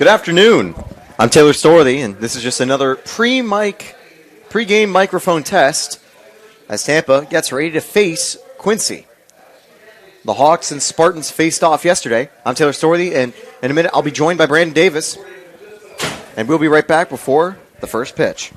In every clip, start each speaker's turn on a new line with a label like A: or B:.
A: Good afternoon. I'm Taylor Storley, and this is just another pre-game microphone test as Tampa gets ready to face Quincy. The Hawks and Spartans faced off yesterday. I'm Taylor Storley, and in a minute I'll be joined by Brandon Davis, and we'll be right back before the first pitch.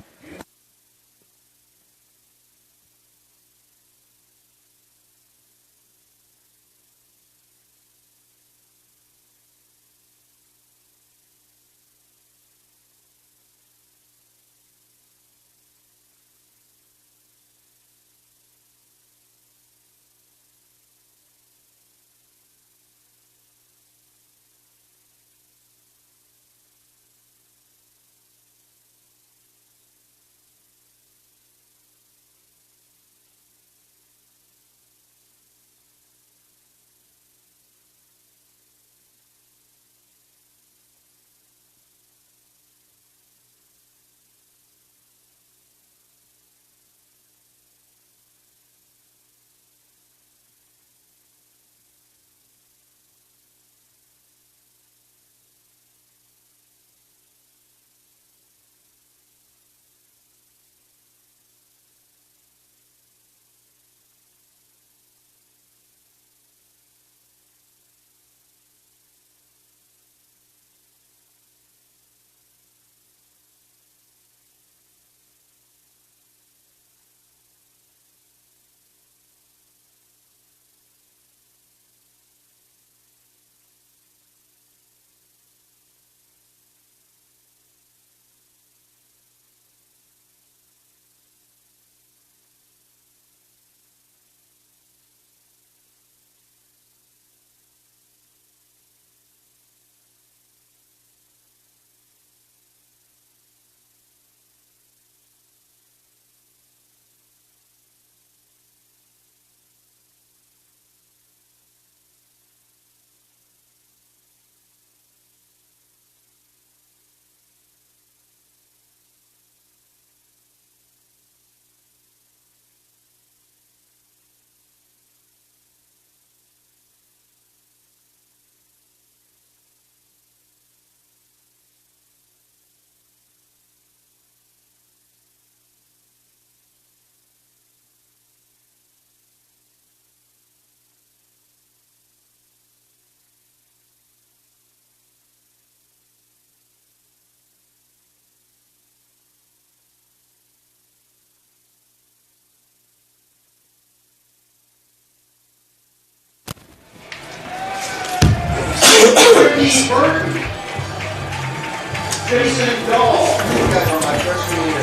B: Jason Dahl.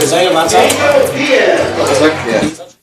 C: Is that on my side?
A: Yeah.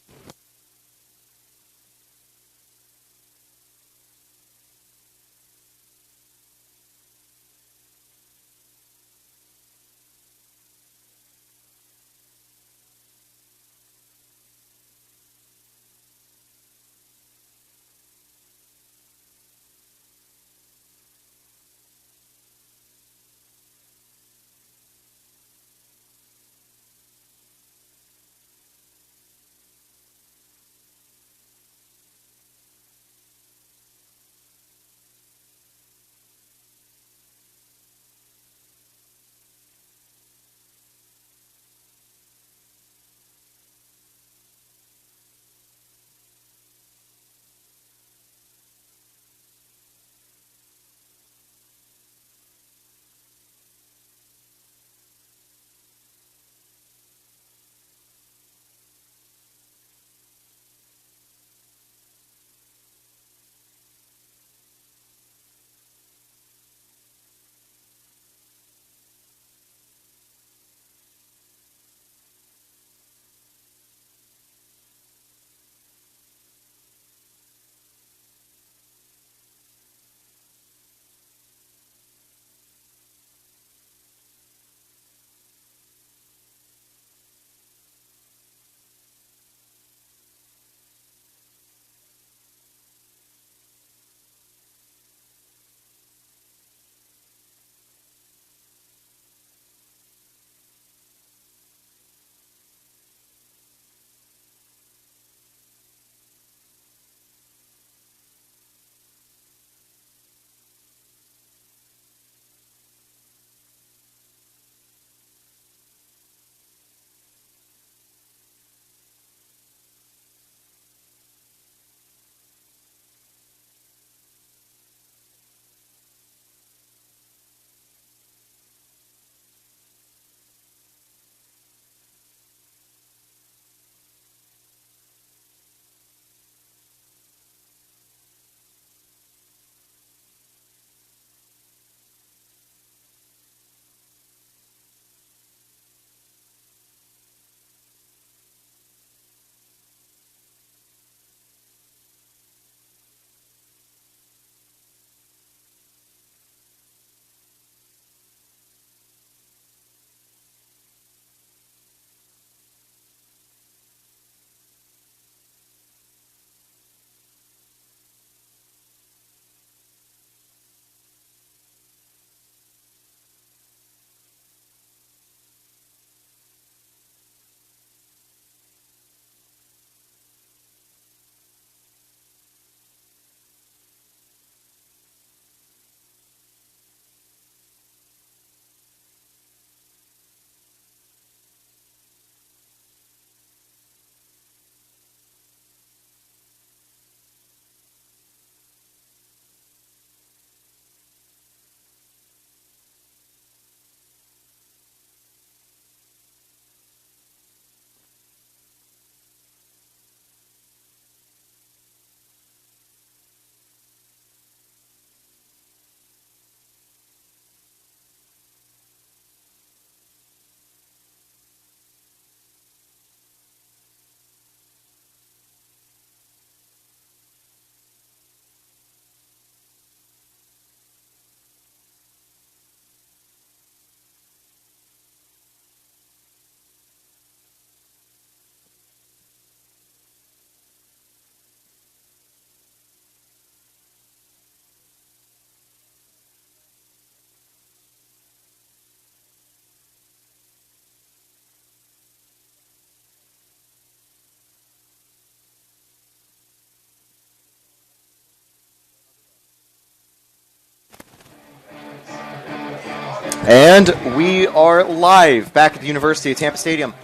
A: And we are live back at the University of Tampa Stadium.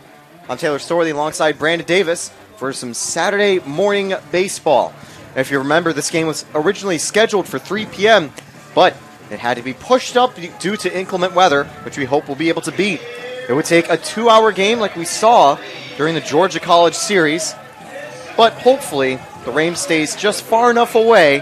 A: I'm Taylor Storley alongside Brandon Davis for some Saturday morning baseball. If you remember, this game was originally scheduled for 3 p.m., but it had to be pushed up due to inclement weather, which we hope we'll be able to beat. It would take a 2-hour game like we saw during the Georgia College series, but hopefully the rain stays just far enough away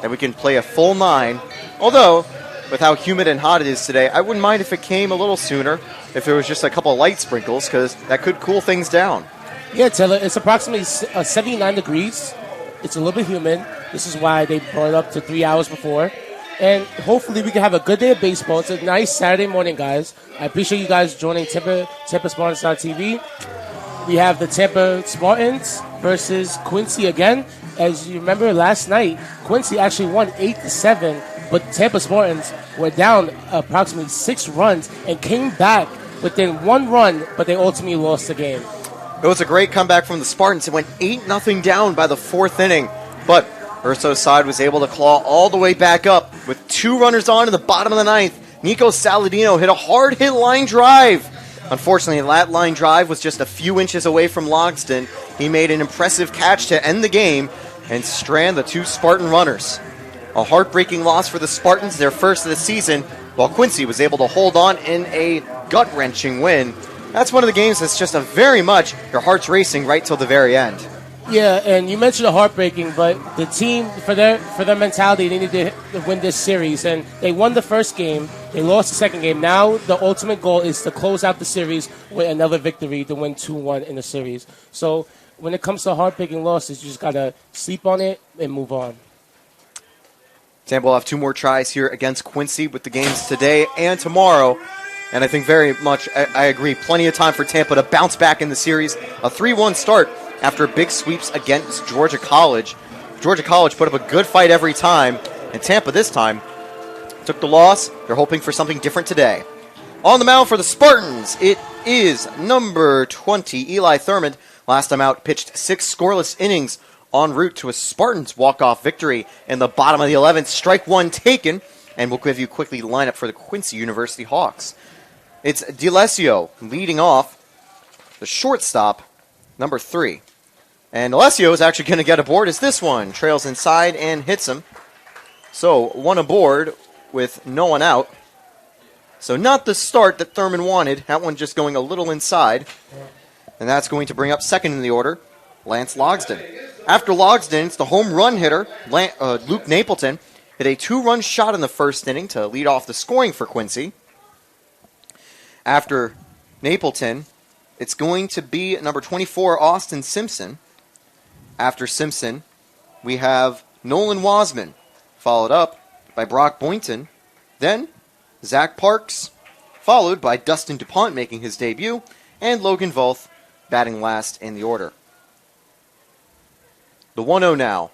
A: that we can play a full 9. Although, with how humid and hot it is today, I wouldn't mind if it came a little sooner, if there was just a couple of light sprinkles, because that could cool things down.
B: Yeah, Taylor, it's approximately 79 degrees. It's a little bit humid. This is why they brought it up to 3 hours before. And hopefully we can have a good day of baseball. It's a nice Saturday morning, guys. I appreciate you guys joining Tampa Spartans.tv. We have the Tampa Spartans versus Quincy again. As you remember last night, Quincy actually won 8-7, but Tampa Spartans were down approximately 6 runs and came back within 1 run, but they ultimately lost the game.
A: It was a great comeback from the Spartans. It went 8-0 down by the 4th inning, but Urso's side was able to claw all the way back up with 2 runners on in the bottom of the 9th. Nico Saladino hit a hard-hit line drive. Unfortunately, that line drive was just a few inches away from Logsdon. He made an impressive catch to end the game and strand the 2 Spartan runners. A heartbreaking loss for the Spartans, their first of the season, while Quincy was able to hold on in a gut-wrenching win. That's one of the games that's just a very much your heart's racing right till the very end.
B: Yeah, and you mentioned the heartbreaking, but the team, for their mentality, they needed to win this series. And they won the first game. They lost the second game. Now the ultimate goal is to close out the series with another victory to win 2-1 in the series. So when it comes to heartbreaking losses, you just got to sleep on it and move on.
A: Tampa will have 2 more tries here against Quincy with the games today and tomorrow. And I think very much, I agree, plenty of time for Tampa to bounce back in the series. A 3-1 start after big sweeps against Georgia College. Georgia College put up a good fight every time, and Tampa this time took the loss. They're hoping for something different today. On the mound for the Spartans, it is number 20, Eli Thurmond. Last time out, pitched 6 scoreless innings en route to a Spartans walk-off victory in the bottom of the 11th. Strike 1 taken, and we'll give you quickly the lineup for the Quincy University Hawks. It's D'Alessio leading off, the shortstop, number 3. And Alessio is actually going to get aboard as this one trails inside and hits him. So 1 aboard with no one out. So not the start that Thurman wanted. That one just going a little inside. And that's going to bring up second in the order, Lance Logsdon. After Logsdon, it's the home run hitter, Luke Napleton. Hit a 2-run shot in the first inning to lead off the scoring for Quincy. After Napleton, it's going to be number 24, Austin Simpson. After Simpson, we have Nolan Wasman, followed up by Brock Boynton. Then, Zach Parks, followed by Dustin DuPont making his debut, and Logan Volth batting last in the order. The 1-0 now.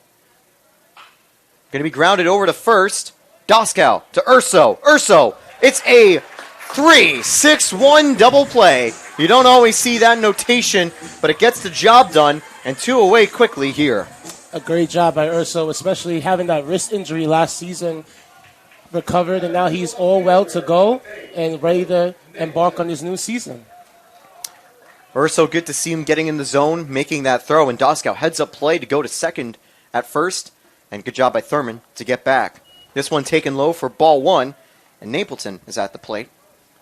A: Going to be grounded over to first. Doskow to Urso. Urso, it's a 3-6-1 double play. You don't always see that notation, but it gets the job done, and 2 away quickly here.
B: A great job by Urso, especially having that wrist injury last season recovered, and now he's all well to go and ready to embark on his new season.
A: Urso, good to see him getting in the zone, making that throw, and Doskow heads up play to go to second at first, and good job by Thurman to get back. This one taken low for ball 1, and Napleton is at the plate.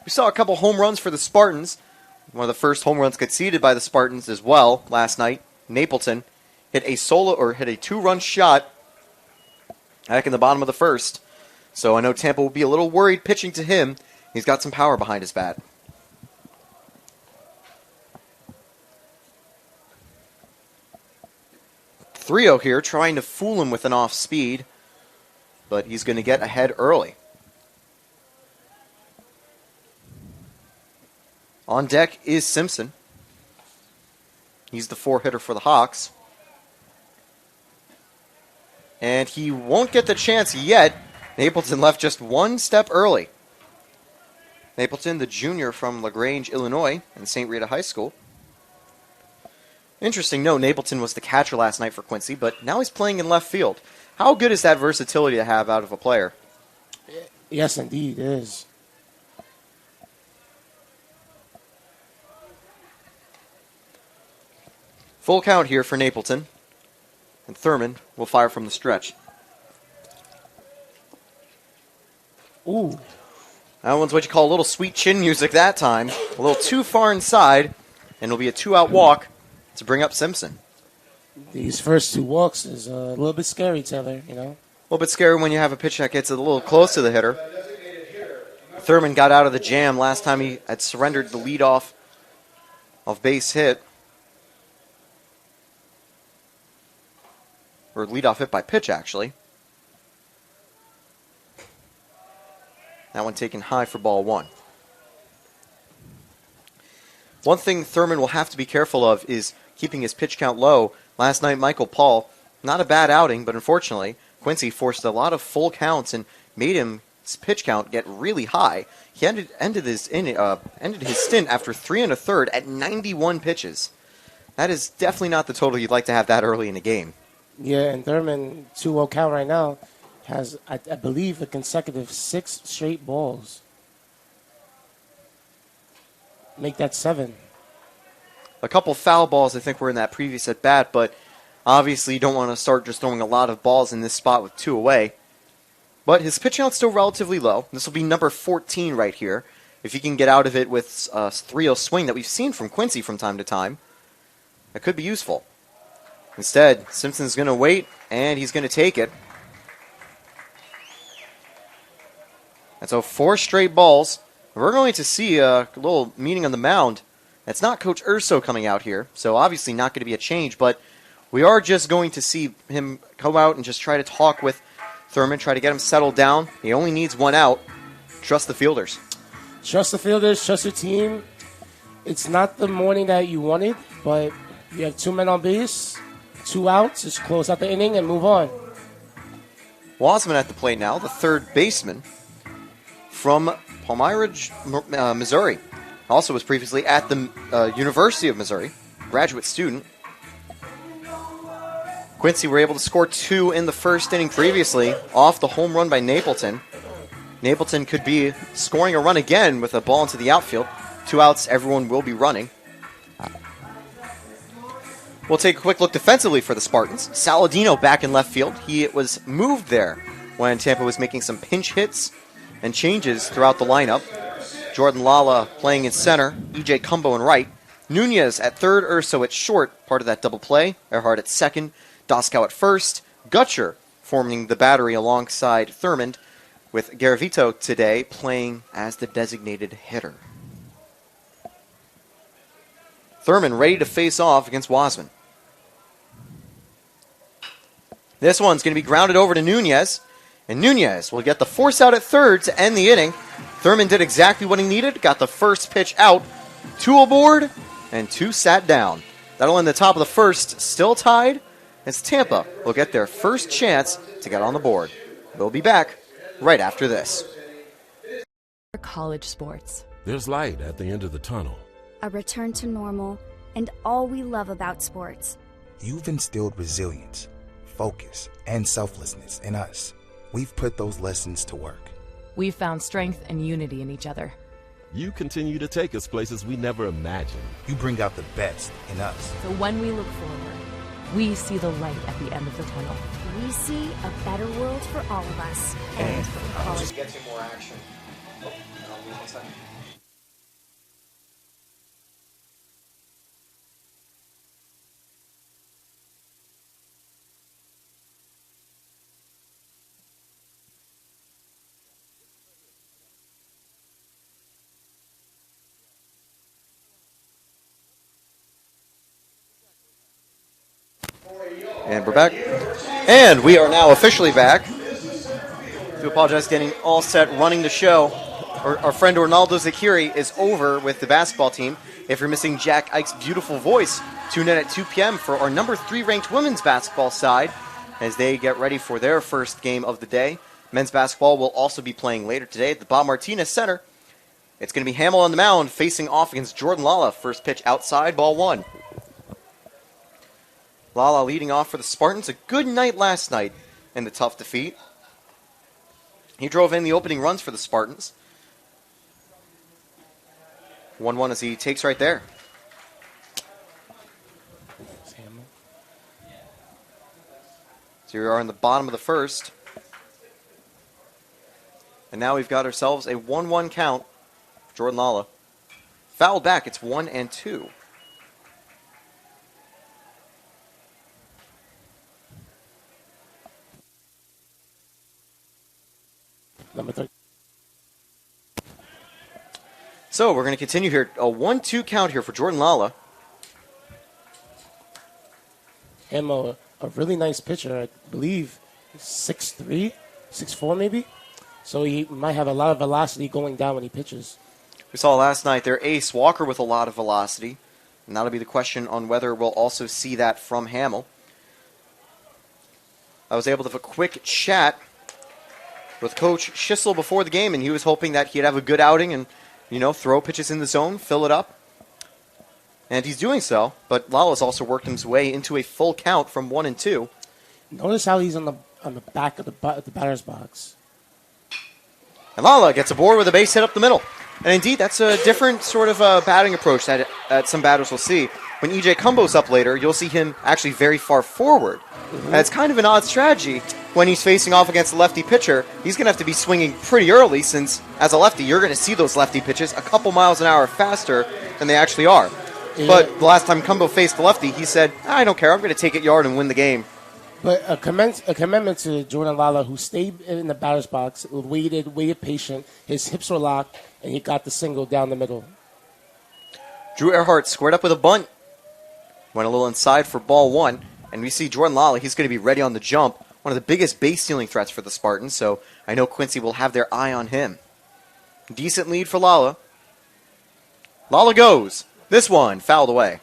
A: We saw a couple home runs for the Spartans. One of the first home runs conceded by the Spartans as well last night. Napleton hit a 2-run shot back in the bottom of the first. So I know Tampa will be a little worried pitching to him. He's got some power behind his bat. Trio here trying to fool him with an off speed, but he's going to get ahead early. On deck is Simpson. He's the 4-hitter for the Hawks. And he won't get the chance yet. Napleton left just 1 step early. Napleton, the junior from LaGrange, Illinois, and St. Rita High School. Interesting note, Napleton was the catcher last night for Quincy, but now he's playing in left field. How good is that versatility to have out of a player?
B: Yes, indeed, it is.
A: Full count here for Napleton. And Thurman will fire from the stretch.
B: Ooh.
A: That one's what you call a little sweet chin music that time. A little too far inside, and it'll be a 2-out walk to bring up Simpson.
B: These first 2 walks is a little bit scary, Taylor, you know?
A: A little bit scary when you have a pitch that gets a little close to the hitter. Thurman got out of the jam last time he had surrendered the leadoff of base hit. Or leadoff hit by pitch, actually. That one taken high for ball 1. One thing Thurman will have to be careful of is keeping his pitch count low. Last night, Michael Paul, not a bad outing, but unfortunately, Quincy forced a lot of full counts and made his pitch count get really high. He ended his stint after 3 1/3 at 91 pitches. That is definitely not the total you'd like to have that early in a game.
B: Yeah, and Thurman, 2-0 count right now, has, I believe, a consecutive 6 straight balls. Make that 7.
A: A couple foul balls, I think, were in that previous at-bat, but obviously you don't want to start just throwing a lot of balls in this spot with 2 away. But his pitch count's still relatively low. This will be number 14 right here. If he can get out of it with a 3-0 swing that we've seen from Quincy from time to time, that could be useful. Instead, Simpson's going to wait, and he's going to take it. And so 4 straight balls. We're going to see a little meeting on the mound. It's not Coach Urso coming out here, so obviously not going to be a change, but we are just going to see him come out and just try to talk with Thurman, try to get him settled down. He only needs 1 out. Trust the fielders.
B: Trust the fielders, trust your team. It's not the morning that you wanted, but you have 2 men on base, 2 outs, just close out the inning and move on.
A: Wasman at the plate now, the third baseman from Palmyra, Missouri. Also was previously at the University of Missouri, graduate student. Quincy were able to score 2 in the first inning previously off the home run by Napleton. Napleton could be scoring a run again with a ball into the outfield. 2 outs, everyone will be running. We'll take a quick look defensively for the Spartans. Saladino back in left field. He was moved there when Tampa was making some pinch hits and changes throughout the lineup. Jordan Lala playing in center, E.J. Cumbo in right. Nunez at third, Urso at short, part of that double play. Earhart at second, Doskow at first. Gutcher forming the battery alongside Thurmond, with Garavito today playing as the designated hitter. Thurman ready to face off against Wasman. This one's going to be grounded over to Nunez, and Nunez will get the force out at third to end the inning. Thurman did exactly what he needed, got the first pitch out, 2 aboard, and 2 sat down. That'll end the top of the first, still tied, as Tampa will get their first chance to get on the board. We'll be back right after this.
D: College sports.
E: There's light at the end of the tunnel.
F: A return to normal, and all we love about sports.
G: You've instilled resilience, focus, and selflessness in us. We've put those lessons to work.
D: We've found strength and unity in each other.
E: You continue to take us places we never imagined.
G: You bring out the best in us.
D: So when we look forward, we see the light at the end of the tunnel.
F: We see a better world for all of us. And for college.
A: Get some more action. And we're back. And we are now officially back. Do apologize, getting all set, running the show. Our friend Ronaldo Zakiri is over with the basketball team. If you're missing Jack Ike's beautiful voice, tune in at 2 p.m. for our number 3 ranked women's basketball side as they get ready for their first game of the day. Men's basketball will also be playing later today at the Bob Martinez Center. It's going to be Hamill on the mound facing off against Jordan Lala. First pitch outside, ball 1. Lala leading off for the Spartans. A good night last night in the tough defeat. He drove in the opening runs for the Spartans. 1-1 as he takes right there. Here we are in the bottom of the first. And now we've got ourselves a 1-1 count. Jordan Lala. Fouled back. It's 1-2.
B: Number 3.
A: So we're going to continue here. A 1-2 count here for Jordan Lala.
B: Him, a really nice pitcher. I believe 6'3", 6'4", maybe. So he might have a lot of velocity going down when he pitches.
A: We saw last night their ace, Walker, with a lot of velocity. And that'll be the question on whether we'll also see that from Hamill. I was able to have a quick chat with Coach Schissel before the game, and he was hoping that he'd have a good outing and, throw pitches in the zone, fill it up. And he's doing so, but Lala's also worked his way into a full count from 1-2.
B: Notice how he's on the back of the batter's box.
A: And Lala gets aboard with a base hit up the middle. And indeed, that's a different sort of batting approach that some batters will see. When E.J. Cumbo's up later, you'll see him actually very far forward. Mm-hmm. And it's kind of an odd strategy. When he's facing off against a lefty pitcher, he's going to have to be swinging pretty early since, as a lefty, you're going to see those lefty pitches a couple miles an hour faster than they actually are. Yeah. But the last time Cumbo faced the lefty, he said, I don't care, I'm going to take it yard and win the game.
B: But a commendment to Jordan Lala, who stayed in the batter's box, waited patient. His hips were locked, and he got the single down the middle.
A: Drew Earhart squared up with a bunt. Went a little inside for ball 1. And we see Jordan Lala, he's going to be ready on the jump. One of the biggest base-stealing threats for the Spartans, so I know Quincy will have their eye on him. Decent lead for Lala. Lala goes. This one fouled away.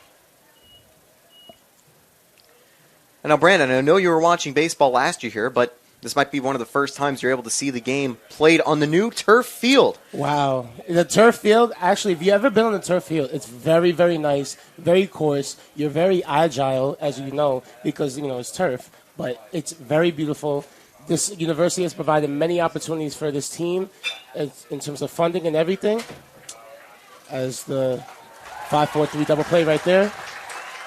A: And now, Brandon, I know you were watching baseball last year here, but this might be one of the first times you're able to see the game played on the new turf field.
B: Wow. The turf field, actually, if you've ever been on the turf field, it's very, very nice, very coarse. You're very agile, as you know, because, it's turf. But it's very beautiful. This university has provided many opportunities for this team in terms of funding and everything. As the 5-4-3 double play right there.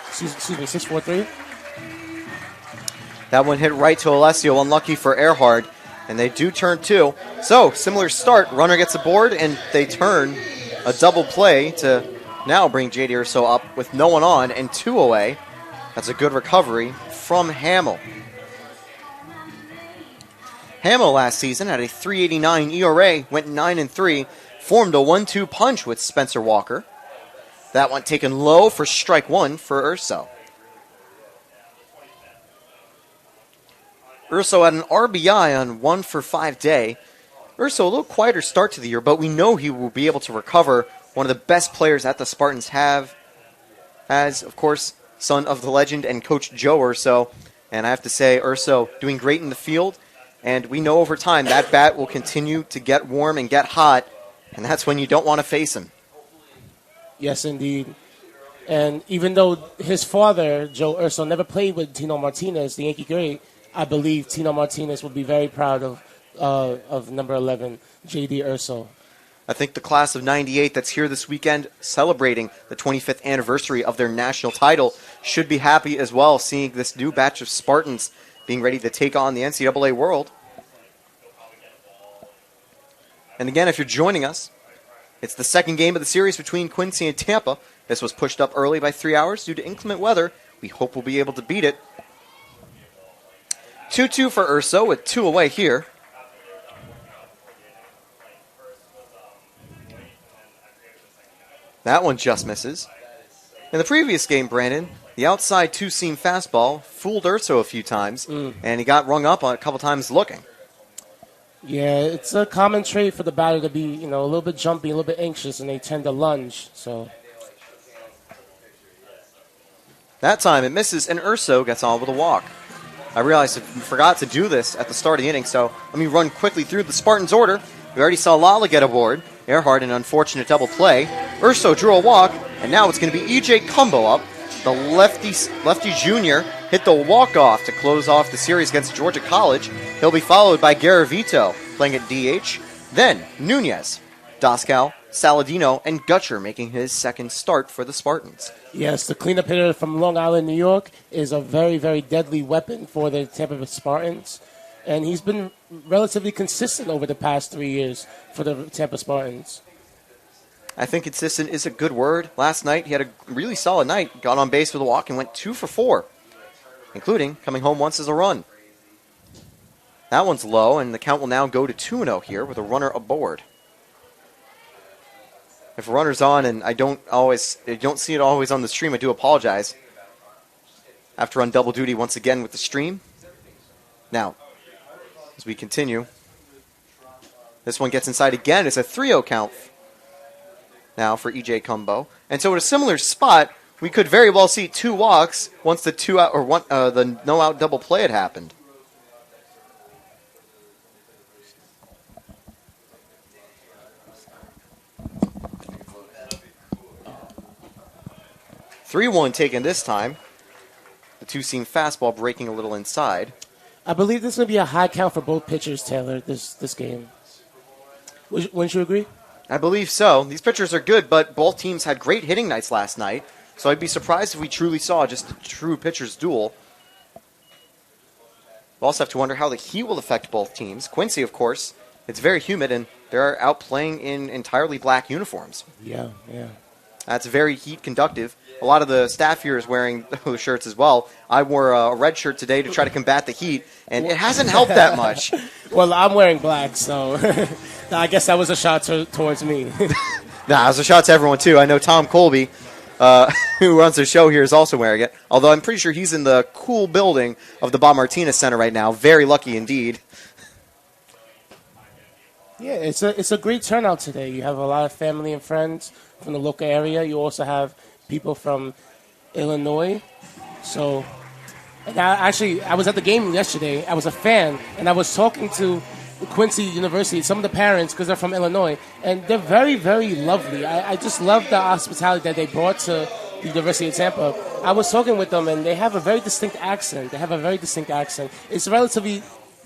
B: Excuse me, 6-4-3.
A: That one hit right to Alessio, unlucky for Earhart, and they do turn 2. So, similar start. Runner gets aboard, and they turn a double play to now bring J.D. Urso up with no one on and 2 away. That's a good recovery from Hamill. Hamill last season had a .389 ERA, went 9-3, formed a 1-2 punch with Spencer Walker. That one taken low for strike 1 for Urso. Urso had an RBI on 1-for-5 day. Urso, a little quieter start to the year, but we know he will be able to recover. One of the best players that the Spartans have, as, of course, son of the legend and coach Joe Urso. And I have to say, Urso doing great in the field. And we know over time that bat will continue to get warm and get hot. And that's when you don't want to face him.
B: Yes, indeed. And even though his father, Joe Urso, never played with Tino Martinez, the Yankee great, I believe Tino Martinez will be very proud of number 11, J.D. Urso.
A: I think the class of 98 that's here this weekend celebrating the 25th anniversary of their national title should be happy as well, seeing this new batch of Spartans being ready to take on the NCAA world. And again, if you're joining us, it's the second game of the series between Quincy and Tampa. This was pushed up early by 3 hours due to inclement weather. We hope we'll be able to beat it. 2-2 for Urso with 2 away here. That one just misses. In the previous game, Brandon, the outside two-seam fastball fooled Urso a few times, and he got rung up on a couple times looking.
B: Yeah, it's a common trait for the batter to be, a little bit jumpy, a little bit anxious, and they tend to lunge. So
A: that time it misses, and Urso gets on with a walk. I realized I forgot to do this at the start of the inning, so let me run quickly through the Spartans' order. We already saw Lala get aboard. Earhart, an unfortunate double play. Urso drew a walk, and now it's going to be E.J. Cumbo up. The lefty junior hit the walk-off to close off the series against Georgia College. He'll be followed by Garavito playing at DH. Then Nunez, Doskow, Saladino, and Gutcher making his second start for the Spartans.
B: Yes, the cleanup hitter from Long Island, New York, is a very, very deadly weapon for the Tampa Bay Spartans. And he's been relatively consistent over the past 3 years for the Tampa Spartans.
A: I think consistent is a good word. Last night, he had a really solid night. Got on base with a walk and went 2 for 4, including coming home once as a run. That one's low, and the count will now go to 2-0 here with a runner aboard. If a runner's on and I don't see it always on the stream, I do apologize. I have to run double duty once again with the stream. Now, as we continue, this one gets inside again. It's a 3-0 count now for E.J. Cumbo. And so at a similar spot, we could very well see 2 walks once the the no-out double play had happened. (3-1) taken this time. The two-seam fastball breaking a little inside.
B: I believe this is going to be a high count for both pitchers, Taylor, this game. Wouldn't you agree?
A: I believe so. These pitchers are good, but both teams had great hitting nights last night, so I'd be surprised if we truly saw just a true pitcher's duel. We'll also have to wonder how the heat will affect both teams. Quincy, of course, it's very humid, and they're out playing in entirely black uniforms.
B: Yeah.
A: That's very heat conductive. A lot of the staff here is wearing those shirts as well. I wore a red shirt today to try to combat the heat, and it hasn't helped that much.
B: Well, I'm wearing black, so I guess that was a shot towards me.
A: Nah, it was a shot to everyone, too. I know Tom Colby, who runs the show here, is also wearing it, although I'm pretty sure he's in the cool building of the Bob Martinez Center right now. Very lucky indeed.
B: Yeah, it's a great turnout today. You have a lot of family and friends from the local area. You also have people from Illinois. So, and I was at the game yesterday. I was a fan, and I was talking to Quincy University, some of the parents, because they're from Illinois, and they're very, very lovely. I just love the hospitality that they brought to the University of Tampa. I was talking with them, and they have a very distinct accent. It's relatively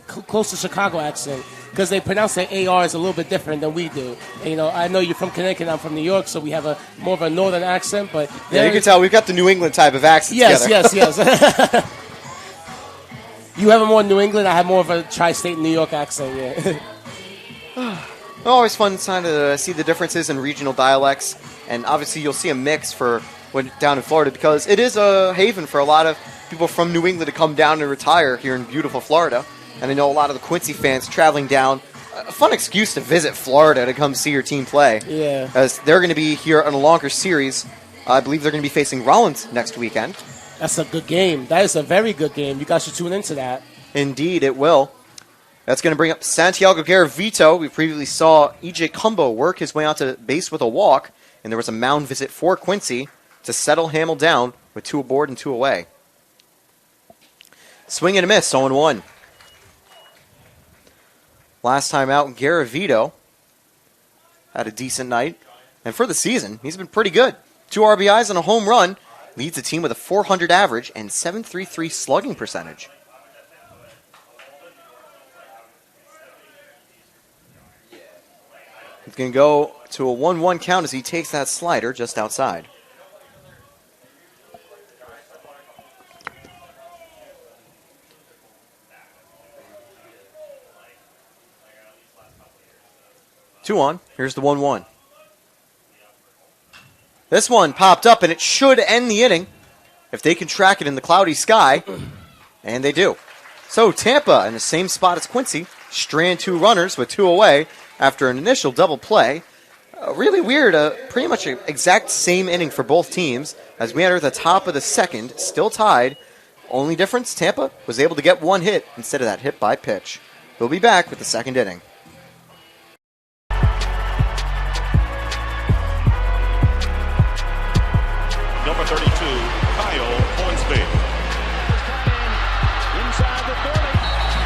B: close to Chicago accent, because they pronounce their ARs a little bit different than we do. And, I know you're from Connecticut, I'm from New York, so we have more of a northern accent. But
A: yeah, you can tell we've got the New England type of accent together.
B: Yes. You have a more New England, I have more of a tri-state New York accent, yeah.
A: Always fun to see the differences in regional dialects, and obviously you'll see a mix for when down in Florida, because it is a haven for a lot of people from New England to come down and retire here in beautiful Florida. And I know a lot of the Quincy fans traveling down, a fun excuse to visit Florida to come see your team play.
B: Yeah.
A: As they're going to be here on a longer series. I believe they're going to be facing Rollins next weekend.
B: That's a good game. That is a very good game. You guys should tune into that.
A: Indeed, it will. That's going to bring up Santiago Garavito. We previously saw E.J. Cumbo work his way onto base with a walk, and there was a mound visit for Quincy to settle Hamill down with 2 aboard and 2 away. Swing and a miss, 0-1. Last time out, Garavito had a decent night. And for the season, he's been pretty good. 2 RBIs and a home run. Leads the team with a .400 average and .733 slugging percentage. It's going to go to a 1-1 count as he takes that slider just outside. Two on. Here's the 1-1. This one popped up, and it should end the inning if they can track it in the cloudy sky, and they do. So Tampa in the same spot as Quincy, strand 2 runners with 2 away after an initial double play. Really weird, pretty much an exact same inning for both teams as we enter the top of the second, still tied. Only difference, Tampa was able to get 1 hit instead of that hit by pitch. They'll be back with the second inning.
H: Number 32, Kyle Hornsby. Inside the 30.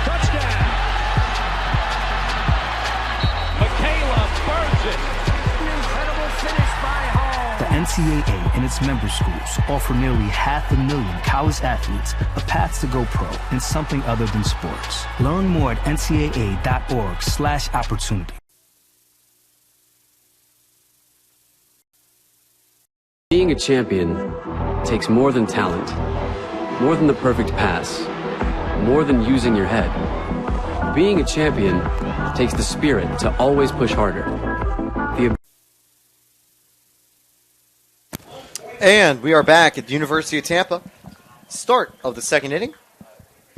H: Touchdown. Michaela burns it.
I: An incredible finish by Hall. The NCAA and its member schools offer nearly 500,000 college athletes a path to go pro in something other than sports. Learn more at ncaa.org/opportunity.
J: Being a champion takes more than talent, more than the perfect pass, more than using your head. Being a champion takes the spirit to always push harder.
A: And we are back at the University of Tampa. Start of the second inning.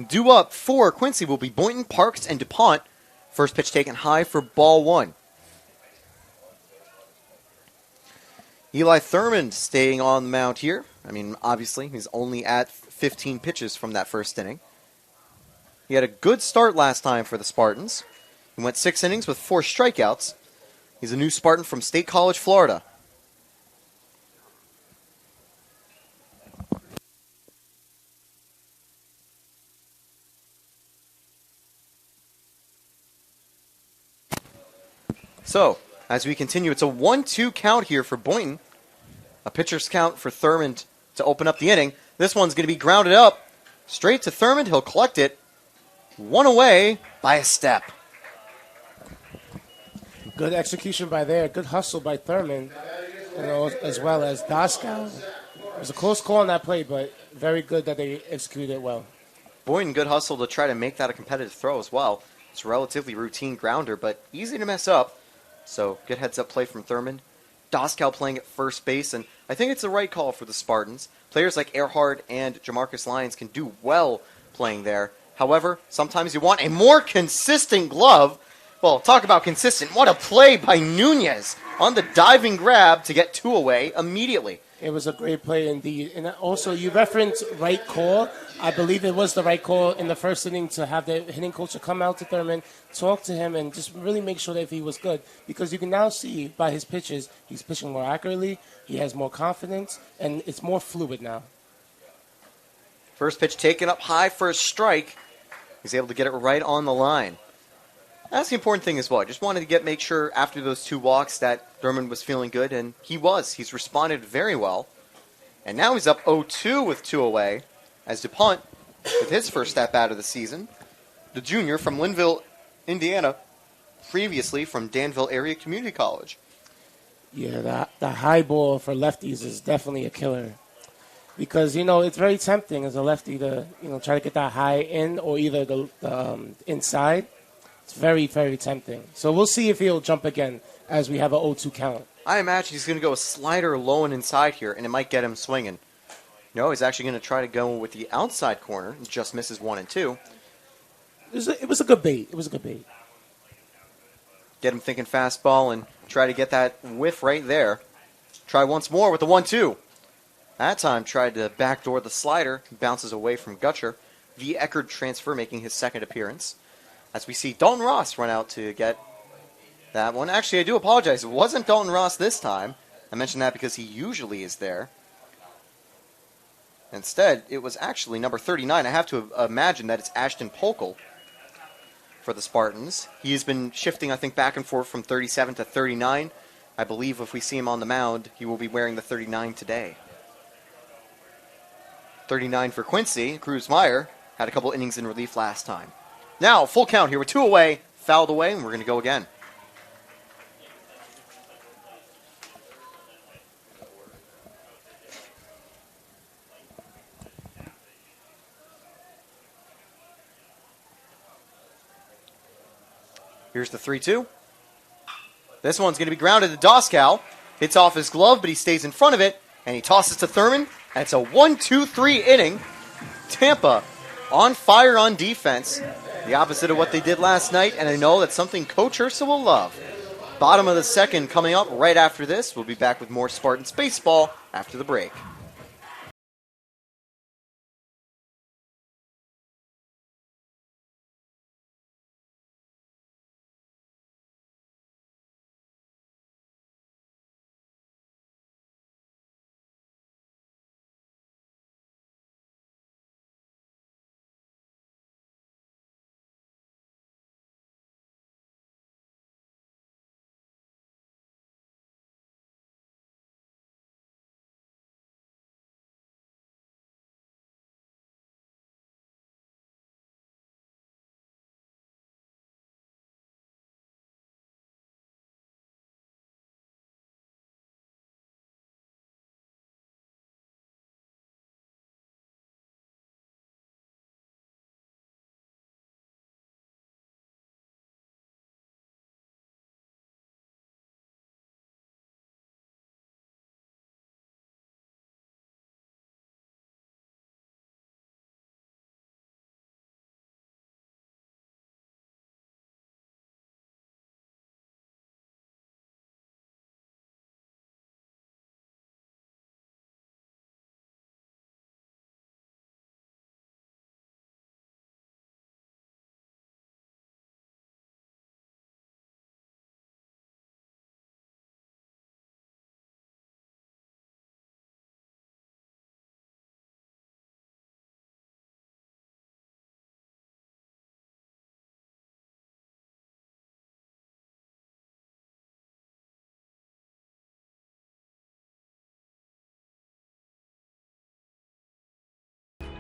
A: Due up for Quincy will be Boynton, Parks, and DuPont. First pitch taken high for ball one. Eli Thurmond staying on the mound here. I mean, obviously, he's only at 15 pitches from that first inning. He had a good start last time for the Spartans. He went 6 innings with 4 strikeouts. He's a new Spartan from State College, Florida. So, as we continue, it's a 1-2 count here for Boynton. A pitcher's count for Thurmond to open up the inning. This one's going to be grounded up. Straight to Thurmond. He'll collect it. 1 away by a step.
B: Good execution by there. Good hustle by Thurmond, as well as Doskow. It was a close call on that play, but very good that they executed it well.
A: Boynton, good hustle to try to make that a competitive throw as well. It's a relatively routine grounder, but easy to mess up. So, good heads-up play from Thurmond. Doskow playing at first base, and I think it's the right call for the Spartans. Players like Earhart and Jamarcus Lyons can do well playing there. However, sometimes you want a more consistent glove. Well, talk about consistent. What a play by Nunez on the diving grab to get 2 away immediately.
B: It was a great play indeed. And also, you referenced right call. I believe it was the right call in the first inning to have the hitting coach to come out to Thurmond, talk to him, and just really make sure that if he was good. Because you can now see by his pitches, he's pitching more accurately, he has more confidence, and it's more fluid now.
A: First pitch taken up high for a strike. He's able to get it right on the line. That's the important thing as well. I just wanted to make sure after those 2 walks that Thurmond was feeling good, and he was. He's responded very well. And now he's up 0-2 with 2 away as DuPont, with his first at-bat of the season, the junior from Linville, Indiana, previously from Danville Area Community College.
B: Yeah, the high ball for lefties is definitely a killer. Because, it's very tempting as a lefty to, try to get that high in or either the inside. It's very, very tempting. So we'll see if he'll jump again as we have an 0-2 count.
A: I imagine he's going to go a slider low and inside here, and it might get him swinging. No, he's actually going to try to go with the outside corner and just misses 1 and 2.
B: It was a good bait.
A: Get him thinking fastball and try to get that whiff right there. Try once more with the 1-2. That time tried to backdoor the slider. Bounces away from Gutcher. The Eckerd transfer making his second appearance. As we see Dalton Ross run out to get that one. Actually, I do apologize. It wasn't Dalton Ross this time. I mentioned that because he usually is there. Instead, it was actually number 39. I have to imagine that it's Ashton Polkel for the Spartans. He has been shifting, I think, back and forth from 37 to 39. I believe if we see him on the mound, he will be wearing the 39 today. 39 for Quincy. Cruz Meyer had a couple innings in relief last time. Now, full count here with 2 away, fouled away, and we're going to go again. Here's the 3-2. This one's going to be grounded to Doskow. Hits off his glove, but he stays in front of it, and he tosses to Thurmond. And it's a 1-2-3 inning. Tampa on fire on defense. The opposite of what they did last night, and I know that's something Coach Ursa will love. Bottom of the second coming up right after this. We'll be back with more Spartans baseball after the break.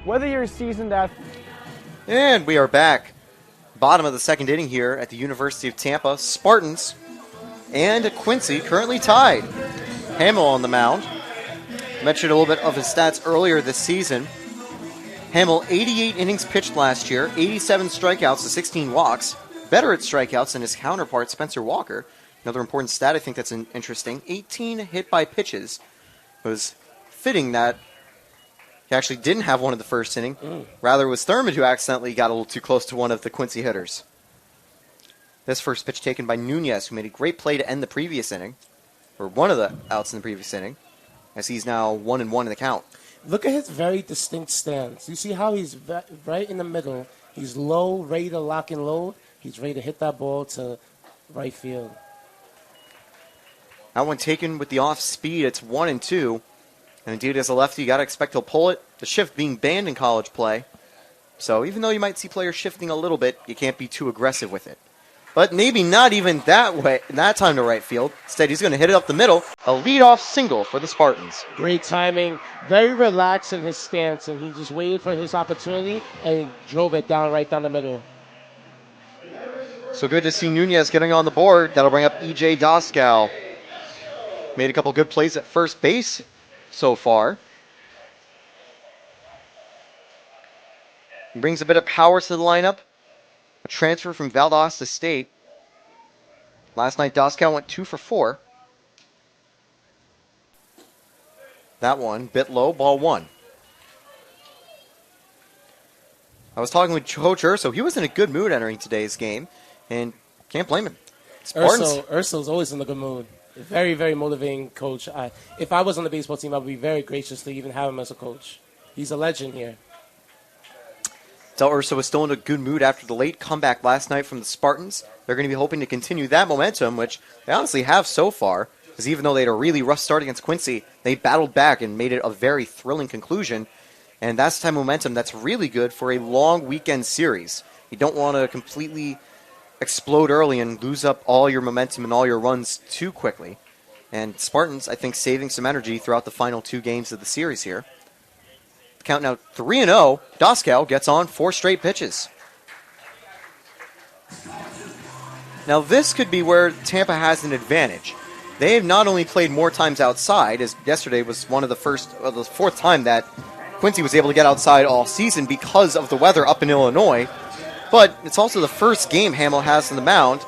K: Whether you're a seasoned athlete.
A: And we are back. Bottom of the second inning here at the University of Tampa. Spartans and Quincy currently tied. Hamill on the mound. Mentioned a little bit of his stats earlier this season. Hamill, 88 innings pitched last year, 87 strikeouts to 16 walks. Better at strikeouts than his counterpart, Spencer Walker. Another important stat I think that's interesting. 18 hit by pitches. It was fitting that he actually didn't have one in the first inning. Rather, it was Thurman who accidentally got a little too close to one of the Quincy hitters. This first pitch taken by Nunez, who made a great play to end the previous inning, or one of the outs in the previous inning, as he's now 1-1 in the count.
B: Look at his very distinct stance. You see how he's right in the middle. He's low, ready to lock and load. He's ready to hit that ball to right field.
A: That one taken with the off speed. It's 1-2. And indeed, as a lefty, you got to expect he'll pull it. The shift being banned in college play. So even though you might see players shifting a little bit, you can't be too aggressive with it. But maybe not even that time to right field. Instead, he's going to hit it up the middle. A leadoff single for the Spartans.
B: Great timing. Very relaxed in his stance, and he just waited for his opportunity and drove it right down the middle.
A: So good to see Nunez getting on the board. That'll bring up E.J. Doskow. Made a couple good plays at first base so far. He brings a bit of power to the lineup. A transfer from Valdosta State. Last night, Doskow went 2 for 4. That one, bit low, ball 1. I was talking with Coach Urso. He was in a good mood entering today's game, and can't blame him.
B: Urso's always in a good mood. Very, very motivating coach. If I was on the baseball team, I would be very gracious to even have him as a coach. He's a legend here.
A: Del Urso was still in a good mood after the late comeback last night from the Spartans. They're going to be hoping to continue that momentum, which they honestly have so far, because even though they had a really rough start against Quincy, they battled back and made it a very thrilling conclusion. And that's the type of momentum that's really good for a long weekend series. You don't want to completely explode early and lose up all your momentum and all your runs too quickly. And Spartans, I think, saving some energy throughout the final 2 games of the series here. Count now 3-0. Doskow gets on 4 straight pitches. Now this could be where Tampa has an advantage. They have not only played more times outside, as yesterday was one of the fourth time that Quincy was able to get outside all season because of the weather up in Illinois, but it's also the first game Hamill has on the mound.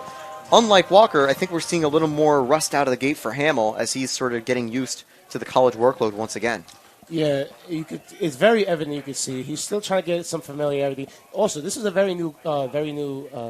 A: Unlike Walker, I think we're seeing a little more rust out of the gate for Hamill as he's sort of getting used to the college workload once again.
B: Yeah, it's very evident you can see. He's still trying to get some familiarity. Also, this is a very new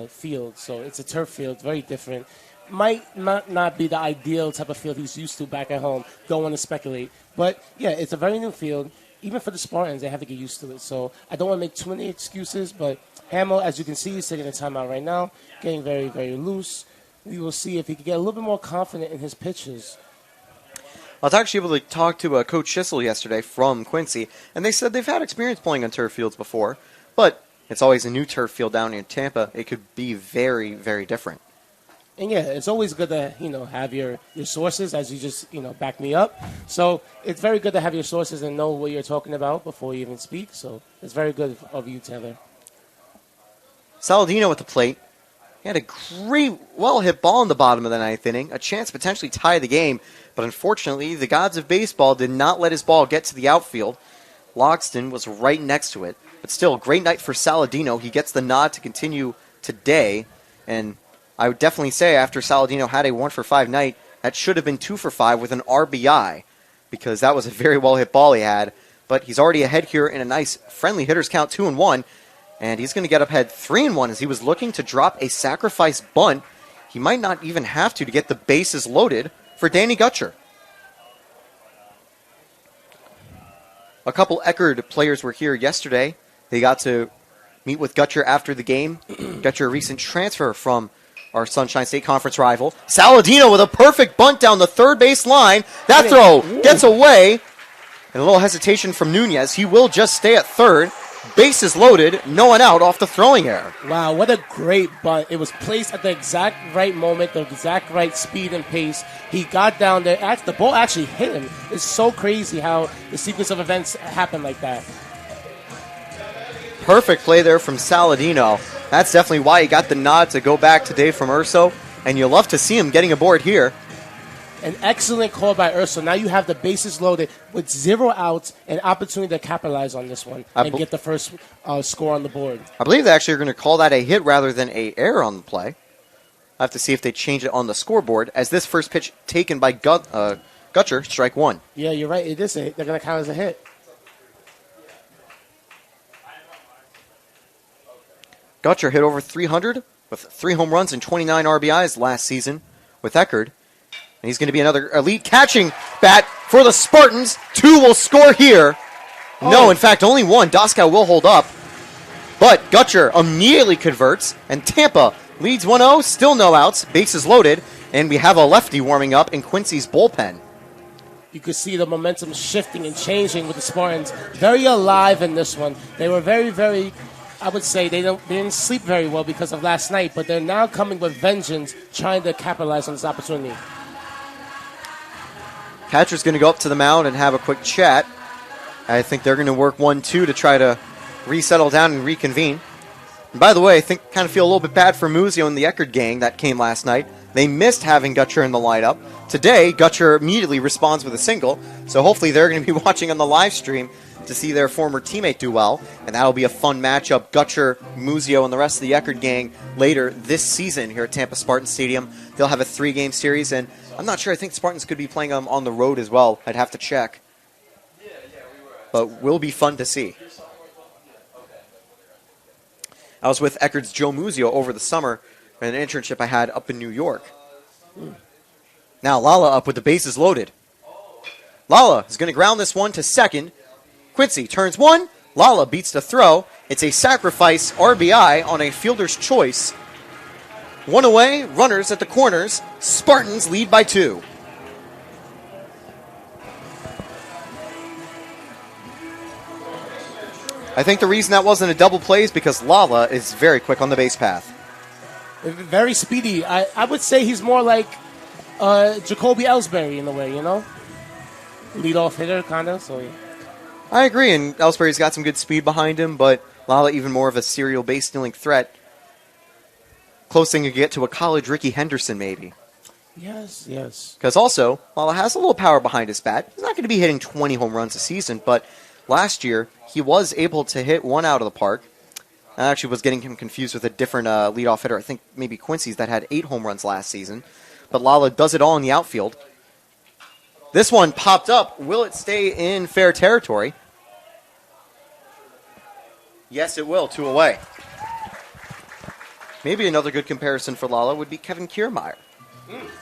B: field, so it's a turf field, very different. Might not be the ideal type of field he's used to back at home. Don't want to speculate. But, yeah, it's a very new field. Even for the Spartans, they have to get used to it. So I don't want to make too many excuses, but Hamill, as you can see, is taking a timeout right now, getting very, very loose. We will see if he can get a little bit more confident in his pitches.
A: I was actually able to talk to Coach Schissel yesterday from Quincy, and they said they've had experience playing on turf fields before, but it's always a new turf field down in Tampa. It could be very, very different.
B: And yeah, it's always good to, have your sources, as you just, back me up. So it's very good to have your sources and know what you're talking about before you even speak. So it's very good of you, Taylor.
A: Saladino at the plate. He had a great, well-hit ball in the bottom of the ninth inning, a chance to potentially tie the game, but unfortunately, the gods of baseball did not let his ball get to the outfield. Loxton was right next to it, but still, a great night for Saladino. He gets the nod to continue today, and I would definitely say after Saladino had a 1-for-5 night, that should have been 2-for-5 with an RBI, because that was a very well-hit ball he had, but he's already ahead here in a nice friendly hitters count 2-1, and he's going to get up ahead 3-1 as he was looking to drop a sacrifice bunt. He might not even have to get the bases loaded for Danny Gutcher. A couple Eckerd players were here yesterday. They got to meet with Gutcher after the game. Gutcher, a recent transfer from our Sunshine State Conference rival. Saladino with a perfect bunt down the third base line. That throw gets away. And a little hesitation from Nunez. He will just stay at third. Bases loaded, no one out off the throwing error.
B: Wow, what a great bunt. It was placed at the exact right moment, the exact right speed and pace. He got down there. The ball actually hit him. It's so crazy how the sequence of events happen like that.
A: Perfect play there from Saladino. That's definitely why he got the nod to go back today from Urso, and you'll love to see him getting aboard here.
B: An excellent call by Urso. Now you have the bases loaded with 0 outs and opportunity to capitalize on this one and get the first score on the board.
A: I believe they actually are going to call that a hit rather than a error on the play. I have to see if they change it on the scoreboard, as this first pitch taken by Gutcher, strike one.
B: Yeah, you're right. It is a hit. They're going to count as a hit.
A: Gutcher hit over 300 with 3 home runs and 29 RBIs last season with Eckerd. And he's going to be another elite catching bat for the Spartans. 2 will score here. No, in fact, only 1. Doskow will hold up. But Gutcher immediately converts, and Tampa leads 1-0. Still no outs. Bases loaded. And we have a lefty warming up in Quincy's bullpen.
B: You could see the momentum shifting and changing with the Spartans. Very alive in this one. They were very, very... I would say they didn't sleep very well because of last night, but they're now coming with vengeance, trying to capitalize on this opportunity.
A: Catcher's going to go up to the mound and have a quick chat. I think they're going to work 1-2 to try to resettle down and reconvene. And by the way, I think kind of feel a little bit bad for Muzio and the Eckerd gang that came last night. They missed having Gutcher in the lineup. Today, Gutcher immediately responds with a single, so hopefully they're going to be watching on the live stream to see their former teammate do well, and that'll be a fun matchup. Gutcher, Muzio, and the rest of the Eckerd gang later this season here at Tampa Spartan Stadium. They'll have a 3-game series, and I'm not sure. I think Spartans could be playing them on the road as well. I'd have to check. But will be fun to see. I was with Eckerd's Joe Muzio over the summer in an internship I had up in New York. Now Lala up with the bases loaded. Lala is going to ground this one to second. Quincy turns one. Lala beats the throw. It's a sacrifice RBI on a fielder's choice. 1 away, runners at the corners. Spartans lead by 2. I think the reason that wasn't a double play is because Lala is very quick on the base path.
B: Very speedy. I would say he's more like Jacoby Ellsbury in a way, you know? Leadoff hitter, kind of, so yeah.
A: I agree, and Ellsbury's got some good speed behind him, but Lala even more of a serial base-stealing threat. Close thing to get to a college Ricky Henderson, maybe.
B: Yes.
A: Because also, Lala has a little power behind his bat. He's not going to be hitting 20 home runs a season, but last year, he was able to hit 1 out of the park. I actually was getting him confused with a different leadoff hitter. I think maybe Quincy's that had 8 home runs last season. But Lala does it all in the outfield. This one popped up. Will it stay in fair territory? Yes, it will. 2 away. Maybe another good comparison for Lala would be Kevin Kiermaier.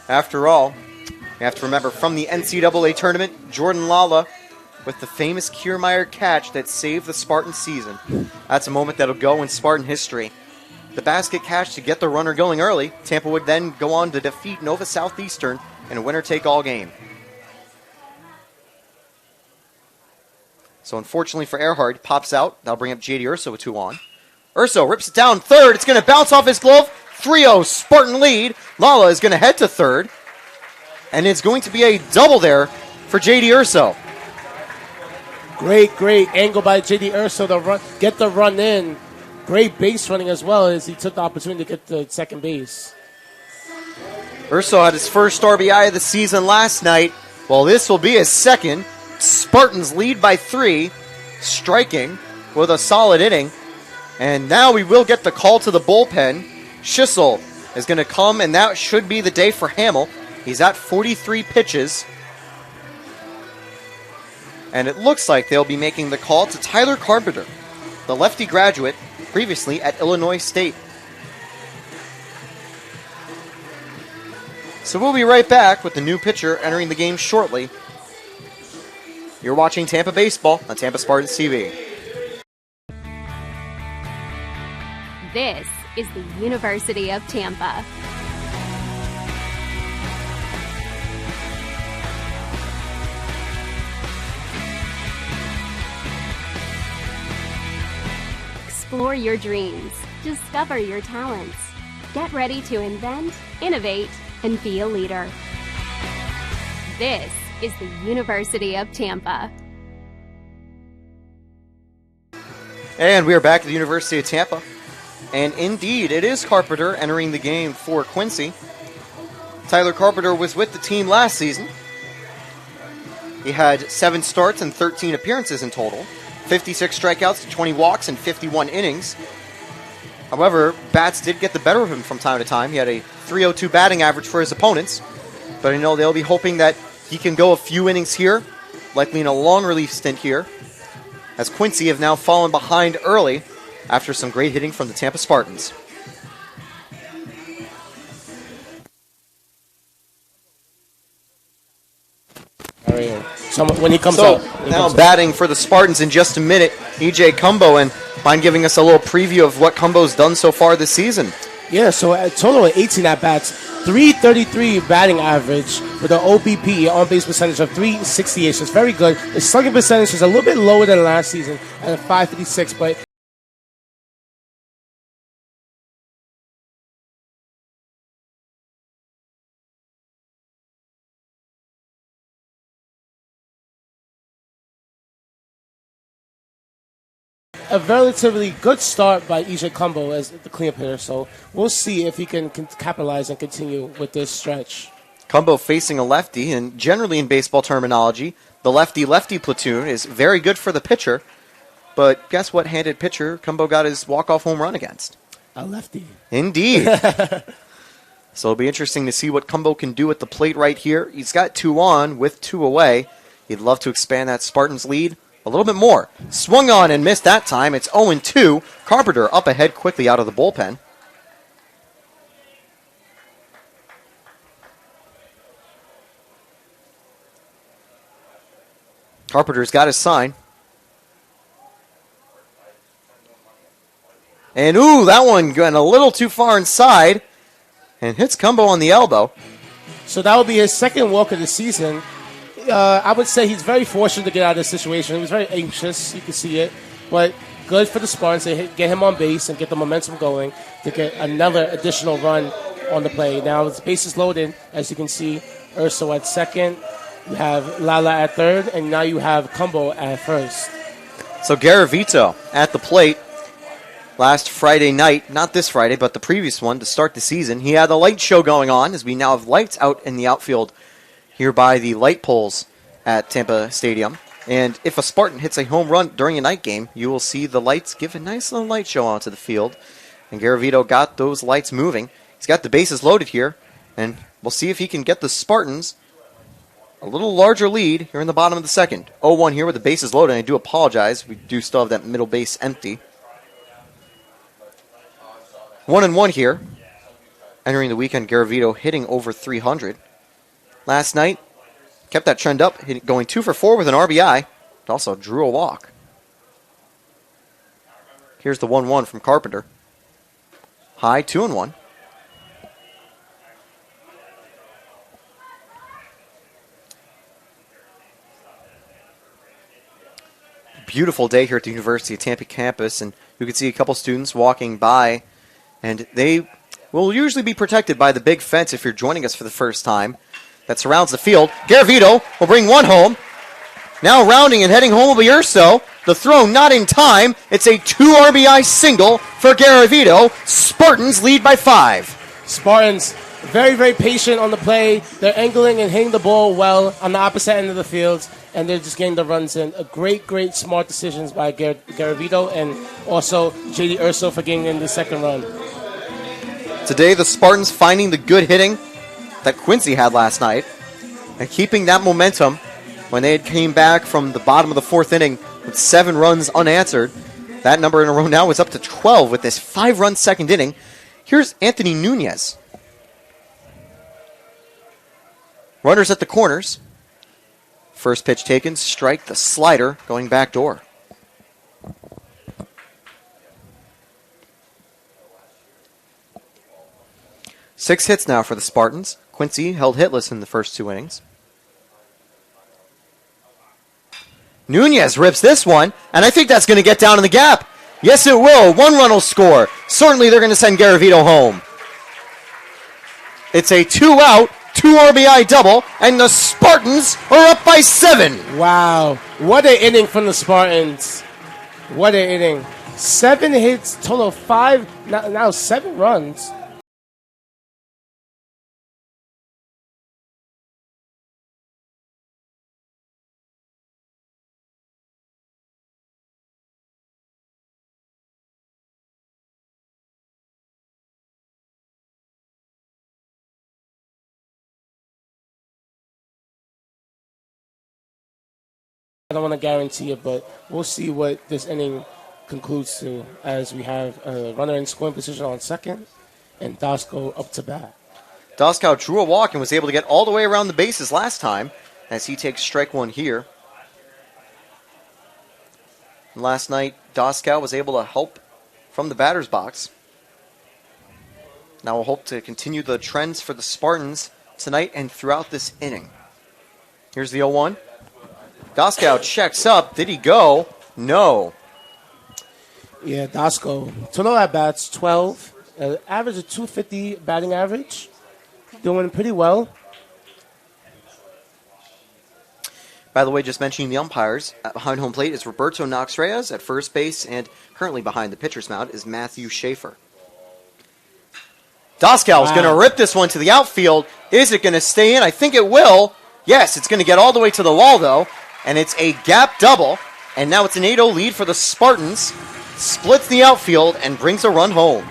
A: After all, you have to remember from the NCAA tournament, Jordan Lala with the famous Kiermaier catch that saved the Spartan season. That's a moment that'll go in Spartan history. The basket catch to get the runner going early. Tampa would then go on to defeat Nova Southeastern in a winner-take-all game. So unfortunately for Earhart, pops out. That'll bring up J.D. Urso with 2 on. Urso rips it down third. It's going to bounce off his glove. 3-0 Spartan lead. Lala is going to head to third. And it's going to be a double there for J.D. Urso.
B: Great angle by J.D. Urso to get the run in. Great base running as well as he took the opportunity to get to second base.
A: Urso had his first RBI of the season last night. Well, this will be his second. Spartans lead by 3, striking with a solid inning. And now we will get the call to the bullpen. Schissel is going to come, and that should be the day for Hamill. He's at 43 pitches. And it looks like they'll be making the call to Tyler Carpenter, the lefty graduate previously at Illinois State. So we'll be right back with the new pitcher entering the game shortly. You're watching Tampa Baseball on Tampa Spartans TV.
F: This is the University of Tampa. Explore your dreams. Discover your talents. Get ready to invent, innovate, and be a leader. This is the University of Tampa.
A: And we are back at the University of Tampa. And indeed, it is Carpenter entering the game for Quincy. Tyler Carpenter was with the team last season. He had 7 starts and 13 appearances in total, 56 strikeouts, 20 walks, and 51 innings. However, bats did get the better of him from time to time. He had a .302 batting average for his opponents. But I know they'll be hoping that he can go a few innings here, likely in a long relief stint here, as Quincy have now fallen behind early after some great hitting from the Tampa Spartans.
B: So when he comes
A: So
B: up.
A: now batting for the Spartans in just a minute, E.J. Cumbo, and mind giving us a little preview of what Cumbo's done so far this season.
B: Yeah, so a total of 18 at-bats, .333 batting average with an OBP, on-base percentage of .368, so it's very good. His slugging percentage is a little bit lower than last season at .556, but a relatively good start by E.J. Cumbo as the cleanup hitter, so we'll see if he can capitalize and continue with this stretch.
A: Cumbo facing a lefty, and generally in baseball terminology, the lefty-lefty platoon is very good for the pitcher, but guess what handed pitcher Cumbo got his walk-off home run against?
B: A lefty.
A: Indeed. So it'll be interesting to see what Cumbo can do at the plate right here. He's got 2 on with 2 away. He'd love to expand that Spartans lead a little bit more. Swung on and missed that time. It's 0-2. Carpenter up ahead quickly out of the bullpen. Carpenter's got his sign. And ooh, that one went a little too far inside and hits Cumbo on the elbow.
B: So that will be his second walk of the season. I would say he's very fortunate to get out of this situation. He was very anxious, you can see it. But good for the Spartans to get him on base and get the momentum going to get another additional run on the play. Now, the base is loaded, as you can see. Urso at second. You have Lala at third. And now you have Cumbo at first.
A: So Garavito at the plate last Friday night. Not this Friday, but the previous one to start the season. He had a light show going on as we now have lights out in the outfield here by the light poles at Tampa Stadium. And if a Spartan hits a home run during a night game, you will see the lights give a nice little light show onto the field. And Garavito got those lights moving. He's got the bases loaded here, and we'll see if he can get the Spartans a little larger lead here in the bottom of the second. 0-1 here with the bases loaded, and I do apologize. We do still have that middle base empty. 1-1 here. Entering the weekend, Garavito hitting over 300. Last night, kept that trend up, going 2 for 4 with an RBI. It also drew a walk. Here's the 1-1 from Carpenter. High, 2-1. Beautiful day here at the University of Tampa campus, and you can see a couple students walking by, and they will usually be protected by the big fence if you're joining us for the first time that surrounds the field. Garavito will bring one home. Now rounding and heading home will be Urso. The throw not in time. It's a 2 RBI single for Garavito. Spartans lead by 5.
B: Spartans very, very patient on the play. They're angling and hitting the ball well on the opposite end of the field, and they're just getting the runs in. A great, great smart decisions by Garavito and also J.D. Urso for getting in the second run.
A: Today, the Spartans finding the good hitting that Quincy had last night and keeping that momentum when they came back from the bottom of the 4th inning with 7 runs unanswered. That number in a row now is up to 12 with this 5-run second inning. Here's Anthony Nunez. Runners at the corners. First pitch taken, strike the slider going back door. Six hits now for the Spartans. Quincy held hitless in the first 2 innings. Nunez rips this one, and I think that's going to get down in the gap. Yes, it will. 1 run will score. Certainly they're going to send Garavito home. It's a 2-out, 2 RBI double, and the Spartans are up by 7.
B: Wow. What an inning from the Spartans. What an inning. 7 hits, total of 5, now 7 runs. I don't want to guarantee it, but we'll see what this inning concludes to as we have a runner in scoring position on second and Dasko up to bat.
A: Dasko drew a walk and was able to get all the way around the bases last time as he takes strike one here. And last night, Dasko was able to help from the batter's box. Now we'll hope to continue the trends for the Spartans tonight and throughout this inning. Here's the 0-1. Dasko checks up. Did he go? No.
B: Yeah, Dasko. Total at bats, 12. Average of 250 batting average. Doing pretty well.
A: By the way, just mentioning the umpires, behind home plate is Roberto Knox Reyes at first base, and currently behind the pitcher's mound is Matthew Schaefer. Dasko is going to rip this one to the outfield. Is it going to stay in? I think it will. Yes, it's going to get all the way to the wall, though. And it's a gap double. And now it's an 8-0 lead for the Spartans. Splits the outfield and brings a run home.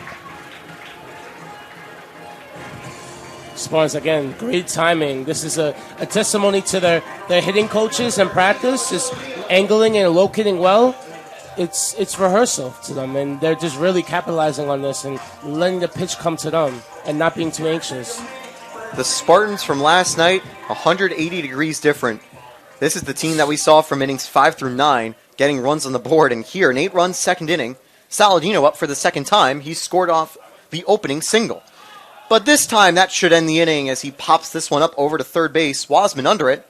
B: Spartans, again, great timing. This is a testimony to their hitting coaches in practice, just angling and locating well. It's rehearsal to them, and they're just really capitalizing on this and letting the pitch come to them and not being too anxious.
A: The Spartans from last night, 180 degrees different. This is the team that we saw from innings 5 through 9, getting runs on the board. And here, an 8-run second inning, Saladino up for the second time. He scored off the opening single. But this time, that should end the inning as he pops this one up over to third base. Wasman under it.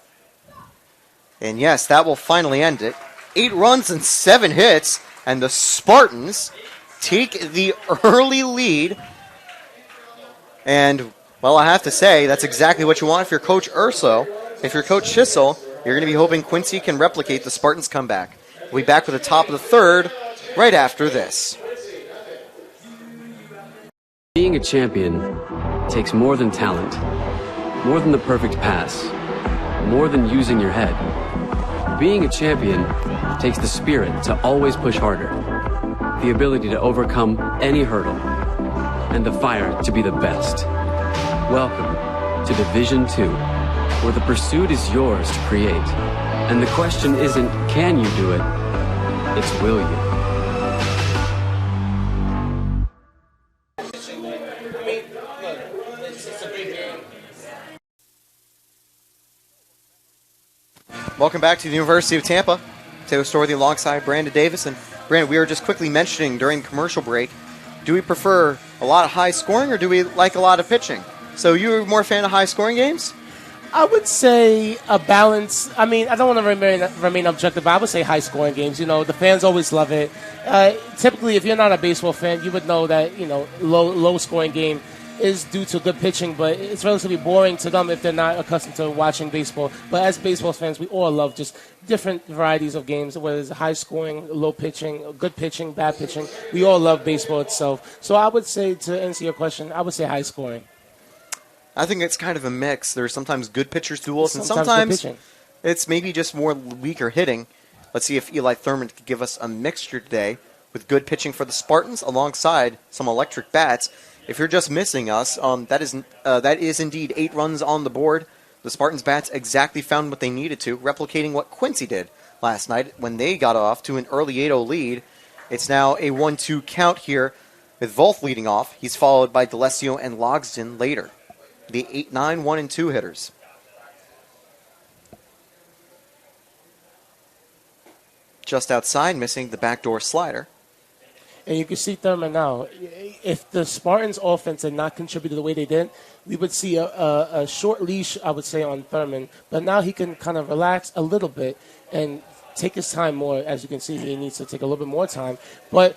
A: And yes, that will finally end it. 8 runs and 7 hits, and the Spartans take the early lead. And, well, I have to say, that's exactly what you want if you're Coach Urso. If you're Coach Schissel, you're going to be hoping Quincy can replicate the Spartans' comeback. We'll be back with the top of the third right after this.
J: Being a champion takes more than talent, more than the perfect pass, more than using your head. Being a champion takes the spirit to always push harder, the ability to overcome any hurdle, and the fire to be the best. Welcome to Division 2, where the pursuit is yours to create. And the question isn't, can you do it? It's, will you?
A: Welcome back to the University of Tampa. Taylor Storthy alongside Brandon Davis. And Brandon, we were just quickly mentioning during the commercial break, do we prefer a lot of high scoring or do we like a lot of pitching? So you're more a fan of high scoring games?
B: I would say a balance. I mean, I don't want to remain objective, but I would say high scoring games. You know, the fans always love it. Typically, if you're not a baseball fan, you would know that, you know, low scoring game is due to good pitching, but it's relatively boring to them if they're not accustomed to watching baseball. But as baseball fans, we all love just different varieties of games, whether it's high scoring, low pitching, good pitching, bad pitching. We all love baseball itself. So I would say, to answer your question, I would say high scoring.
A: I think it's kind of a mix. There's sometimes good pitchers duels, and sometimes it's maybe just more weaker hitting. Let's see if Eli Thurman could give us a mixture today with good pitching for the Spartans alongside some electric bats. If you're just missing us, that is indeed 8 runs on the board. The Spartans bats exactly found what they needed to, replicating what Quincy did last night when they got off to an early 8-0 lead. It's now a 1-2 count here with Volth leading off. He's followed by D'Alessio and Logsdon later. The 8-9, 1-2 hitters. Just outside, missing the backdoor slider.
B: And you can see Thurman now. If the Spartans' offense had not contributed the way they did, we would see a short leash, I would say, on Thurman. But now he can kind of relax a little bit and take his time more. As you can see, he needs to take a little bit more time. But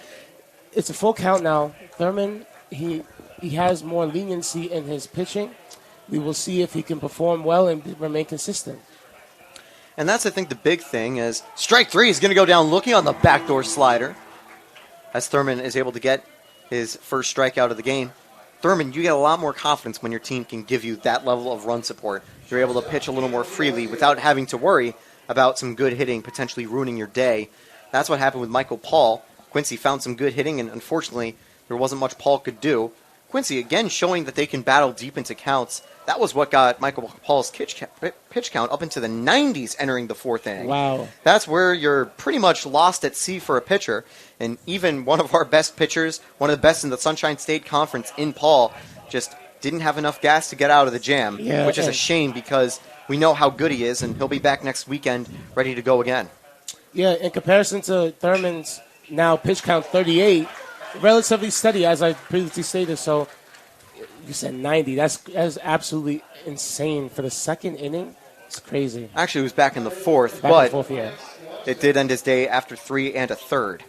B: it's a full count now. Thurman, he has more leniency in his pitching. We will see if he can perform well and remain consistent.
A: And that's, I think, the big thing is strike 3 is going to go down looking on the backdoor slider. as Thurman is able to get his first strikeout of the game. Thurman, you get a lot more confidence when your team can give you that level of run support. You're able to pitch a little more freely without having to worry about some good hitting potentially ruining your day. That's what happened with Michael Paul. Quincy found some good hitting, and unfortunately, there wasn't much Paul could do. Quincy, again, showing that they can battle deep into counts. That was what got Michael Paul's pitch count up into the 90s entering the fourth inning.
B: Wow.
A: That's where you're pretty much lost at sea for a pitcher. And even one of our best pitchers, one of the best in the Sunshine State Conference in Paul, just didn't have enough gas to get out of the jam, which is a shame because we know how good he is, and he'll be back next weekend ready to go again.
B: Yeah, in comparison to Thurman's now pitch count 38, relatively steady, as I previously stated. So you said 90. That's absolutely insane for the second inning. It's crazy.
A: Actually, it was back in the fourth, it did end his day after 3 and a third.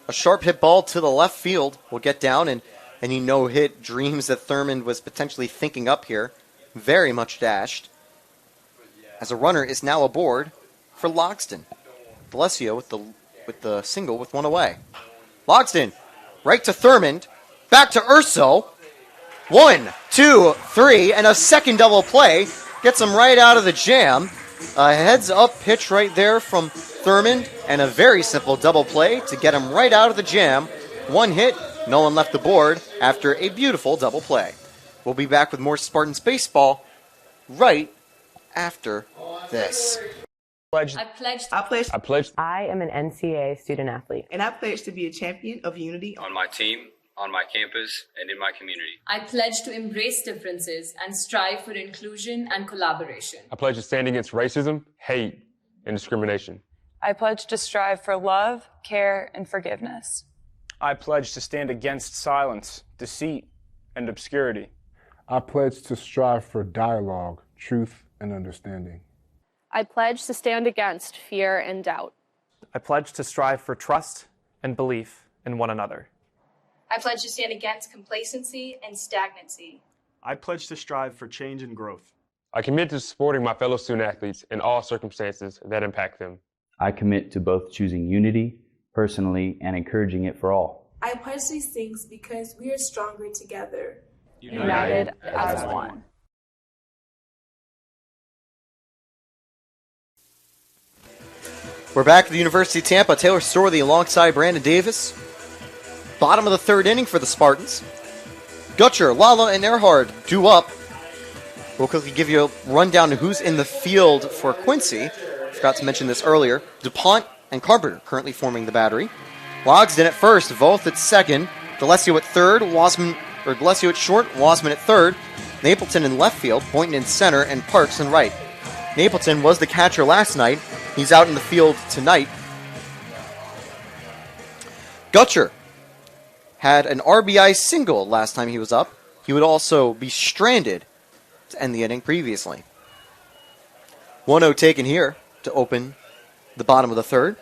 A: A sharp hit ball to the left field will get down, and any no-hit dreams that Thurman was potentially thinking up here very much dashed, as a runner is now aboard for Logsdon. D'Alessio with the single with one away. Logsdon, right to Thurman, back to Urso. 1, 2, 3, and a second double play. Gets him right out of the jam. A heads-up pitch right there from Thurman, and a very simple double play to get him right out of the jam. One hit, no one left the board after a beautiful double play. We'll be back with more Spartans baseball right after this.
K: I pledge.
L: I am an NCAA student athlete.
K: And I pledge to be a champion of unity
M: on my team, on my campus, and in my community.
N: I pledge to embrace differences and strive for inclusion and collaboration.
O: I pledge to stand against racism, hate, and discrimination.
P: I pledge to strive for love, care, and forgiveness.
Q: I pledge to stand against silence, deceit, and obscurity.
R: I pledge to strive for dialogue, truth, and understanding.
S: I pledge to stand against fear and doubt.
T: I pledge to strive for trust and belief in one another.
U: I pledge to stand against complacency and stagnancy.
V: I pledge to strive for change and growth.
O: I commit to supporting my fellow student athletes in all circumstances that impact them.
W: I commit to both choosing unity personally and encouraging it for all.
X: I pledge these things because we are stronger together.
P: United as one.
A: We're back at the University of Tampa. Taylor Storley alongside Brandon Davis. Bottom of the third inning for the Spartans. Gutcher, Lala, and Earhart due up. We'll quickly give you a rundown of who's in the field for Quincy. Forgot to mention this earlier. DuPont and Carpenter currently forming the battery. Logsdon at first, Voth at second. D'Alessio at third, D'Alessio at short, Wasman at third. Napleton in left field, Boynton in center, and Parks in right. Napleton was the catcher last night. He's out in the field tonight. Gutcher had an RBI single last time he was up. He would also be stranded to end the inning previously. 1-0 taken here to open the bottom of the third.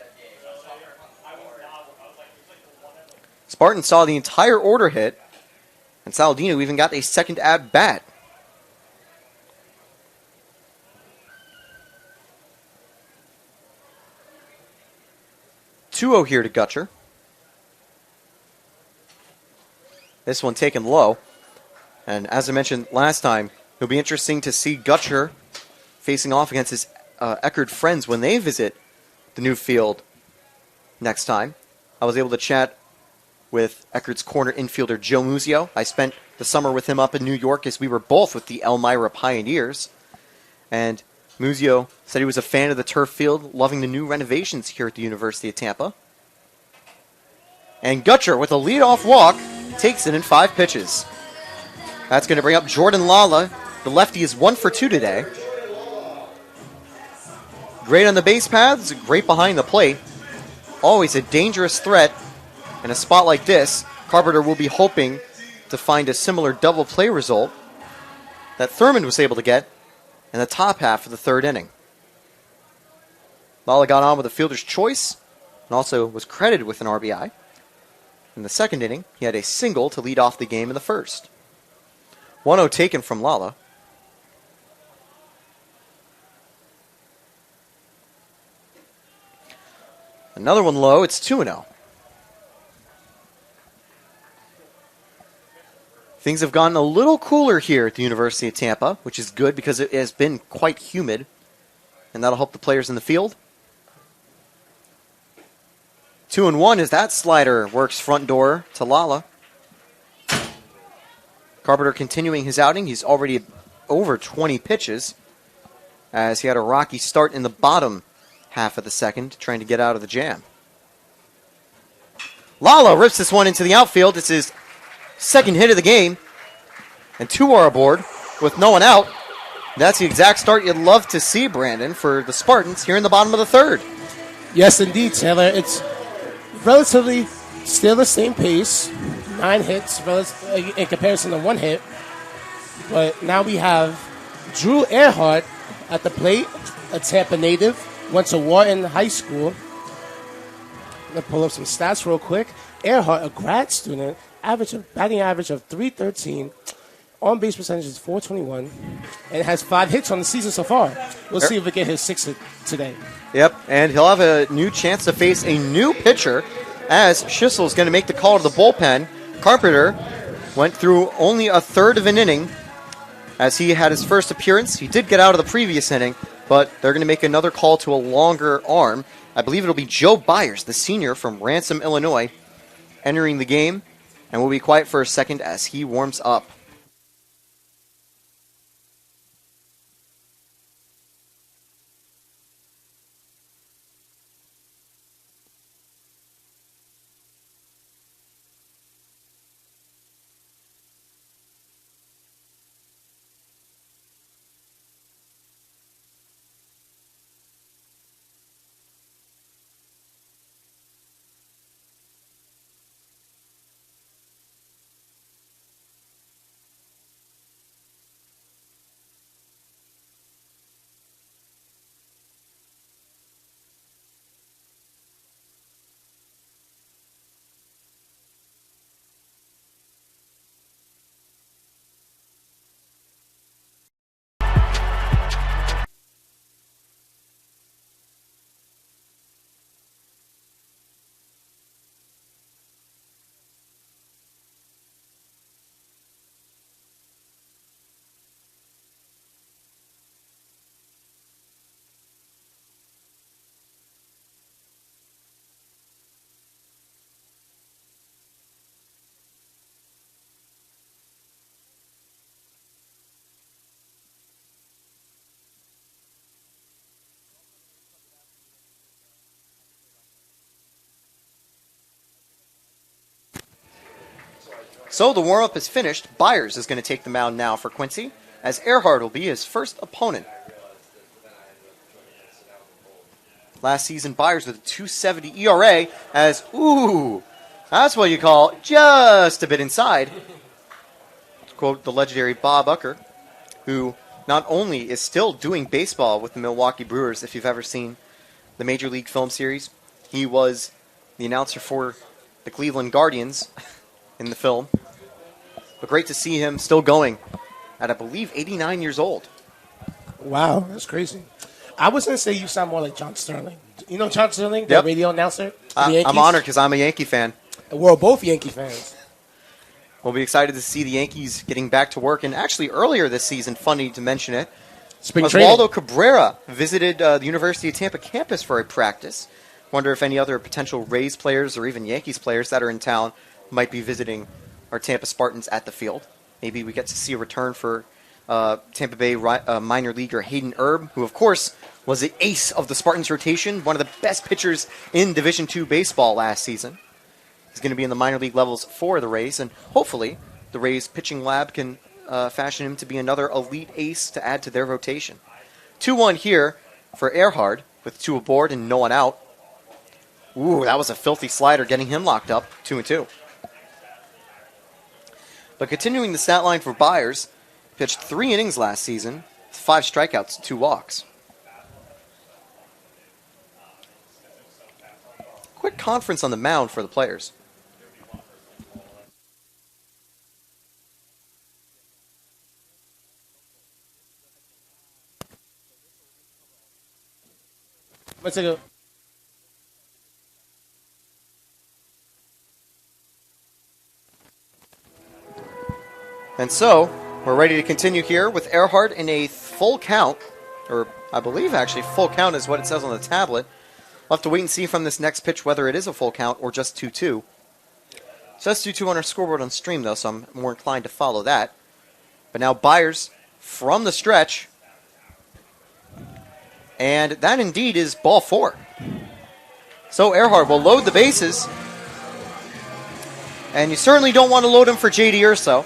A: Spartans saw the entire order hit, and Saladino even got a second at bat. .2-0 here to Gutcher. This one taken low. And as I mentioned last time, it'll be interesting to see Gutcher facing off against his Eckerd friends when they visit the new field next time. I was able to chat with Eckerd's corner infielder Joe Muzio. I spent the summer with him up in New York as we were both with the Elmira Pioneers. And Muzio said he was a fan of the turf field, loving the new renovations here at the University of Tampa. And Gutcher, with a leadoff walk, takes it in 5 pitches. That's going to bring up Jordan Lala. The lefty is 1 for 2 today. Great on the base paths, great behind the plate. Always a dangerous threat. In a spot like this, Carpenter will be hoping to find a similar double play result that Thurman was able to get in the top half of the third inning. Lala got on with a fielder's choice and also was credited with an RBI. In the second inning, he had a single to lead off the game in the first. 1-0 taken from Lala. Another one low, it's 2-0. Things have gotten a little cooler here at the University of Tampa, which is good because it has been quite humid, and that'll help the players in the field. 2-1 as that slider works front door to Lala. Carpenter continuing his outing. He's already over 20 pitches as he had a rocky start in the bottom half of the second, trying to get out of the jam. Lala rips this one into the outfield. It's his second hit of the game, and 2 are aboard with no one out. That's the exact start you'd love to see, Brandon, for the Spartans here in the bottom of the third.
B: Yes, indeed, Taylor. It's relatively still the same pace. 9 hits in comparison to 1 hit. But now we have Drew Earhart at the plate, a Tampa native, went to Wharton High School. I'm going to pull up some stats real quick. Earhart, a grad student, batting average of .313, on-base percentage is .421, and has 5 hits on the season so far. We'll see if we get his 6th today.
A: Yep, and he'll have a new chance to face a new pitcher as Schissel's going to make the call to the bullpen. Carpenter went through only a third of an inning as he had his first appearance. He did get out of the previous inning, but they're going to make another call to a longer arm. I believe it'll be Joe Byers, the senior from Ransom, Illinois, entering the game, and we'll be quiet for a second as he warms up. So the warm-up is finished. Byers is going to take the mound now for Quincy, as Earhart will be his first opponent. Last season, Byers with a .270 ERA as, that's what you call just a bit inside. To quote the legendary Bob Uecker, who not only is still doing baseball with the Milwaukee Brewers, if you've ever seen the Major League Film series, he was the announcer for the Cleveland Guardians in the film. But great to see him still going at, I believe, 89 years old.
B: Wow, that's crazy. I was going to say you sound more like John Sterling. You know John Sterling, the
A: Yep.
B: radio announcer?
A: I'm honored because I'm a Yankee fan.
B: We're both Yankee fans.
A: We'll be excited to see the Yankees getting back to work. And actually, earlier this season, funny to mention it,
B: Spring
A: Oswaldo
B: training.
A: Cabrera visited the University of Tampa campus for a practice. Wonder if any other potential Rays players or even Yankees players that are in town might be visiting our Tampa Spartans at the field. Maybe we get to see a return for Tampa Bay minor leaguer Hayden Erb, who, of course, was the ace of the Spartans rotation, one of the best pitchers in Division II baseball last season. He's going to be in the minor league levels for the Rays, and hopefully the Rays pitching lab can fashion him to be another elite ace to add to their rotation. 2-1 here for Earhart with 2 aboard and no one out. That was a filthy slider, getting him locked up, 2-2. But continuing the stat line for Byers, pitched 3 innings last season, 5 strikeouts, 2 walks. Quick conference on the mound for the players.
B: Let's take a...
A: And so, we're ready to continue here with Earhart in a full count, or I believe actually full count is what it says on the tablet. We'll have to wait and see from this next pitch whether it is a full count or just 2-2. It says 2-2 on our scoreboard on stream, though, so I'm more inclined to follow that. But now Byers from the stretch. And that indeed is ball 4. So Earhart will load the bases. And you certainly don't want to load him for J.D. Urso.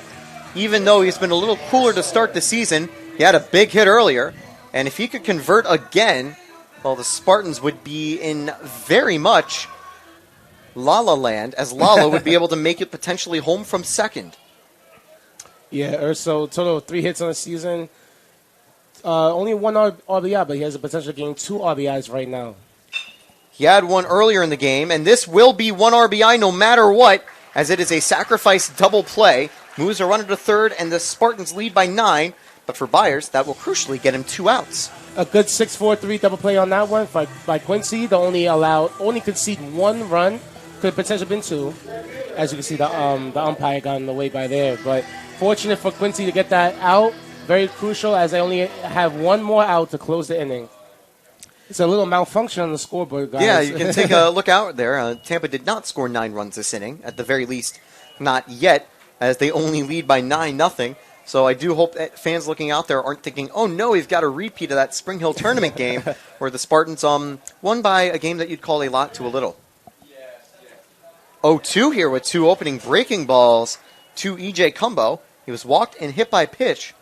A: Even though he's been a little cooler to start the season, he had a big hit earlier. And if he could convert again, well, the Spartans would be in very much La-La land, as Lala would be able to make it potentially home from second.
B: Yeah, Urso, total of 3 hits on the season. Only 1 RBI, but he has the potential of getting 2 RBIs right now.
A: He had one earlier in the game, and this will be 1 RBI no matter what, as it is a sacrifice double play. Moves a runner to third, and the Spartans lead by 9. But for Byers, that will crucially get him 2 outs.
B: A good 6-4-3 double play on that one by Quincy. The only concede 1 run. Could have potentially been 2. As you can see, the umpire got in the way by there. But fortunate for Quincy to get that out. Very crucial, as they only have 1 more out to close the inning. It's a little malfunction on the scoreboard, guys.
A: Yeah, you can take a look out there. Tampa did not score 9 runs this inning, at the very least, not yet, as they only lead by 9-0. So I do hope that fans looking out there aren't thinking, oh no, we've got a repeat of that Spring Hill tournament game where the Spartans won by a game that you'd call a lot to a little. 0-2 here with 2 opening breaking balls to E.J. Cumbo. He was walked and hit by pitch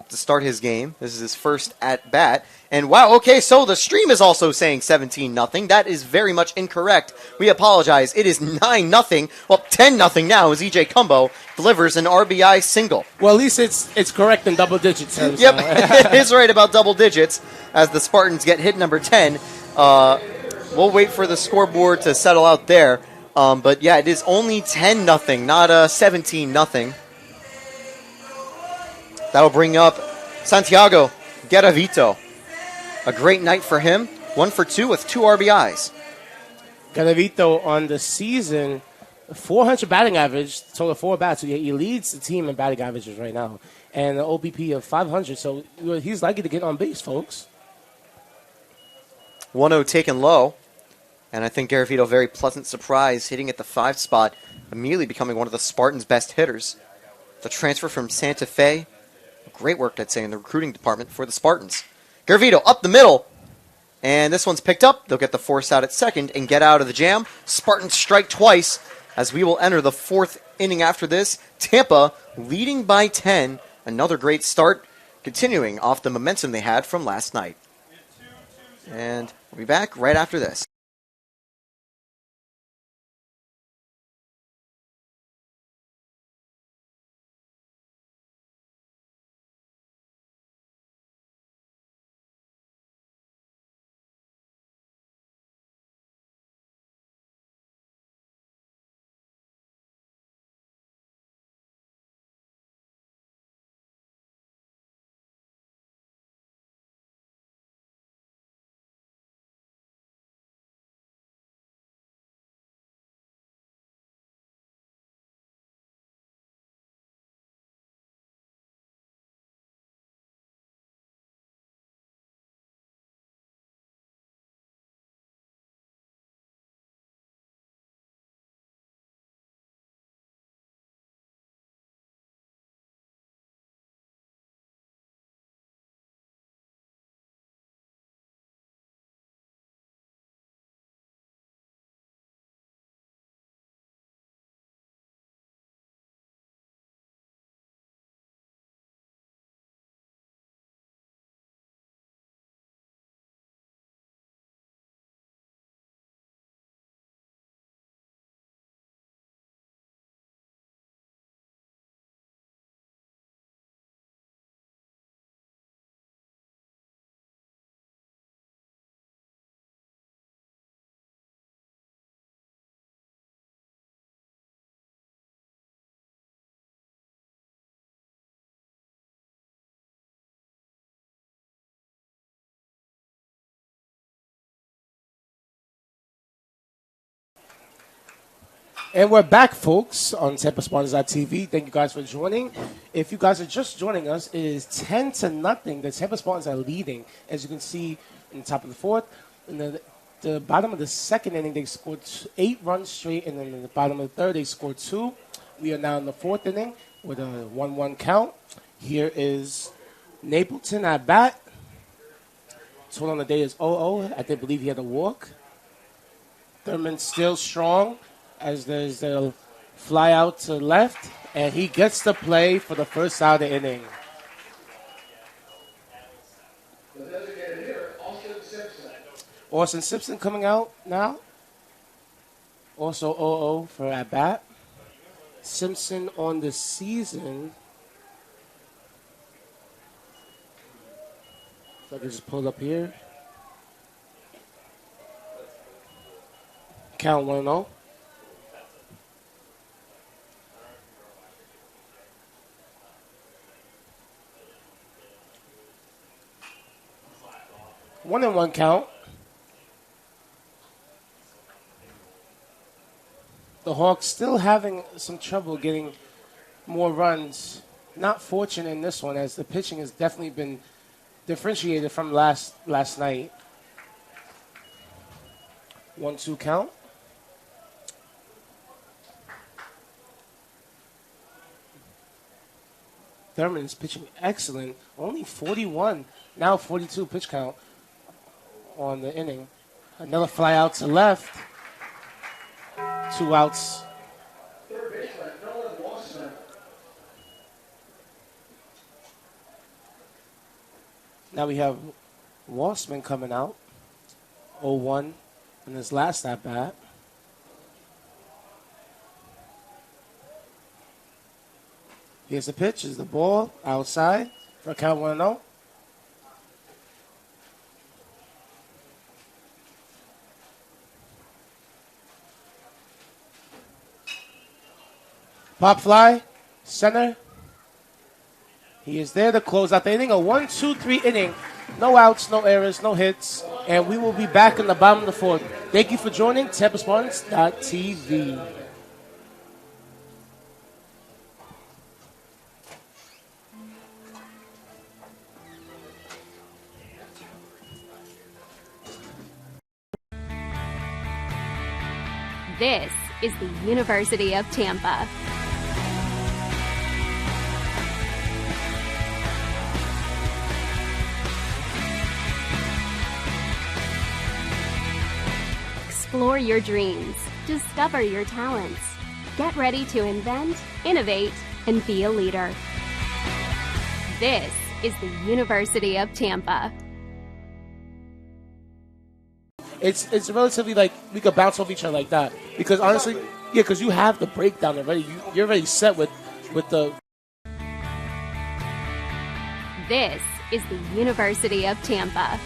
A: to start his game. This is his first at-bat. And wow, okay, so the stream is also saying 17-0. That is very much incorrect. We apologize. It is 9-0. Well, 10-0 now as E.J. Cumbo delivers an RBI single.
B: Well, at least it's correct in double digits.
A: Yep, it is right about double digits as the Spartans get hit number 10. We'll wait for the scoreboard to settle out there. But yeah, it is only 10-0, not 17-0. That'll bring up Santiago Garavito. A great night for him. 1 for 2 with 2 RBIs.
B: Garavito on the season, 400 batting average, total of 4 bats. So he leads the team in batting averages right now. And an OBP of 500. So he's likely to get on base, folks.
A: 1-0 taken low. And I think Garavito, a very pleasant surprise, hitting at the 5 spot, immediately becoming one of the Spartans' best hitters. The transfer from Santa Fe. Great work, I'd say, in the recruiting department for the Spartans. Garavito up the middle. And this one's picked up. They'll get the force out at second and get out of the jam. Spartans strike twice as we will enter the 4th inning after this. Tampa leading by 10. Another great start, continuing off the momentum they had from last night. And we'll be back right after this.
B: And we're back, folks, on TampaSpartans.tv. Thank you guys for joining. If you guys are just joining us, it is 10-0. The Tampa Spartans are leading, as you can see in the top of the fourth. In the bottom of the second inning, they scored 8 runs straight, and then in the bottom of the third, they scored 2. We are now in the fourth inning with a 1-1 count. Here is Napleton at bat. Total on the day is 0-0. I believe he had a walk. Thurman still strong, as there's a fly out to left, and he gets the play for the first out of the inning. Austin Simpson coming out now. Also 0-0 for at bat. Simpson on the season. So I can just pull it up here. Count 1-0. One and one count. The Hawks still having some trouble getting more runs. Not fortunate in this one, as the pitching has definitely been differentiated from last night. 1-2 count. Thurman is pitching excellent. Only 41, now 42 pitch count on the inning. Another fly out to left. 2 outs. Now we have Walsman coming out. 0-1 in his last at bat. Here's the pitch. Is the ball outside for count 1-0. Pop fly, center. He is there to close out the inning. A 1-2-3 inning. No outs, no errors, no hits. And we will be back in the bottom of the fourth. Thank you for joining TampaSpartans.tv.
F: This is the University of Tampa. Explore your dreams. Discover your talents. Get ready to invent, innovate, and be a leader. This is the University of Tampa.
B: It's relatively like we could bounce off each other like that. Because honestly, yeah, because you have the breakdown already. You're already set with the...
F: This is the University of Tampa.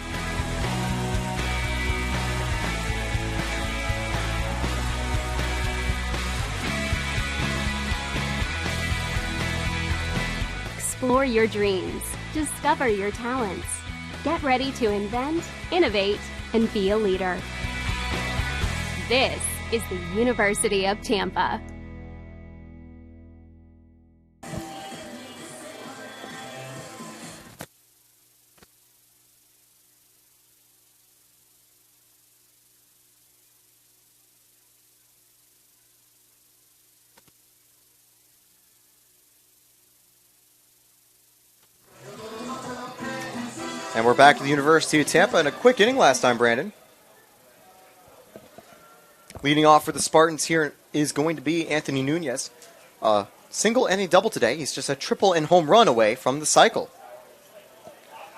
F: Explore your dreams. Discover your talents. Get ready to invent, innovate, and be a leader. This is the University of Tampa.
A: And we're back at the University of Tampa in a quick inning last time, Brandon. Leading off for the Spartans here is going to be Anthony Nunez. Single and a double today. He's just a triple and home run away from the cycle.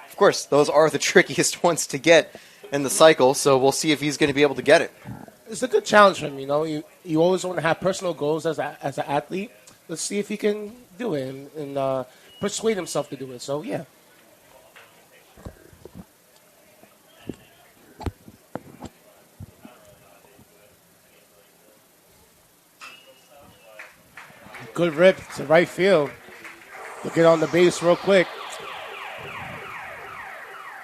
A: Of course, those are the trickiest ones to get in the cycle, so we'll see if he's going to be able to get it.
B: It's a good challenge for him, you know. You always want to have personal goals as an athlete. Let's see if he can do it and persuade himself to do it. So, yeah. Good rip to right field. To get on the base real quick.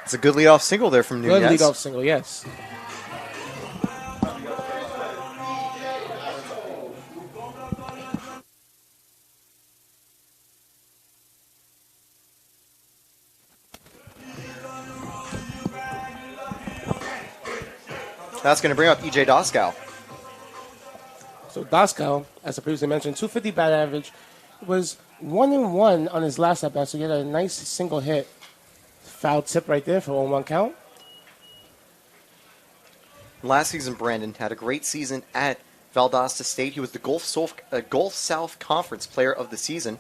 A: It's a good leadoff single there from Nunez.
B: Good leadoff single, yes.
A: That's going to bring up E.J. Doskow.
B: So Doskow, as I previously mentioned, 250 bat average, was 1-1 on his last at bat, so he had a nice single hit. Foul tip right there for 0-1 count.
A: Last season, Brandon had a great season at Valdosta State. He was the Gulf South Conference Player of the Season.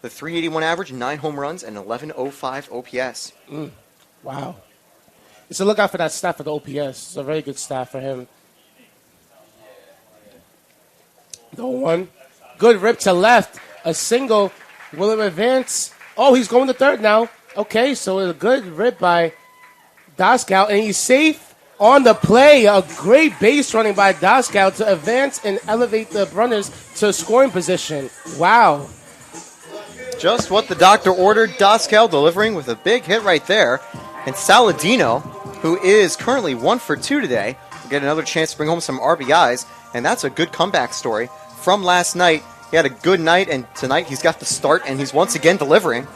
A: The 381 average, 9 home runs, and 1105 OPS.
B: Wow. So look out for that stat for the OPS. It's a very good stat for him. The 1. Good rip to left. A single. Will it advance? Oh, he's going to third now. Okay, so a good rip by Doskow, and he's safe on the play. A great base running by Doskow to advance and elevate the runners to scoring position. Wow.
A: Just what the doctor ordered. Doskow delivering with a big hit right there. And Saladino, who is currently 1 for 2 today, will get another chance to bring home some RBIs. And that's a good comeback story from last night. He had a good night, and tonight he's got the start, and he's once again delivering.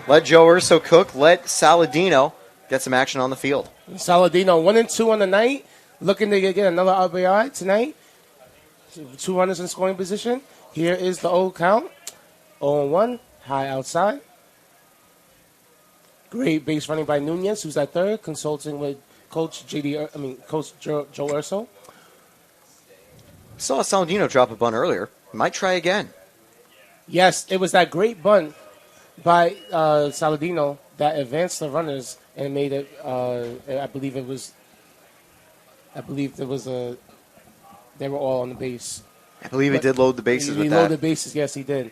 A: Let Joe Urso cook. Let Saladino get some action on the field.
B: Saladino 1-2 on the night. Looking to get another RBI tonight. 2 runners in scoring position. Here is the old count. 0-1. High outside. Great base running by Nunez, who's at third, consulting with Coach Joe Urso.
A: Saw Saladino drop a bunt earlier. Might try again.
B: Yes, it was that great bunt by Saladino that advanced the runners and made it. I believe there was they were all on the base.
A: I believe he did load the bases with that.
B: He loaded the bases, yes, he did.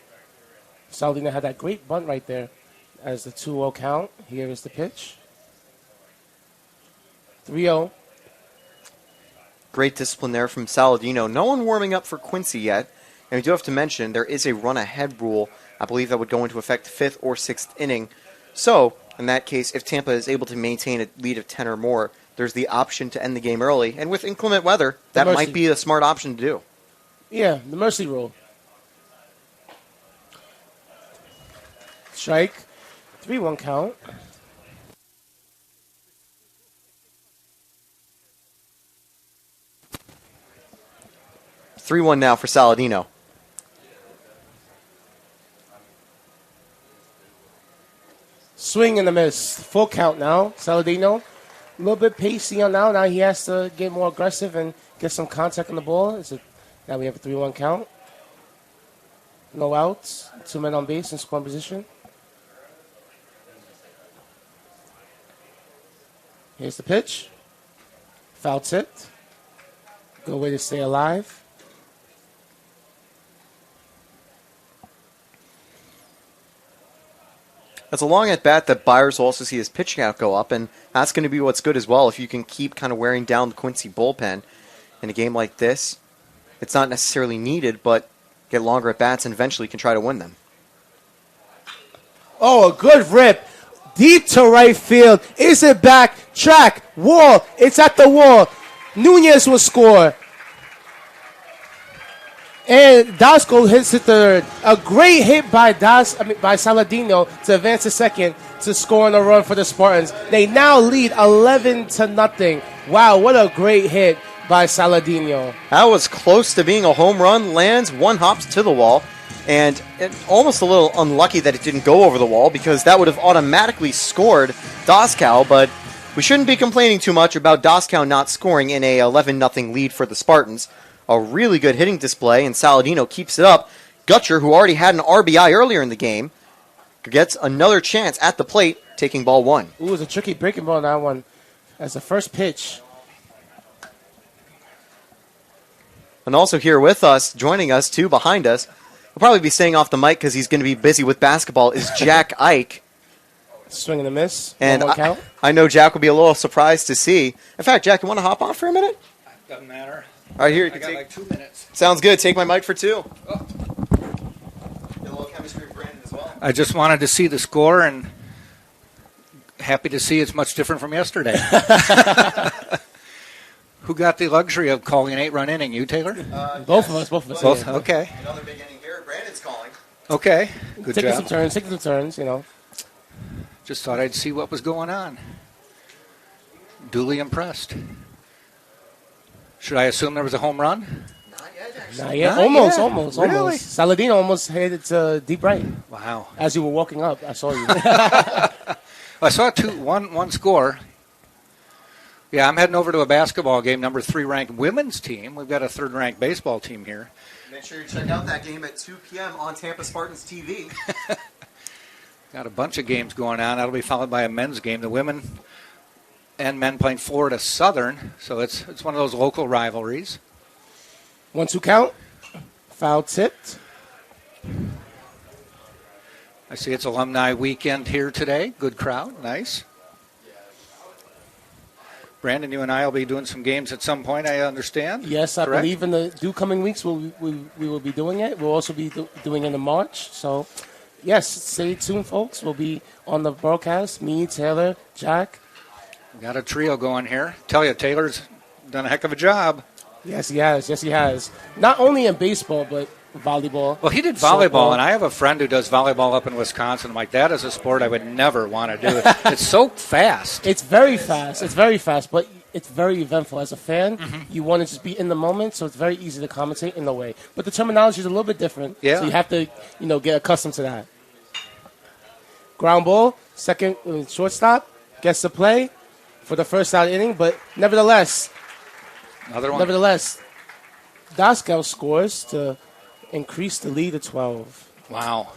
B: Saladino had that great bunt right there as the 2-0 count. Here is the pitch. 3-0.
A: Great discipline there from Saladino. No one warming up for Quincy yet. And we do have to mention there is a run-ahead rule. I believe that would go into effect 5th or 6th inning. So, in that case, if Tampa is able to maintain a lead of 10 or more, there's the option to end the game early. And with inclement weather, that might be a smart option to do.
B: Yeah, the mercy rule. Strike. 3-1 count.
A: Three-one now for Saladino.
B: Swing and a miss. Full count now. Saladino, a little bit pacey on now. Now he has to get more aggressive and get some contact on the ball. Now we have a 3-1 count. No outs. 2 men on base in scoring position. Here's the pitch. Foul tipped. Good way to stay alive.
A: That's a long at bat that Byers will also see his pitch count go up, and that's going to be what's good as well if you can keep kind of wearing down the Quincy bullpen. In a game like this, it's not necessarily needed, but get longer at bats and eventually can try to win them.
B: Oh, a good rip. Deep to right field. Is it back? Track. Wall. It's at the wall. Nunez will score. And Doskow hits the third. A great hit by Saladino to advance to second to score on a run for the Spartans. They now lead 11-0. Wow, what a great hit by Saladino.
A: That was close to being a home run. Lands, one hops to the wall. And almost a little unlucky that it didn't go over the wall because that would have automatically scored Doskow. But we shouldn't be complaining too much about Doskow not scoring in a 11-0 lead for the Spartans. A really good hitting display, and Saladino keeps it up. Gutcher, who already had an RBI earlier in the game, gets another chance at the plate, taking ball 1.
B: Ooh, it was a tricky breaking ball on that one. As the first pitch.
A: And also here with us, joining us, too, behind us, he'll probably be staying off the mic because he's going to be busy with basketball, is Jack Ike.
B: Swing and a miss.
A: And I know Jack will be a little surprised to see. In fact, Jack, you want to hop on for a minute?
C: Doesn't matter.
A: All right, here.
C: I got like 2 minutes.
A: Sounds good. Take my mic for 2.
C: Oh.
A: Get a little chemistry with Brandon as well.
C: I just wanted to see the score and happy to see it's much different from yesterday. Who got the luxury of calling an 8-run inning? You, Taylor?
B: Both of us.
C: Both?
B: Yeah.
C: Okay.
A: Another big inning here. Brandon's calling.
C: Okay. Good
B: taking
C: job.
B: Taking some turns, you know.
C: Just thought I'd see what was going on. Duly impressed. Should I assume there was a home run?
B: Not yet.
C: Not
B: Almost,
C: yet.
B: almost,
C: Really?
B: almost. Saladino almost hit it to deep right.
C: Wow.
B: As you were walking up, I saw you.
C: I saw one score. Yeah, I'm heading over to a basketball game, number 3 ranked women's team. We've got a 3rd ranked baseball team here.
A: Make sure you check out that game at 2 p.m. on Tampa Spartans TV.
C: Got a bunch of games going on. That'll be followed by a men's game. The women and men playing Florida Southern, so it's one of those local rivalries.
B: 1-2 count. Foul tipped.
C: I see it's alumni weekend here today. Good crowd. Nice. Brandon, you and I will be doing some games at some point, I understand.
B: Yes, I
C: Correct?
B: believe in the coming weeks we will be doing it. We'll also be doing it in March. So, yes, stay tuned, folks. We'll be on the broadcast. Me, Taylor, Jack.
C: We got a trio going here. Tell you, Taylor's done a heck of a job.
B: Yes, he has. Yes, he has. Not only in baseball, but volleyball.
C: Well, he did volleyball,
B: softball.
C: and I have a friend who does volleyball up in Wisconsin. I'm like, that is a sport I would never want to do. It's so fast.
B: It's very fast. It's very fast, but it's very eventful. As a fan, you want to just be in the moment, so it's very easy to commentate in a way. But the terminology is a little bit different,
C: Yeah.
B: so you have to, get accustomed to that. Ground ball, second shortstop, gets to play for the first out inning, but nevertheless, Daskell scores to increase the lead to 12.
C: Wow.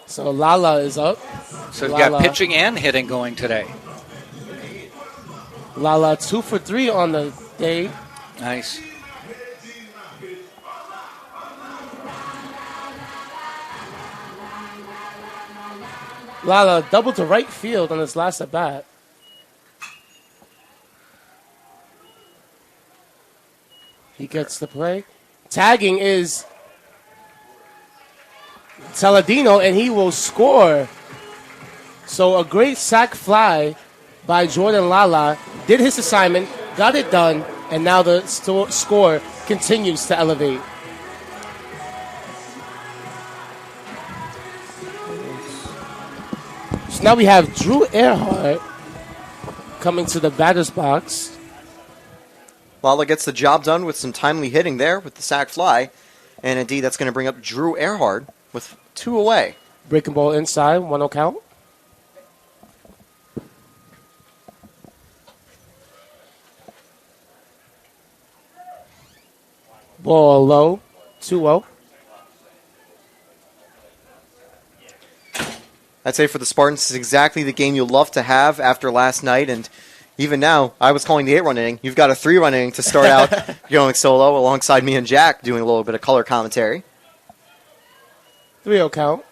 B: So Lala is up.
C: So we've got pitching and hitting going today.
B: Lala 2 for 3 on the day.
C: Nice.
B: Lala doubled to right field on his last at bat. He gets the play. Tagging is Saladino, and he will score. So a great sac fly by Jordan Lala did his assignment, got it done, and now the score continues to elevate. So now we have Drew Earhart coming to the batter's box.
A: Lala gets the job done with some timely hitting there with the sac fly. And indeed, that's going to bring up Drew Earhart with 2 away.
B: Breaking ball inside, 1-0 count. Ball low, 2-0.
A: I'd say for the Spartans, this is exactly the game you'll love to have after last night. And even now, I was calling the 8-run inning. You've got a 3-run inning to start out going solo alongside me and Jack doing a little bit of color commentary.
B: 3-0 count.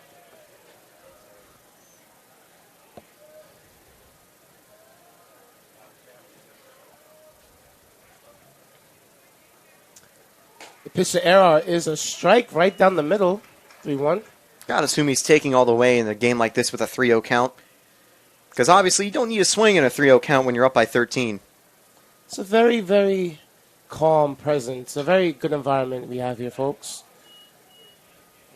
B: The pitch to Earhart is a strike right down the middle. 3-1.
A: Gotta assume he's taking all the way in a game like this with a 3-0 count. Because obviously you don't need a swing in a 3-0 count when you're up by 13.
B: It's a very, very calm presence. A very good environment we have here, folks.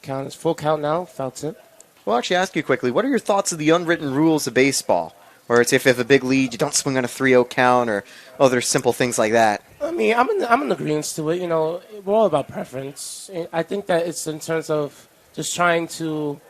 B: Count is full count now. Foul tip.
A: Well, I'll actually ask you quickly, what are your thoughts of the unwritten rules of baseball? Where it's if you have a big lead, you don't swing on a 3-0 count or other simple things like that.
B: I mean, I'm in agreement to it. We're all about preference. I think that it's in terms of just trying to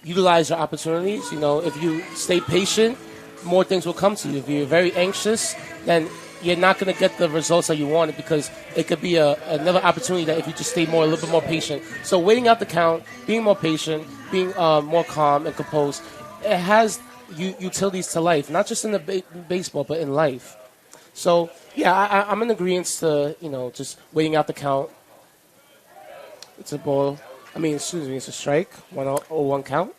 B: utilize your opportunities. If you stay patient, more things will come to you. If you're very anxious, then you're not going to get the results that you wanted because it could be another opportunity that if you just stay a little bit more patient. So waiting out the count, being more patient, being more calm and composed, it has utilities to life, not just in the baseball, but in life. So, yeah, I'm in agreement to, just waiting out the count. It's a ball. It's a strike. 1-0 count.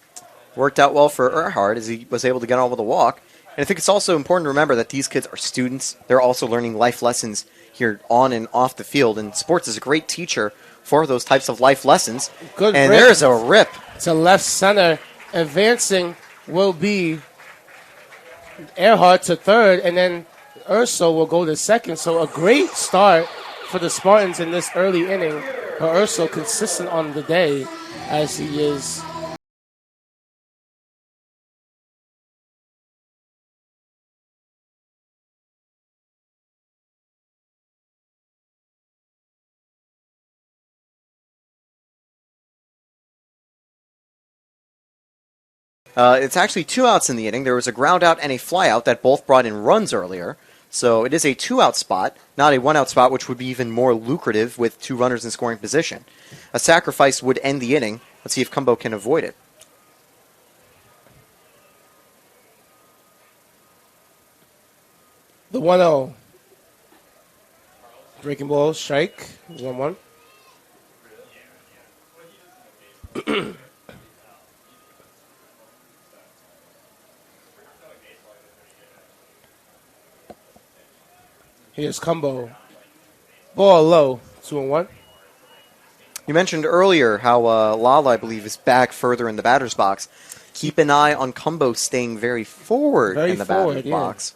A: Worked out well for Earhart as he was able to get on with a walk. And I think it's also important to remember that these kids are students. They're also learning life lessons here on and off the field. And sports is a great teacher for those types of life lessons.
B: Good
A: and
B: rip.
A: There's a rip.
B: To left center. Advancing will be Earhart to third, and then Urso will go to second. So a great start for the Spartans in this early inning. Urso consistent on the day as he is
A: It's actually 2 outs in the inning. There was a ground out and a fly out that both brought in runs earlier. So it is a 2-out spot, not a 1-out spot, which would be even more lucrative with 2 runners in scoring position. A sacrifice would end the inning. Let's see if Cumbo can avoid it.
B: The 1-0. Breaking ball, strike, 1-1. Here's Cumbo. Ball low, 2-1.
A: You mentioned earlier how Lala, I believe, is back further in the batter's box. Keep an eye on Cumbo staying very forward in the batter's box.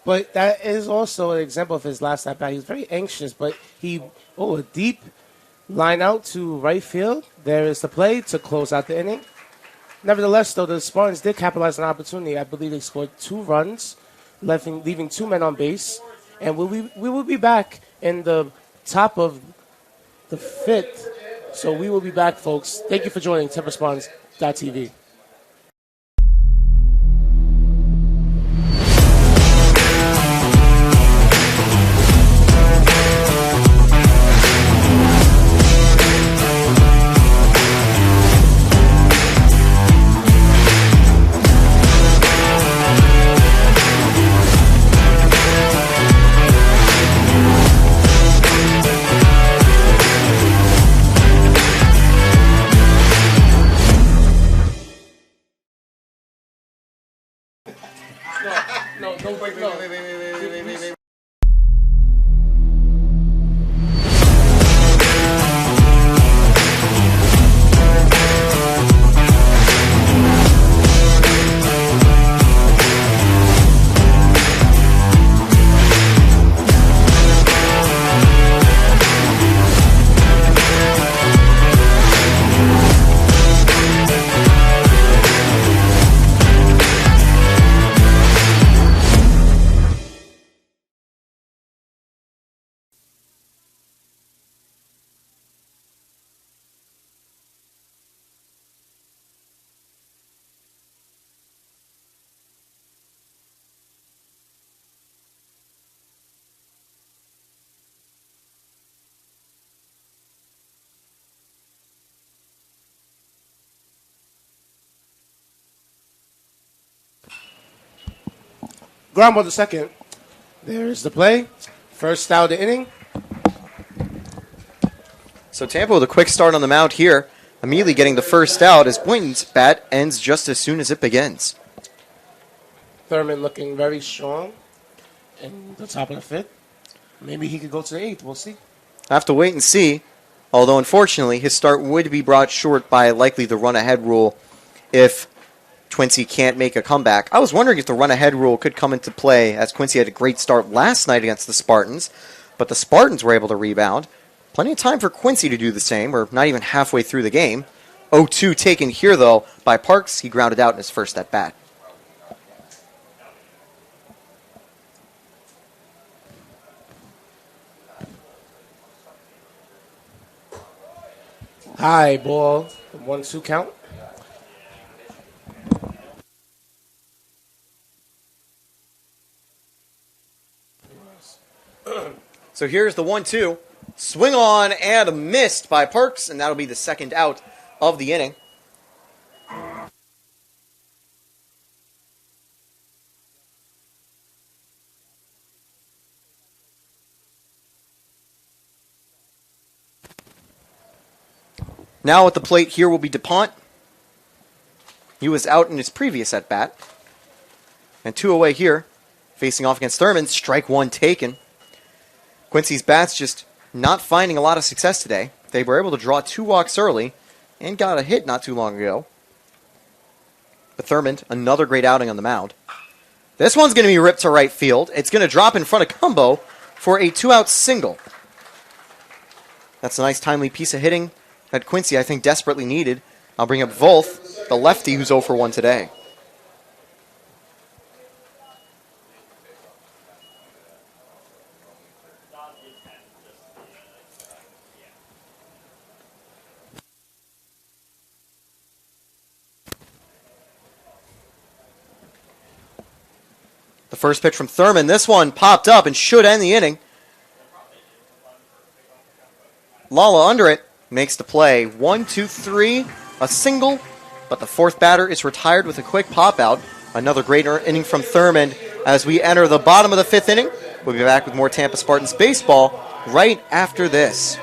B: But that is also an example of his last at bat. He was very anxious, but a deep line out to right field. There is the play to close out the inning. Nevertheless, though, the Spartans did capitalize on an opportunity. I believe they scored 2 runs, leaving 2 men on base. And we will be back in the top of the 5th. So we will be back, folks. Thank you for joining TampaSpartans.tv. Ground ball to second. There's the play. First out of the inning.
A: So Tampa with a quick start on the mound here, immediately getting the first out as Boynton's bat ends just as soon as it begins.
B: Thurman looking very strong in the top of the 5th. Maybe he could go to the 8th. We'll see.
A: I have to wait and see, although unfortunately his start would be brought short by likely the run-ahead rule if Quincy can't make a comeback. I was wondering if the run-ahead rule could come into play as Quincy had a great start last night against the Spartans, but the Spartans were able to rebound. Plenty of time for Quincy to do the same. We're not even halfway through the game. 0-2 taken here, though, by Parks. He grounded out in his first at-bat.
B: High ball, 1-2 count.
A: So here's the 1-2. Swing on and missed by Parks, and that'll be the second out of the inning. Now at the plate here will be DuPont. He was out in his previous at-bat. And 2 away here, facing off against Thurman. Strike 1 taken. Quincy's bats just not finding a lot of success today. They were able to draw 2 walks early and got a hit not too long ago. But Thurman, another great outing on the mound. This one's going to be ripped to right field. It's going to drop in front of Cumbo for a 2-out single. That's a nice timely piece of hitting that Quincy, I think, desperately needed. I'll bring up Volth, the lefty who's 0 for 1 today. The first pitch from Thurman. This one popped up and should end the inning. Lala under it makes the play. 1, 2, 3, a single, but the fourth batter is retired with a quick pop out. Another great inning from Thurman as we enter the bottom of the fifth inning. We'll be back with more Tampa Spartans baseball right after this.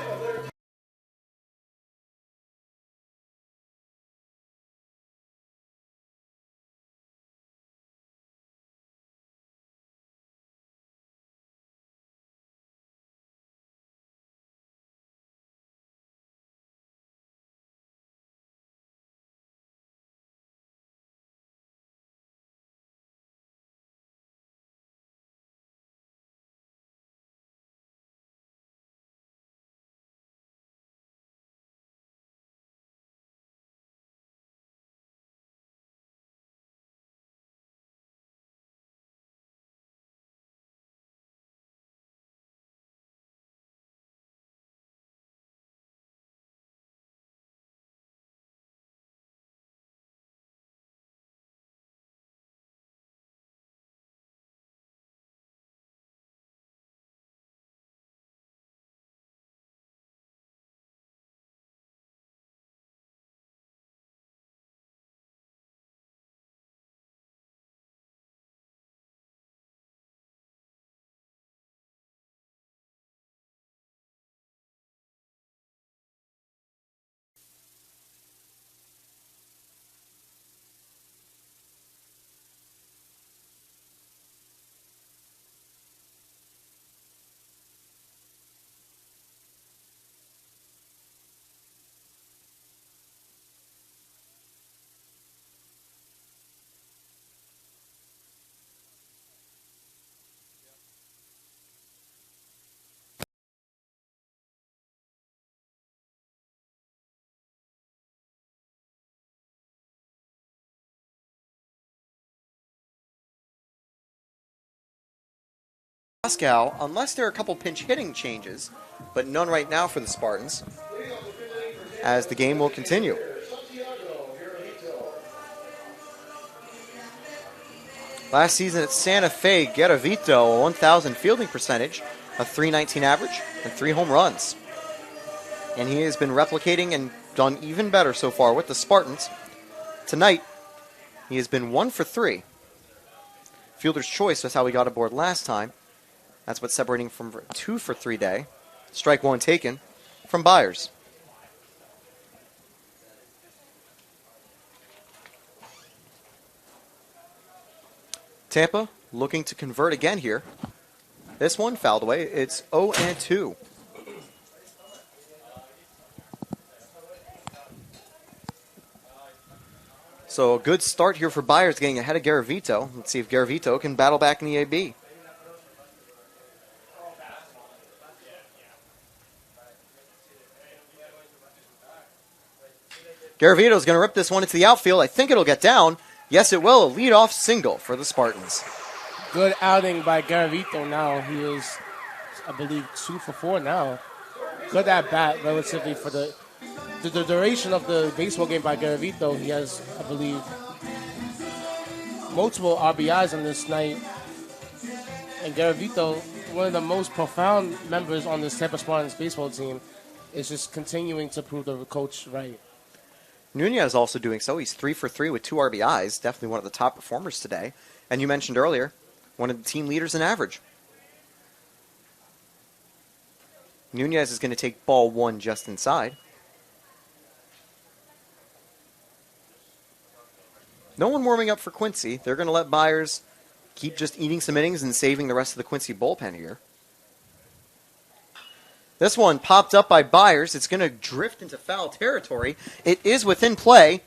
A: Moscow, unless there are a couple pinch hitting changes, but none right now for the Spartans, as the game will continue. Last season at Santa Fe, Garavito, a 1,000 fielding percentage, a .319 average, and 3 home runs. And he has been replicating and done even better so far with the Spartans. Tonight, he has been 1 for 3. Fielder's choice was how he got aboard last time. That's what's separating from 2 for 3 day. Strike one taken from Byers. Tampa looking to convert again here. This one fouled away. It's 0-2. So a good start here for Byers getting ahead of Garavito. Let's see if Garavito can battle back in the AB. Garavito's going to rip this one into the outfield. I think it'll get down. Yes, it will. A leadoff single for the Spartans.
B: Good outing by Garavito now. He is, I believe, 2 for 4 now. Good at bat relatively for the duration of the baseball game by Garavito. He has, I believe, multiple RBIs on this night. And Garavito, one of the most profound members on this Tampa Spartans baseball team, is just continuing to prove the coach right.
A: Nunez also doing so. He's 3 for 3 with 2 RBIs. Definitely one of the top performers today. And you mentioned earlier, one of the team leaders in average. Nunez is going to take ball 1 just inside. No one warming up for Quincy. They're going to let Byers keep just eating some innings and saving the rest of the Quincy bullpen here. This one popped up by Byers. It's going to drift into foul territory. It is within play,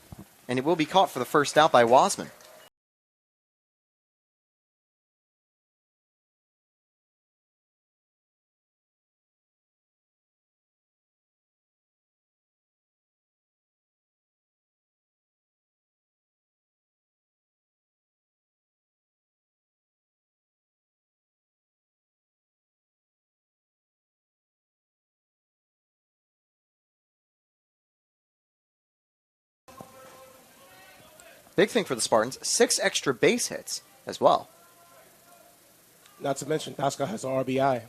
A: and it will be caught for the first out by Wasman. Big thing for the Spartans, 6 extra base hits as well.
B: Not to mention, Daska has an RBI,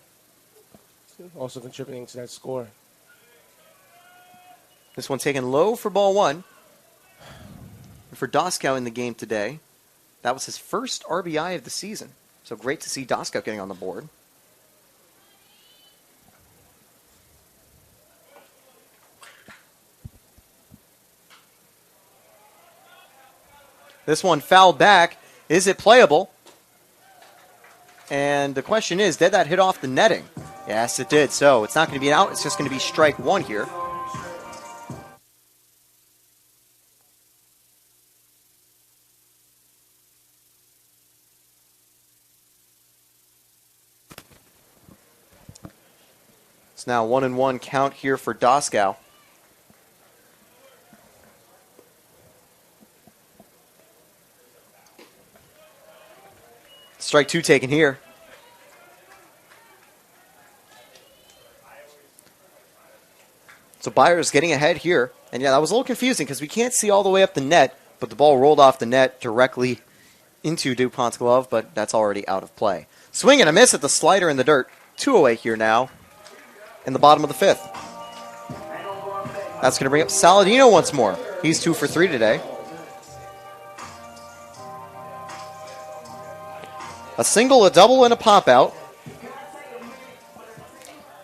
B: also contributing to that score.
A: This one taken low for ball one. And for Daskow in the game today, that was his first RBI of the season. So great to see Daskow getting on the board. This one fouled back. Is it playable? And the question is, did that hit off the netting? Yes, it did. So it's not going to be an out. It's just going to be strike one here. It's now 1-1 count here for Daskow. Strike two taken here. So Byers getting ahead here. And yeah, that was a little confusing because we can't see all the way up the net, but the ball rolled off the net directly into DuPont's glove, but that's already out of play. Swing and a miss at the slider in the dirt. 2-0 here now in the bottom of the fifth. That's going to bring up Saladino once more. He's 2 for 3 today. A single, a double, and a pop-out.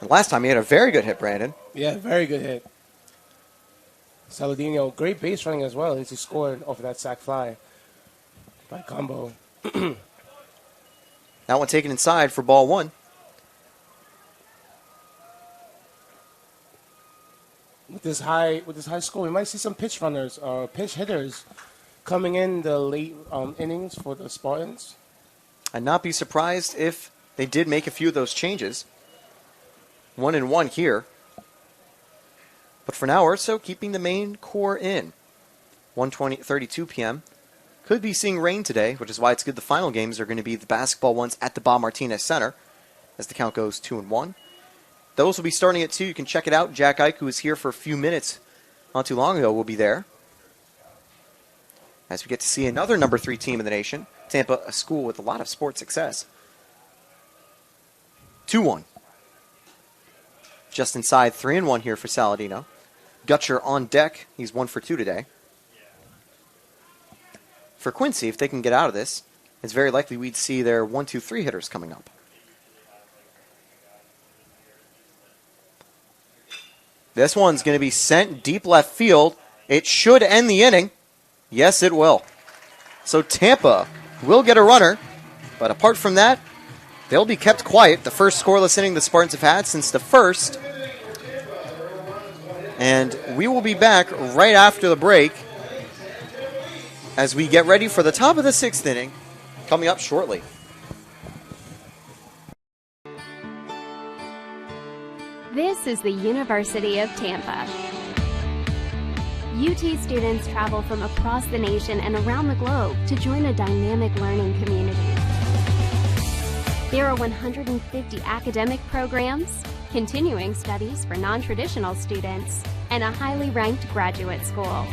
A: And last time he had a very good hit, Brandon.
B: Yeah, very good hit. Saladino, great base running as well as he scored off of that sac fly by Combo.
A: That one taken inside for ball one.
B: With this high score, we might see some pitch runners or pinch hitters coming in the late innings for the Spartans.
A: I'd not be surprised if they did make a few of those changes. 1-1 here. But for now, Urso keeping the main core in. 1:32 p.m. Could be seeing rain today, which is why it's good the final games are going to be the basketball ones at the Bob Martinez Center as the count goes 2-1. Those will be starting at 2. You can check it out. Jack Ike, who was here for a few minutes not too long ago, will be there. As we get to see another number 3 team in the nation, Tampa, a school with a lot of sports success. 2-1. Just inside 3-1 here for Saladino. Gutcher on deck. He's 1 for 2 today. For Quincy, if they can get out of this, it's very likely we'd see their 1-2-3 hitters coming up. This one's going to be sent deep left field. It should end the inning. Yes, it will. So Tampa will get a runner, but apart from that, they'll be kept quiet. The first scoreless inning the Spartans have had since the first. And we will be back right after the break as we get ready for the top of the 6th inning coming up shortly.
F: This is the University of Tampa. UT students travel from across the nation and around the globe to join a dynamic learning community. There are 150 academic programs, continuing studies for non-traditional students, and a highly ranked graduate school.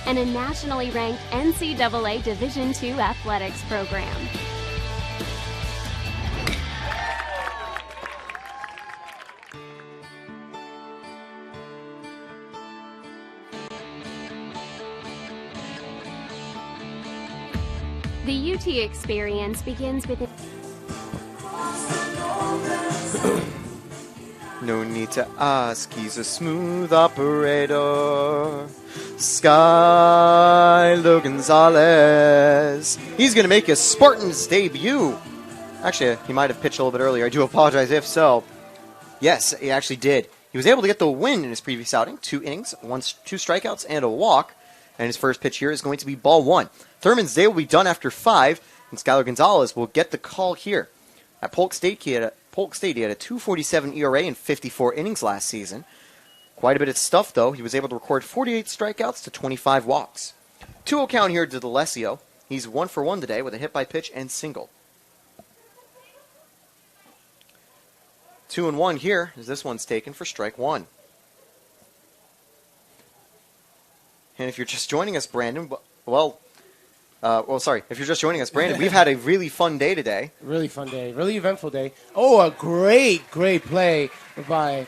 F: And a nationally ranked NCAA Division II athletics program. The UT experience begins with
A: No need to ask, he's a smooth operator. Skylo Gonzalez. He's going to make his Spartans debut. Actually, he might have pitched a little bit earlier. I do apologize if so. Yes, he actually did. He was able to get the win in his previous outing. 2 innings, 2 strikeouts, and a walk. And his first pitch here is going to be ball 1. Thurman's day will be done after 5, and Skyler Gonzalez will get the call here. At Polk State, he had a 2.47 ERA in 54 innings last season. Quite a bit of stuff, though. He was able to record 48 strikeouts to 25 walks. 2-0 count here to D'Alessio. He's 1 for 1 today with a hit by pitch and single. 2-1 here as this one's taken for strike 1. And if you're just joining us, Brandon, if you're just joining us, Brandon, we've had a really fun day today.
B: Really fun day. Really eventful day. Oh, a great play by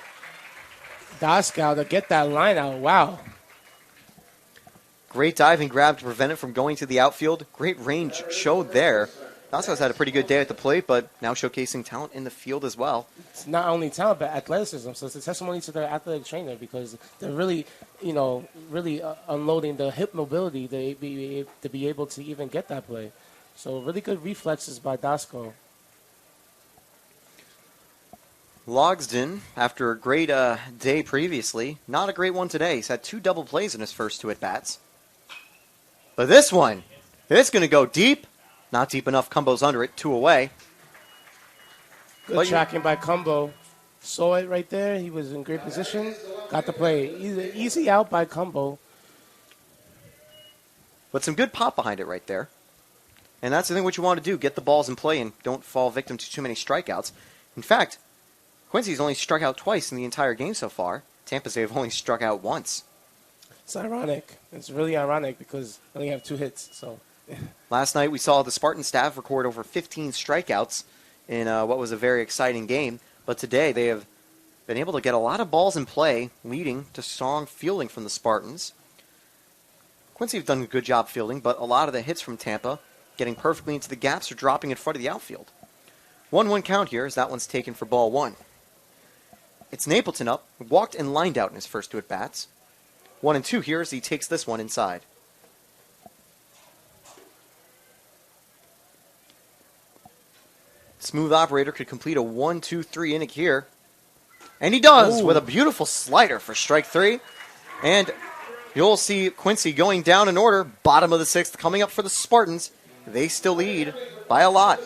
B: Daskal to get that line out. Wow.
A: Great diving grab to prevent it from going to the outfield. Great range showed there. Daskal's had a pretty good day at the plate, but now showcasing talent in the field as well.
B: It's not only talent, but athleticism. So it's a testimony to their athletic trainer because they're really, unloading the hip mobility to be able to even get that play. So really good reflexes by Daskal.
A: Logsdon, after a great day previously, not a great one today. He's had 2 double plays in his first 2 at-bats. But this one, it's going to go deep. Not deep enough. Cumbo's under it. 2 away.
B: Good tracking by Cumbo. Saw it right there. He was in great position. Got the play. Easy out by Cumbo.
A: But some good pop behind it right there. And that's the thing what you want to do. Get the balls in play and don't fall victim to too many strikeouts. In fact, Quincy's only struck out twice in the entire game so far. Tampa's they've only struck out once.
B: It's ironic. It's really ironic because they only have 2 hits. So.
A: Last night we saw the Spartan staff record over 15 strikeouts in what was a very exciting game. But today they have been able to get a lot of balls in play, leading to strong fielding from the Spartans. Quincy have done a good job fielding, but a lot of the hits from Tampa getting perfectly into the gaps or dropping in front of the outfield. 1-1 count here as that one's taken for ball 1. It's Napleton up, walked and lined out in his first 2 at-bats. 1-2 here as he takes this one inside. Smooth operator could complete a 1-2-3 inning here. And he does with a beautiful slider for strike 3. And you'll see Quincy going down in order. Bottom of the 6th coming up for the Spartans. They still lead by a lot.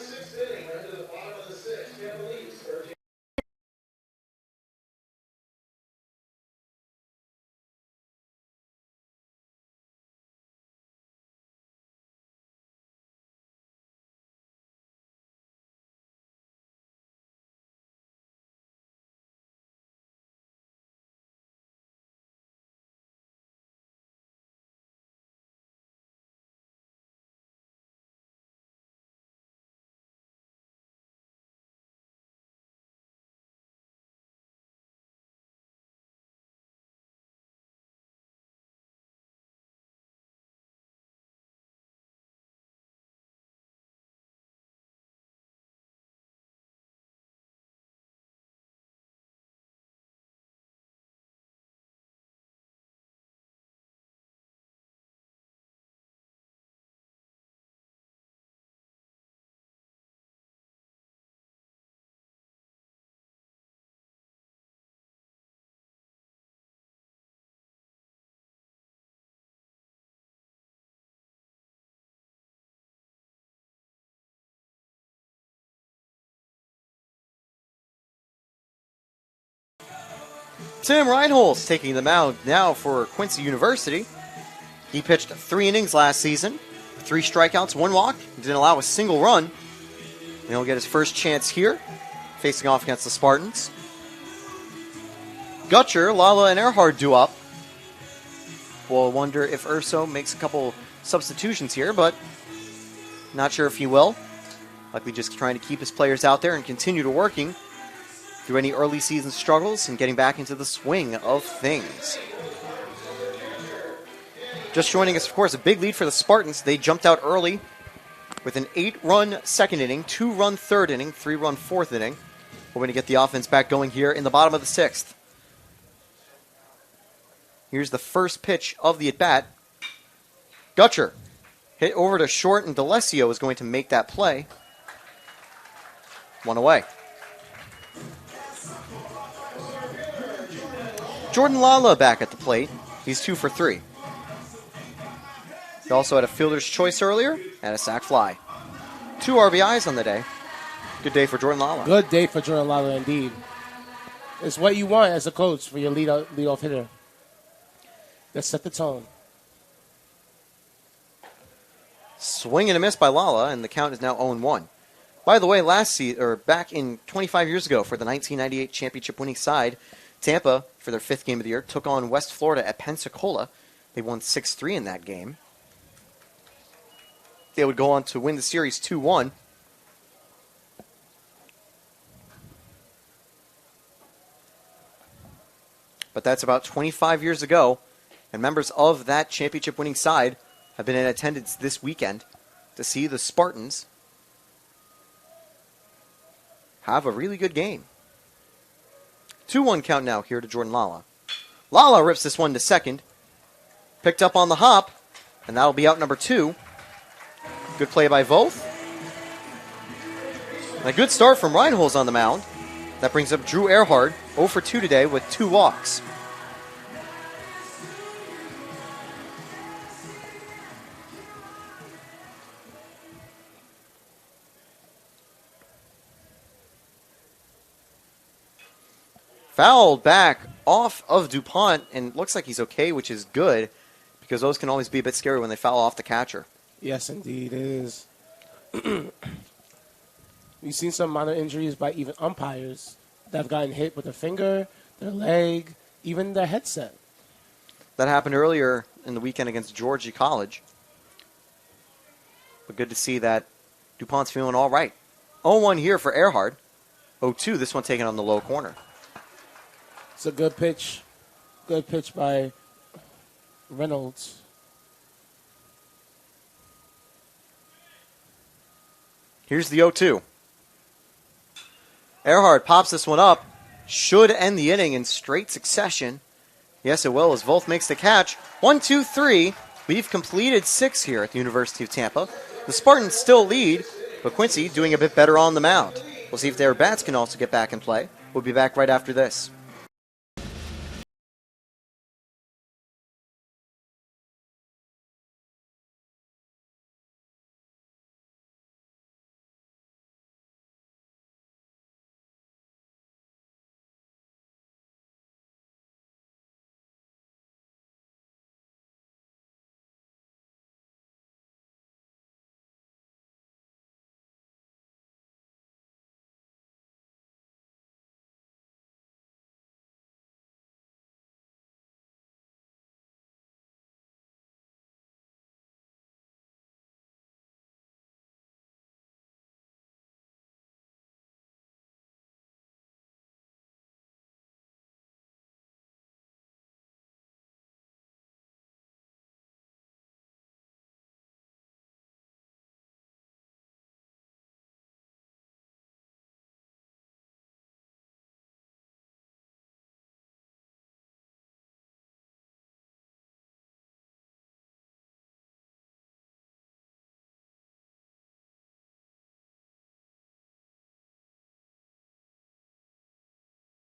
A: Tim Reinholz taking the mound now for Quincy University. He pitched 3 innings last season, 3 strikeouts, 1 walk, didn't allow a single run. And he'll get his first chance here, facing off against the Spartans. Gutcher, Lala, and Earhart do up. We'll wonder if Urso makes a couple substitutions here, but not sure if he will. Likely just trying to keep his players out there and continue to working through any early season struggles and getting back into the swing of things. Just joining us, of course, a big lead for the Spartans. They jumped out early with an 8-run second inning, 2-run third inning, 3-run fourth inning. We're going to get the offense back going here in the bottom of the 6th. Here's the first pitch of the at-bat. Gutcher hit over to short, and D'Alessio is going to make that play. 1 away. Jordan Lala back at the plate. He's 2 for 3. He also had a fielder's choice earlier and a sac fly. 2 RBIs on the day. Good day for Jordan Lala.
B: Good day for Jordan Lala, indeed. It's what you want as a coach for your leadoff hitter. Let's set the tone.
A: Swing and a miss by Lala, and the count is now 0-1. By the way, back in 25 years ago for the 1998 championship-winning side, Tampa, for their 5th game of the year, took on West Florida at Pensacola. They won 6-3 in that game. They would go on to win the series 2-1. But that's about 25 years ago, and members of that championship-winning side have been in attendance this weekend to see the Spartans have a really good game. 2-1 count now here to Jordan Lala. Lala rips this one to second. Picked up on the hop, and that'll be out number 2. Good play by Voth. And a good start from Reinholz on the mound. That brings up Drew Earhart, 0 for 2 today with 2 walks. Fouled back off of DuPont, and looks like he's okay, which is good, because those can always be a bit scary when they foul off the catcher.
B: Yes, indeed, it is. We've seen some minor injuries by even umpires that have gotten hit with their finger, their leg, even their headset.
A: That happened earlier in the weekend against Georgia College. But good to see that DuPont's feeling all right. 0-1 here for Earhart. 0-2, this one taken on the low corner.
B: It's a good pitch. Good pitch by Reynolds.
A: Here's the 0-2. Earhart pops this one up. Should end the inning in straight succession. Yes, it will, as Volth makes the catch. 1, 2, 3. We've completed 6 here at the University of Tampa. The Spartans still lead, but Quincy doing a bit better on the mound. We'll see if their bats can also get back in play. We'll be back right after this.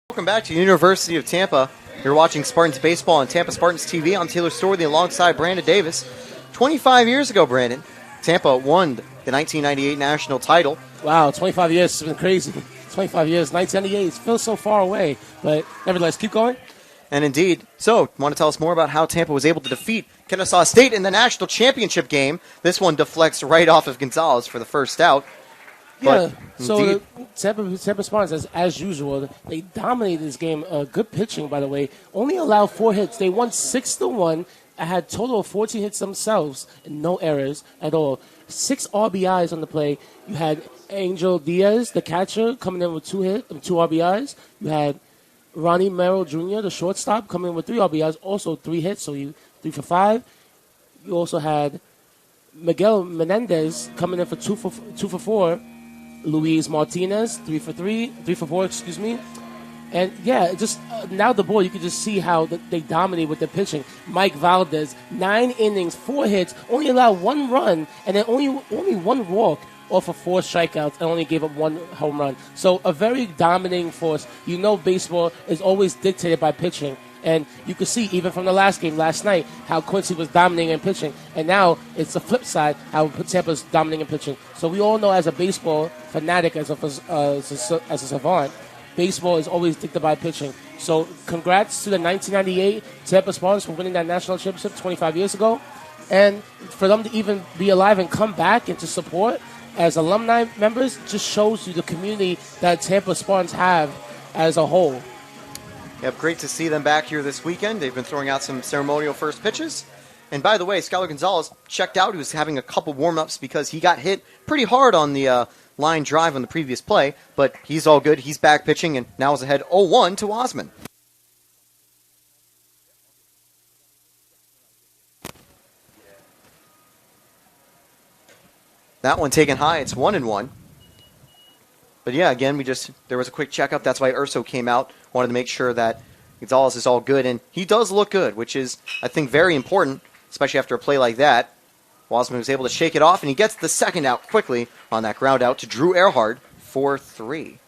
A: Welcome back to University of Tampa. You're watching Spartans Baseball on Tampa Spartans TV. I'm Taylor Storthy alongside Brandon Davis. 25 years ago, Brandon, Tampa won the 1998 national title.
B: Wow, 25 years. It's been crazy. 25 years, 1998. It feels so far away. But nevertheless, keep going.
A: And indeed. So, want to tell us more about how Tampa was able to defeat Kennesaw State in the national championship game? This one deflects right off of Gonzalez for the first out.
B: Yeah, so Tampa Spartans, as usual, they dominated this game. Good pitching, by the way. Only allowed 4 hits. They won 6-1. Had total of 14 hits themselves and no errors at all. 6 RBIs on the play. You had Angel Diaz, the catcher, coming in with 2 RBIs. You had Ronnie Merrill Jr., the shortstop, coming in with 3 RBIs, also 3 hits, so you 3 for 5. You also had Miguel Menendez coming in for 2 for 4. Luis Martinez 3 for 4. Excuse me. And yeah, just now the board, you can just see how they dominate with the pitching. Mike Valdez, 9 innings, 4 hits, only allowed 1 run, and then only 1 walk off of 4 strikeouts, and only gave up 1 home run. So a very dominating force. You know, baseball is always dictated by pitching. And you can see, even from the last game last night, how Quincy was dominating in pitching. And now it's the flip side, how Tampa's dominating in pitching. So we all know, as a baseball fanatic, as a savant, baseball is always dictated by pitching. So congrats to the 1998 Tampa Spartans for winning that national championship 25 years ago. And for them to even be alive and come back and to support as alumni members just shows you the community that Tampa Spartans have as a whole.
A: Yep, great to see them back here this weekend. They've been throwing out some ceremonial first pitches. And by the way, Skylar Gonzalez checked out. He was having a couple warm-ups because he got hit pretty hard on the line drive on the previous play. But he's all good. He's back pitching and now is ahead 0-1 to Osman. That one taken high. It's 1-1. But yeah, again, there was a quick checkup. That's why Urso came out. Wanted to make sure that Gonzalez is all good. And he does look good, which is, I think, very important, especially after a play like that. Wasman was able to shake it off, and he gets the second out quickly on that ground out to Drew Earhart for 3.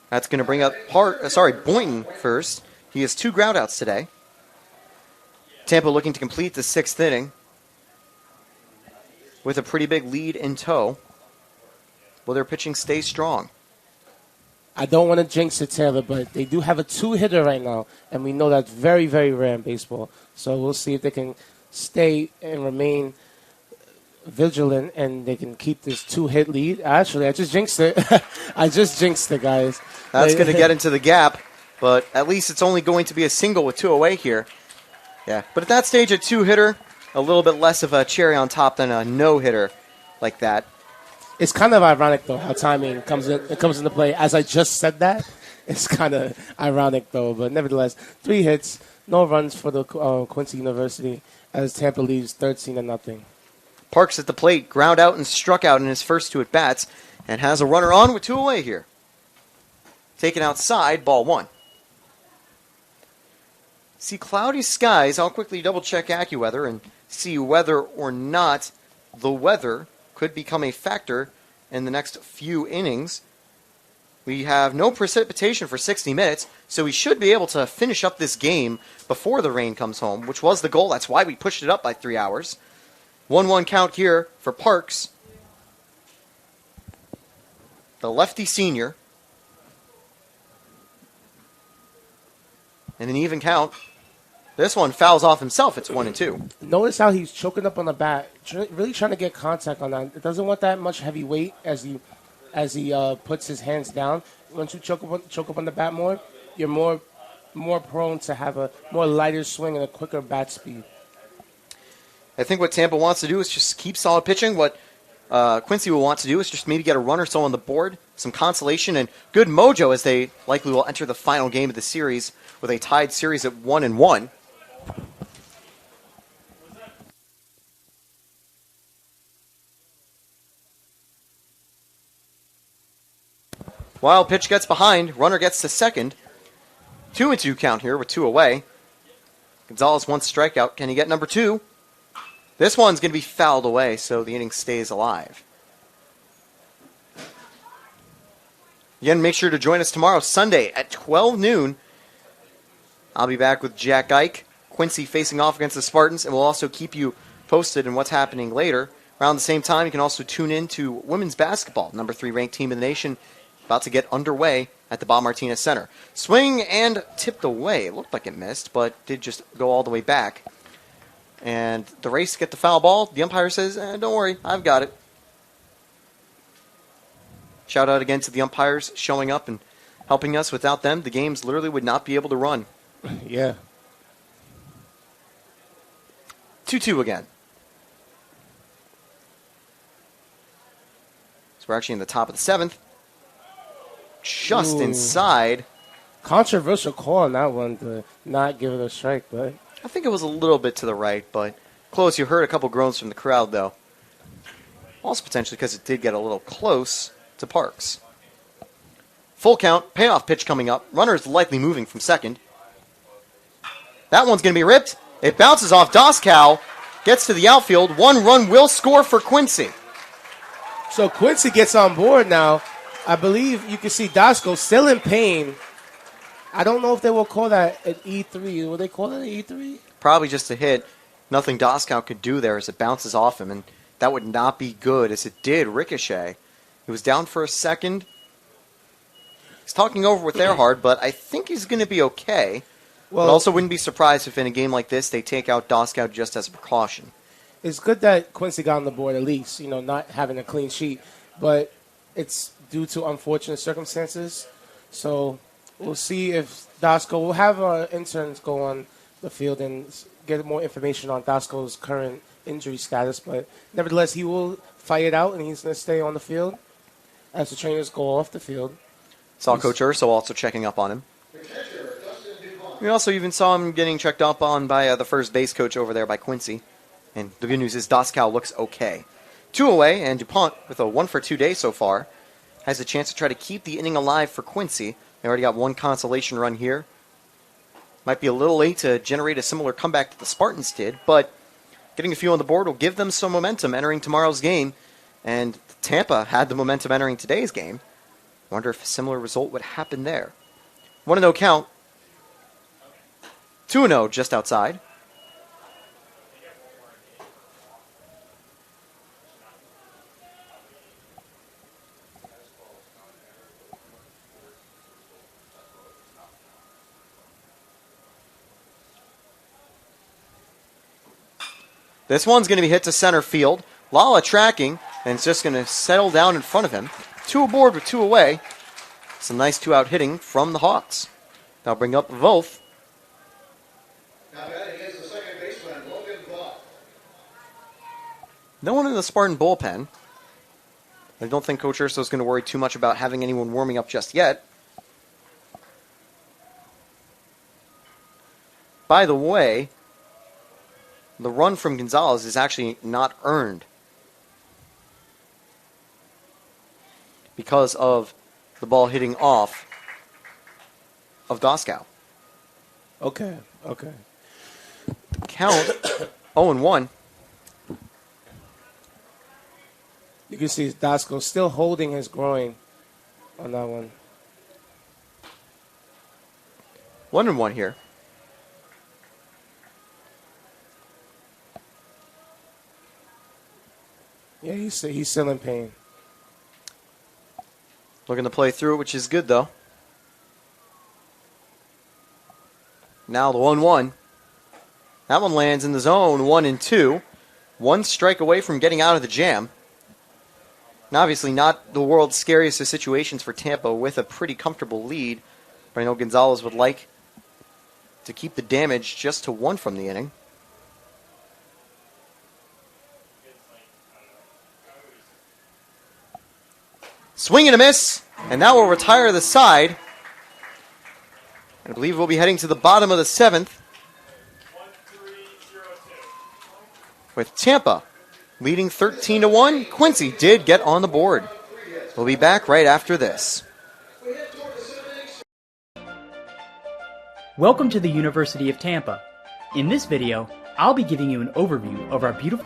A: That's going to bring up Boynton first. He has 2 ground outs today. Tampa looking to complete the 6th inning with a pretty big lead in tow. Will their pitching stay strong?
B: I don't want to jinx it, Taylor, but they do have a 2-hitter right now, and we know that's very, very rare in baseball. So we'll see if they can stay and remain vigilant, and they can keep this 2-hit lead. Actually, I just jinxed it. Guys.
A: That's going to get into the gap, but at least it's only going to be a single with 2 away here. Yeah, but at that stage, a 2-hitter, a little bit less of a cherry on top than a no-hitter like that.
B: It's kind of ironic, though, how timing comes into play. As I just said that, it's kind of ironic, though. But nevertheless, 3 hits, no runs for the Quincy University as Tampa leads 13-0.
A: Parks at the plate, ground out and struck out in his first 2 at-bats, and has a runner on with 2 away here. Taken outside, ball 1. See cloudy skies. I'll quickly double-check AccuWeather and see whether or not the weather could become a factor in the next few innings. We have no precipitation for 60 minutes, so we should be able to finish up this game before the rain comes home, which was the goal. That's why we pushed it up by 3 hours. 1-1 count here for Parks. The lefty senior. And an even count. This one fouls off himself. It's 1-2.
B: Notice how he's choking up on the bat, really trying to get contact on that. It doesn't want that much heavy weight as he puts his hands down. Once you choke up on the bat more, you're more prone to have a more lighter swing and a quicker bat speed.
A: I think what Tampa wants to do is just keep solid pitching. What Quincy will want to do is just maybe get a run or so on the board, some consolation, and good mojo as they likely will enter the final game of the series with a tied series at 1-1. Wild pitch gets behind. Runner gets to second. 2-2 count here with 2 away. Gonzalez wants strikeout. Can he get number 2? This one's going to be fouled away, so the inning stays alive. Again, make sure to join us tomorrow, Sunday at 12 noon. I'll be back with Jack Ike, Quincy facing off against the Spartans, and we'll also keep you posted on what's happening later. Around the same time, you can also tune in to women's basketball, number 3 ranked team in the nation, about to get underway at the Bob Martinez Center. Swing and tipped away. It looked like it missed, but did just go all the way back. And the race to get the foul ball, the umpire says, don't worry, I've got it. Shout out again to the umpires showing up and helping us. Without them, the games literally would not be able to run.
B: Yeah.
A: 2-2 again. So we're actually in the top of the 7th. Just inside.
B: Controversial call on that one to not give it a strike, but
A: I think it was a little bit to the right, but close. You heard a couple groans from the crowd, though. Also potentially because it did get a little close to Parks. Full count, payoff pitch coming up. Runner is likely moving from second. That one's going to be ripped. It bounces off Doskow, gets to the outfield. 1 run will score for Quincy.
B: So Quincy gets on board now. I believe you can see Doskow still in pain. I don't know if they will call that an E3. Will they call it an E3?
A: Probably just a hit. Nothing Doskow could do there as it bounces off him, and that would not be good as it did ricochet. He was down for a second. He's talking over with Earhart, but I think he's going to be okay. Well, but also wouldn't be surprised if in a game like this they take out Doskow just as a precaution.
B: It's good that Quincy got on the board at least, not having a clean sheet, but it's due to unfortunate circumstances. So we'll see if Doskow, we'll have our interns go on the field and get more information on Doskow's current injury status, but nevertheless, he will fight it out and he's going to stay on the field as the trainers go off the field.
A: Saw Coach Urso also checking up on him. We also even saw him getting checked up on by the first base coach over there by Quincy. And the good news is Doskow looks okay. 2 away, and DuPont, with a 1-for-2 day so far, has a chance to try to keep the inning alive for Quincy. They already got 1 consolation run here. Might be a little late to generate a similar comeback that the Spartans did, but getting a few on the board will give them some momentum entering tomorrow's game. And Tampa had the momentum entering today's game. Wonder if a similar result would happen there. 1-0 count. 2-0 just outside. This one's going to be hit to center field. Lala tracking, and it's just going to settle down in front of him. 2 aboard with 2 away. Some nice 2-out hitting from the Hawks. They'll bring up Wolf. No one in the Spartan bullpen. I don't think Coach Urso is going to worry too much about having anyone warming up just yet. By the way, the run from Gonzalez is actually not earned because of the ball hitting off of Doskow.
B: Okay.
A: Count 0-1.
B: You can see Doskow still holding his groin on that one.
A: 1-1 here.
B: Yeah, he's still in pain.
A: Looking to play through it, which is good, though. Now the 1-1. That one lands in the zone, 1-2. 1 strike away from getting out of the jam. And obviously not the world's scariest of situations for Tampa with a pretty comfortable lead. But I know Gonzalez would like to keep the damage just to 1 from the inning. Swing and a miss, and that will retire the side. I believe we'll be heading to the bottom of the 7th. With Tampa leading 13-1. Quincy did get on the board. We'll be back right after this.
D: Welcome to the University of Tampa. In this video, I'll be giving you an overview of our beautiful...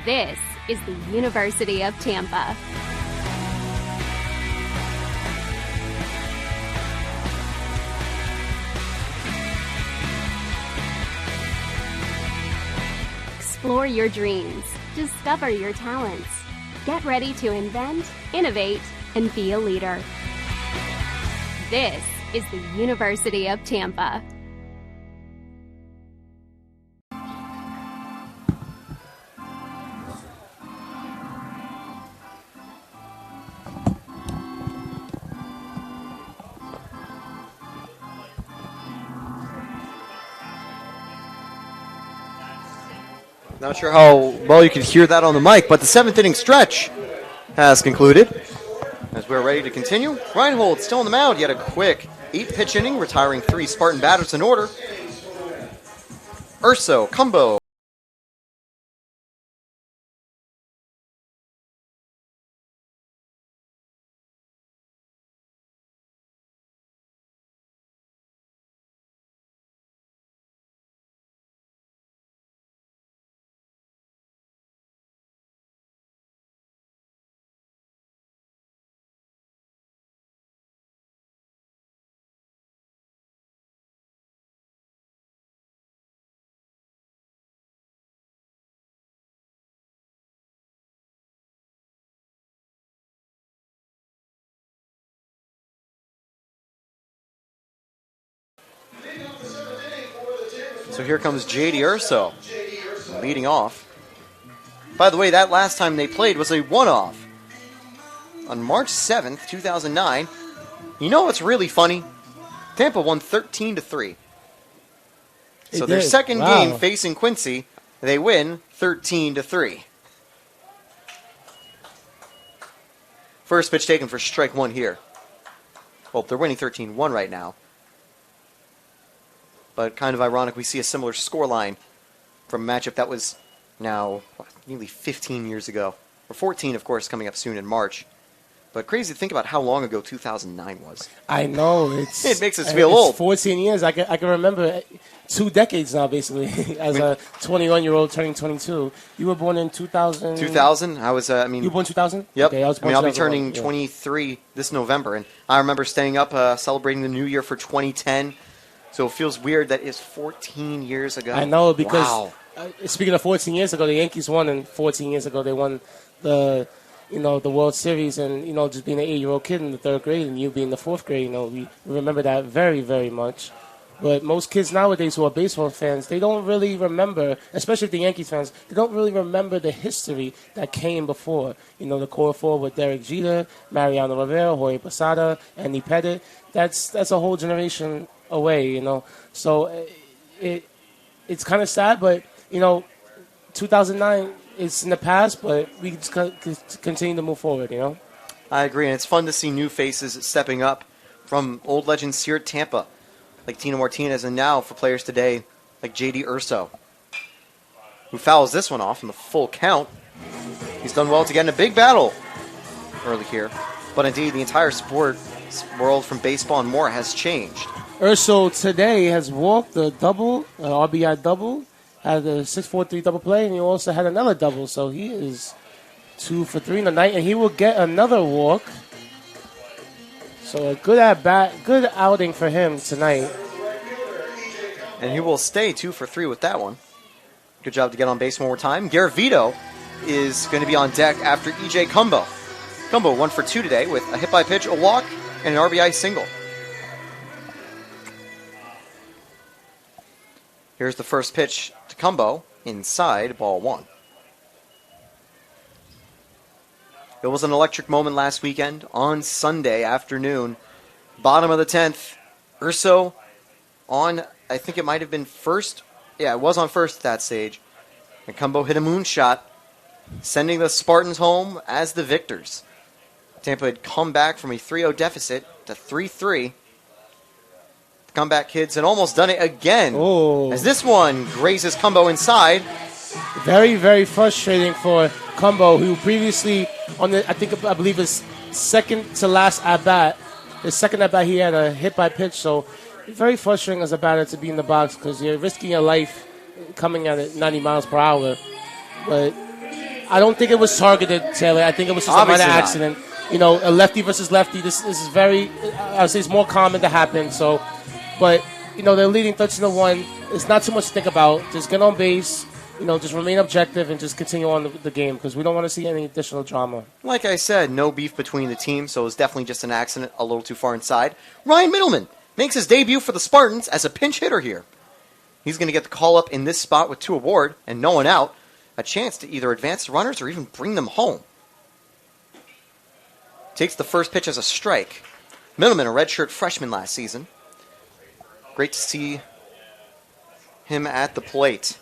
F: This is the University of Tampa. Explore your dreams. Discover your talents. Get ready to invent, innovate, and be a leader. This is the University of Tampa.
A: Not sure how well you could hear that on the mic, but the 7th inning stretch has concluded. As we're ready to continue, Reinhold still on the mound. He had a quick 8-pitch inning, retiring 3 Spartan batters in order. Urso, Cumbo. So here comes J.D. Urso leading off. By the way, that last time they played was a one-off. On March 7th, 2009. You know what's really funny? Tampa won 13-3. So their second game facing Quincy, they win 13-3. First pitch taken for strike one here. Well, they're winning 13-1 right now. But kind of ironic, we see a similar scoreline from a matchup that was now nearly 15 years ago. Or 14, of course, coming up soon in March. But crazy to think about how long ago 2009 was.
B: I know.
A: It makes us feel old.
B: 14 years. I can remember 2 decades now, basically, as a 21-year-old turning 22. You were born in 2000?
A: 2000? I was, You
B: were born 2000?
A: Yep.
B: Okay,
A: I'll be turning 23 this November. And I remember staying up celebrating the new year for 2010. So it feels weird that it's 14 years ago.
B: I know, because
A: wow.
B: Speaking of 14 years ago, the Yankees won, and 14 years ago they won the World Series, and, just being an 8-year-old kid in the 3rd grade and you being in the 4th grade, we remember that very, very much. But most kids nowadays who are baseball fans, they don't really remember, especially the Yankees fans, they don't really remember the history that came before. The core four with Derek Jeter, Mariano Rivera, Jorge Posada, Andy Pettit. That's a whole generation away, So it's kind of sad, but, 2009 is in the past, but we just continue to move forward,
A: I agree, and it's fun to see new faces stepping up from old legends here at Tampa, like Tino Martinez, and now for players today like J.D. Urso, who fouls this one off in the full count. He's done well to get in a big battle early here, but indeed the entire sports world from baseball and more has changed.
B: Urso today has walked a double, an RBI double, had a 6-4-3 double play, and he also had another double, so he is 2 for 3 in the night, and he will get another walk. So a good at-bat, good outing for him tonight.
A: And he will stay 2 for 3 with that one. Good job to get on base one more time. Garavito is going to be on deck after E.J. Cumbo. Cumbo 1 for 2 today with a hit by pitch, a walk, and an RBI single. Here's the first pitch to Cumbo, inside, ball 1. It was an electric moment last weekend on Sunday afternoon. Bottom of the 10th, Urso on, I think it might have been first. Yeah, it was on first at that stage. And Cumbo hit a moonshot, sending the Spartans home as the victors. Tampa had come back from a 3-0 deficit to 3-3. The comeback kids had almost done it again.
B: Oh.
A: As this one grazes Cumbo inside.
B: Very, very frustrating for Cumbo, who previously on the I believe his second to last at bat, he had a hit by pitch. So very frustrating as a batter to be in the box because you're risking your life coming at it 90 miles per hour. But I don't think it was targeted, Taylor. I think it was just
A: Obviously
B: a minor
A: not.
B: accident. A lefty versus lefty. This is very, I would say, it's more common to happen. So, but they're leading 13-1. It's not too much to think about. Just get on base. Just remain objective and just continue on the game because we don't want to see any additional drama.
A: Like I said, no beef between the teams, so it was definitely just an accident a little too far inside. Ryan Middleman makes his debut for the Spartans as a pinch hitter here. He's going to get the call up in this spot with 2 aboard and no one out. A chance to either advance the runners or even bring them home. Takes the first pitch as a strike. Middleman, a redshirt freshman last season. Great to see him at the plate.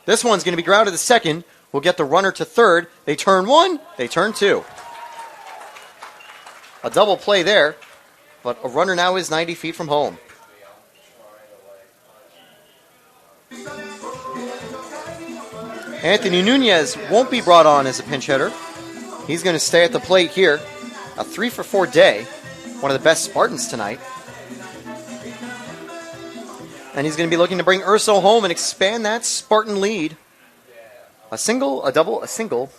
A: This one's going to be grounded to second will get the runner to third. They turn one, they turn two. A double play there, but a runner now is 90 feet from home. Anthony Nunez won't be brought on as a pinch hitter. He's going to stay at the plate here. A 3-for-4 day. One of the best Spartans tonight. And he's going to be looking to bring Urso home and expand that Spartan lead. A single, a double, a single,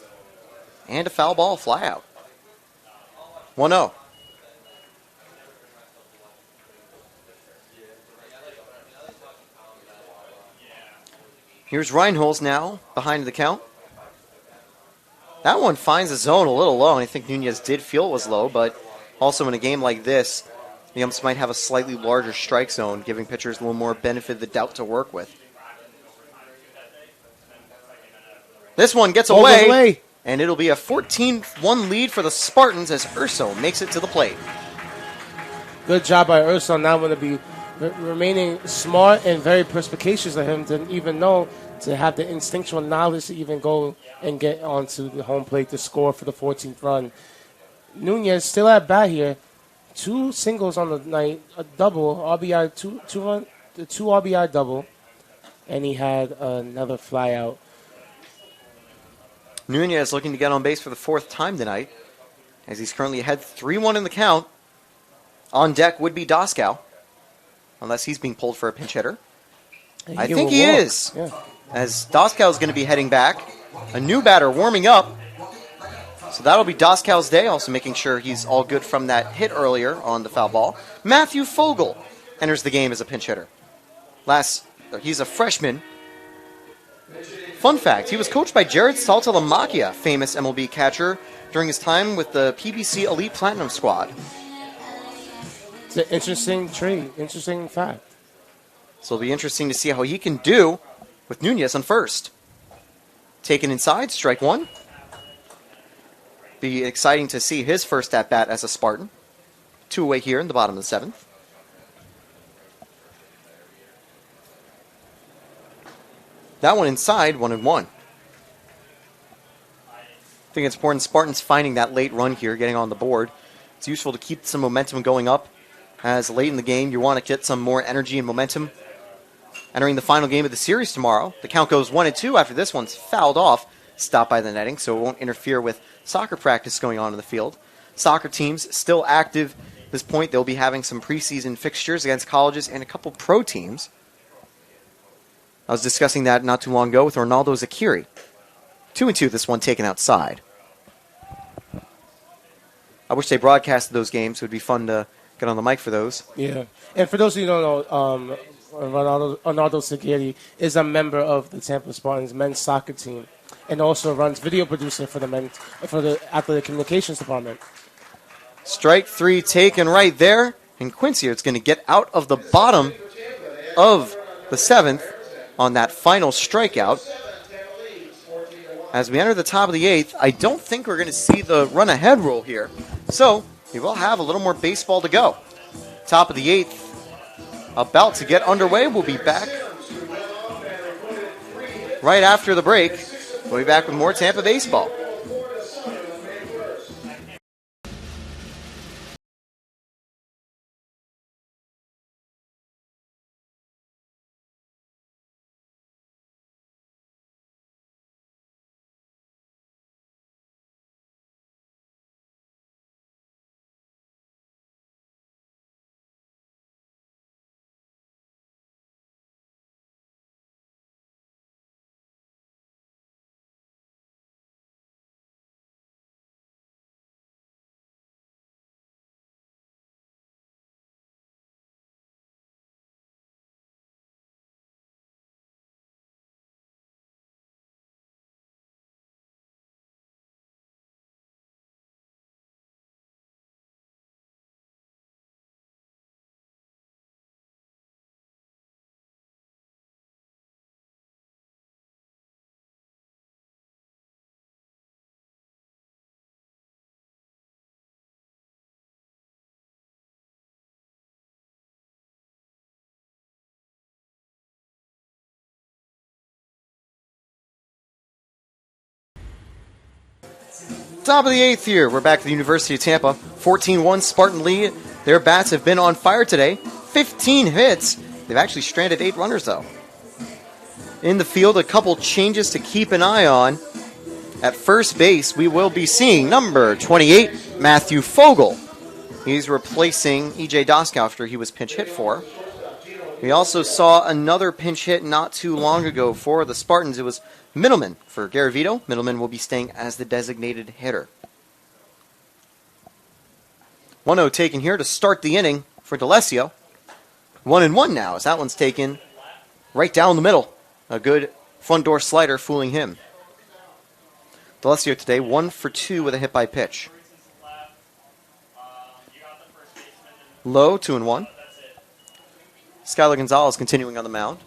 A: and a foul ball fly out. 1-0. Here's Reinholz now behind the count. That one finds the zone a little low, and I think Nunez did feel it was low, but also in a game like this, the umps might have a slightly larger strike zone, giving pitchers a little more benefit of the doubt to work with. This one gets away, and it'll be a 14-1 lead for the Spartans as Urso makes it to the plate.
B: Good job by Urso. Now going to be remaining smart and very perspicacious of him to even know to have the instinctual knowledge to even go and get onto the home plate to score for the 14th run. Nunez still at bat here. 2 singles on the night, a double, RBI, two RBI double, and he had another fly out.
A: Nunez looking to get on base for the 4th time tonight, as he's currently ahead 3-1 in the count. On deck would be Doskow, unless he's being pulled for a pinch hitter. I think he is, as Doskow is going to be heading back. A new batter warming up. So that'll be Doskow's day, also making sure he's all good from that hit earlier on the foul ball. Matthew Fogel enters the game as a pinch hitter. He's a freshman. Fun fact, he was coached by Jared Saltalamacchia, famous MLB catcher, during his time with the PBC Elite Platinum squad.
B: It's an interesting trade, interesting fact.
A: So it'll be interesting to see how he can do with Nunez on first. Taken inside, strike one. Be exciting to see his first at-bat as a Spartan. 2 away here in the bottom of the 7th. That one inside, 1-1. I think it's important Spartans finding that late run here, getting on the board. It's useful to keep some momentum going up, as late in the game you want to get some more energy and momentum. Entering the final game of the series tomorrow, the count goes 1-2 after this one's fouled off, stopped by the netting, so it won't interfere with soccer practice going on in the field. Soccer teams still active at this point. They'll be having some preseason fixtures against colleges and a couple pro teams. I was discussing that not too long ago with Ronaldo Zakiri. 2-2, this one taken outside. I wish they broadcasted those games. It would be fun to get on the mic for those.
B: Yeah. And for those of you who don't know, Ronaldo Zakiri is a member of the Tampa Spartans men's soccer team and also runs video producer for the athletic communications department.
A: Strike 3 taken right there. And Quincy is going to get out of the bottom of the 7th on that final strikeout. As we enter the top of the 8th, I don't think we're going to see the run-ahead rule here. So we will have a little more baseball to go. Top of the 8th, about to get underway. We'll be back right after the break. We'll be back with more Tampa baseball. Top of the 8th here. We're back to the University of Tampa. 14-1 Spartan lead. Their bats have been on fire today. 15 hits. They've actually stranded 8 runners, though. In the field, a couple changes to keep an eye on. At first base, we will be seeing number 28, Matthew Fogel. He's replacing E.J. Doskow after he was pinch hit for. We also saw another pinch hit not too long ago for the Spartans. It was Middleman for Garavito. Middleman will be staying as the designated hitter. 1-0 taken here to start the inning for D'Alessio. 1-1 now as that one's taken right down the middle. A good front door slider fooling him. D'Alessio today 1 for 2 with a hit by pitch. Low 2-1. Skylar Gonzalez continuing on the mound.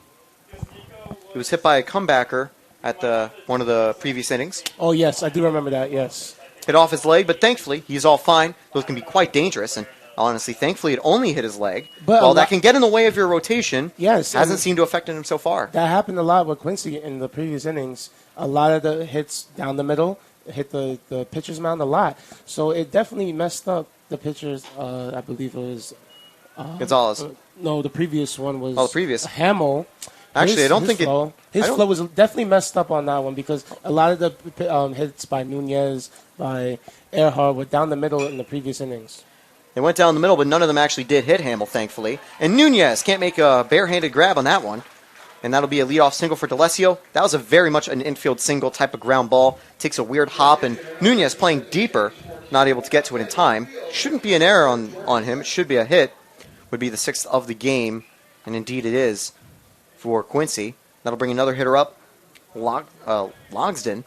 A: He was hit by a comebacker at one of the previous innings.
B: Oh, yes, I do remember that, yes.
A: Hit off his leg, but thankfully, he's all fine. Those can be quite dangerous, and honestly, thankfully, it only hit his leg.
B: But
A: while that can get in the way of your rotation,
B: yes,
A: hasn't seemed to affect him so far.
B: That happened a lot with Quincy in the previous innings. A lot of the hits down the middle hit the pitcher's mound a lot. So it definitely messed up the pitcher's, I believe it was...
A: Gonzalez.
B: No, the previous one was...
A: Oh, the previous.
B: Hamill.
A: Actually, I don't think
B: flow, His flow was definitely messed up on that one because a lot of the hits by Nunez, by Earhart were down the middle in the previous innings.
A: They went down the middle, but none of them actually did hit Hamill, thankfully. And Nunez can't make a barehanded grab on that one. And that'll be a leadoff single for D'Alessio. That was a very much an infield single type of ground ball. Takes a weird hop, and Nunez playing deeper, not able to get to it in time. Shouldn't be an error on him. It should be a hit. Would be the 6th of the game, and indeed it is for Quincy. That'll bring another hitter up, Logsden.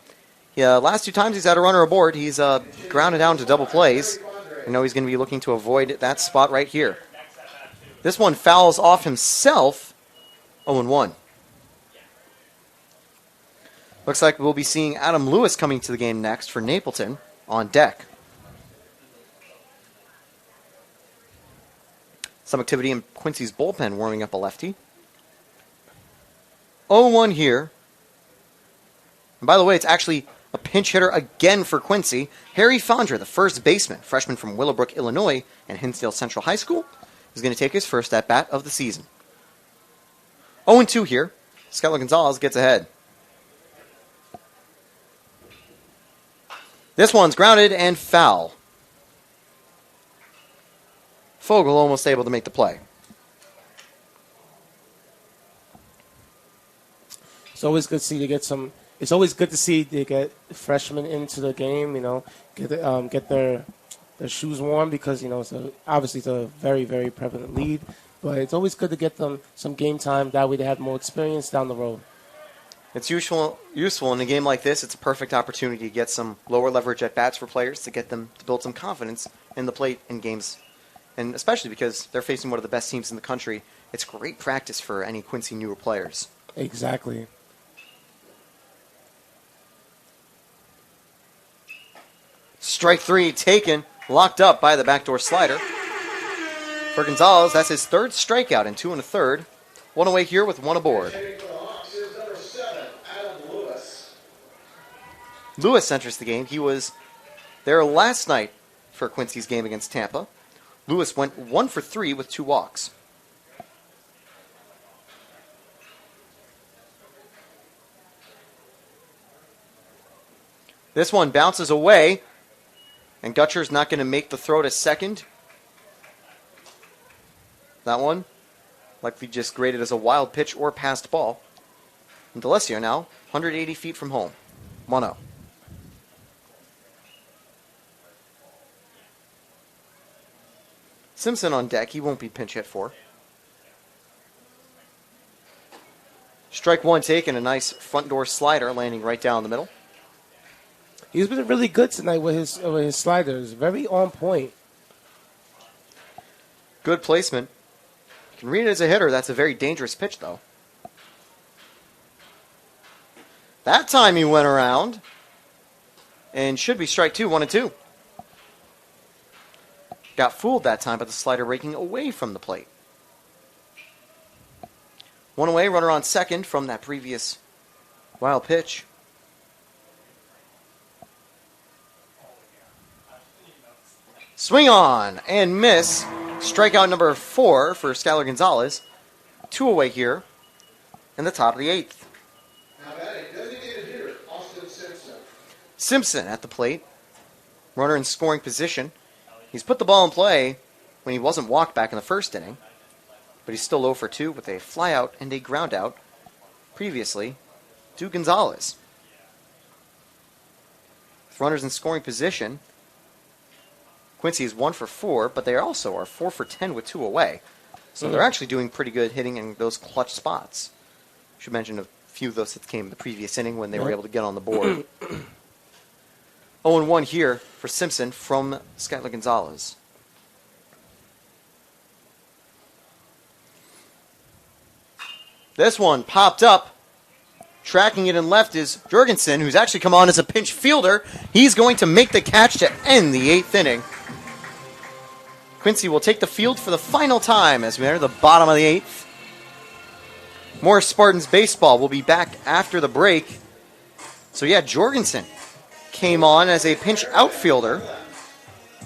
A: Last 2 times he's had a runner aboard. He's grounded down to double plays. I know he's going to be looking to avoid that spot right here. This one fouls off himself, 0-1. Looks like we'll be seeing Adam Lewis coming to the game next for Napleton on deck. Some activity in Quincy's bullpen warming up a lefty. 0-1 here. And by the way, it's actually a pinch hitter again for Quincy. Harry Fondra, the first baseman, freshman from Willowbrook, Illinois, and Hinsdale Central High School, is going to take his first at-bat of the season. 0-2 here. Skylar Gonzalez gets ahead. This one's grounded and foul. Fogel almost able to make the play.
B: It's always good to see It's always good to see they get freshmen into the game. Get their shoes warm because obviously it's a very, very prevalent lead. But it's always good to get them some game time. That way they have more experience down the road.
A: It's useful in a game like this. It's a perfect opportunity to get some lower leverage at bats for players to get them to build some confidence in the plate in games. And especially because they're facing one of the best teams in the country, it's great practice for any Quincy newer players.
B: Exactly.
A: Strike 3 taken, locked up by the backdoor slider. For Gonzalez, that's his 3rd strikeout in 2 1/3. 1 away here with 1 aboard. Lewis enters the game. He was there last night for Quincy's game against Tampa. Lewis went 1 for 3 with 2 walks. This one bounces away, and Gutcher's not going to make the throw to second. That one likely just graded as a wild pitch or passed ball. And D'Alessio now 180 feet from home. 1-0. Simpson on deck. He won't be pinch hit for. Strike 1 taken. A nice front door slider landing right down the middle.
B: He's been really good tonight with his sliders. Very on point.
A: Good placement. You can read it as a hitter. That's a very dangerous pitch, though. That time he went around. And should be strike 2, 1-2. Got fooled that time by the slider raking away from the plate. 1 away, runner on second from that previous wild pitch. Swing on and miss. Strikeout number 4 for Skylar Gonzalez. 2 away here in the top of the 8th. Simpson at the plate. Runner in scoring position. He's put the ball in play when he wasn't walked back in the first inning. But he's still 0 for 2 with a flyout and a groundout previously to Gonzalez. With runners in scoring position, Quincy is 1 for 4, but they also are 4 for 10 with 2 away. So they're actually doing pretty good hitting in those clutch spots. Should mention a few of those that came in the previous inning when they were able to get on the board. 0-1 here for Simpson from Skylar Gonzalez. This one popped up. Tracking it in left is Jorgensen, who's actually come on as a pinch fielder. He's going to make the catch to end the 8th inning. Quincy will take the field for the final time as we enter the bottom of the 8th. More Spartans baseball will be back after the break. So yeah, Jorgensen came on as a pinch outfielder,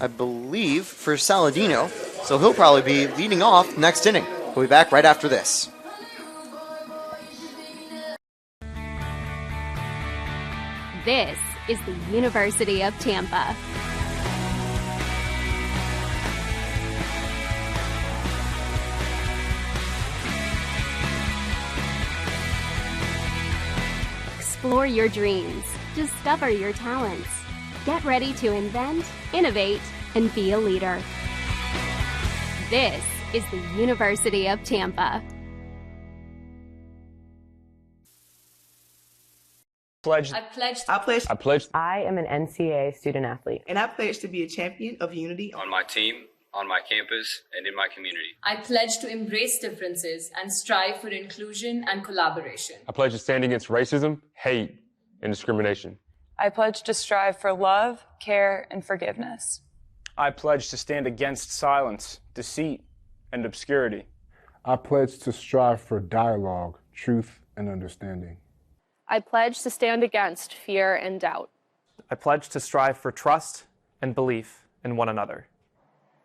A: I believe, for Saladino. So he'll probably be leading off next inning. We'll be back right after this.
F: This is the University of Tampa. Explore your dreams. Discover your talents. Get ready to invent, innovate, and be a leader. This is the University of Tampa.
L: I am an NCAA student athlete.
K: And I pledge to be a champion of unity
M: On my team, on my campus, and in my community.
N: I pledge to embrace differences and strive for inclusion and collaboration.
O: I pledge to stand against racism, hate, and discrimination.
P: I pledge to strive for love, care, and forgiveness.
Q: I pledge to stand against silence, deceit, and obscurity.
R: I pledge to strive for dialogue, truth, and understanding.
S: I pledge to stand against fear and doubt.
T: I pledge to strive for trust and belief in one another.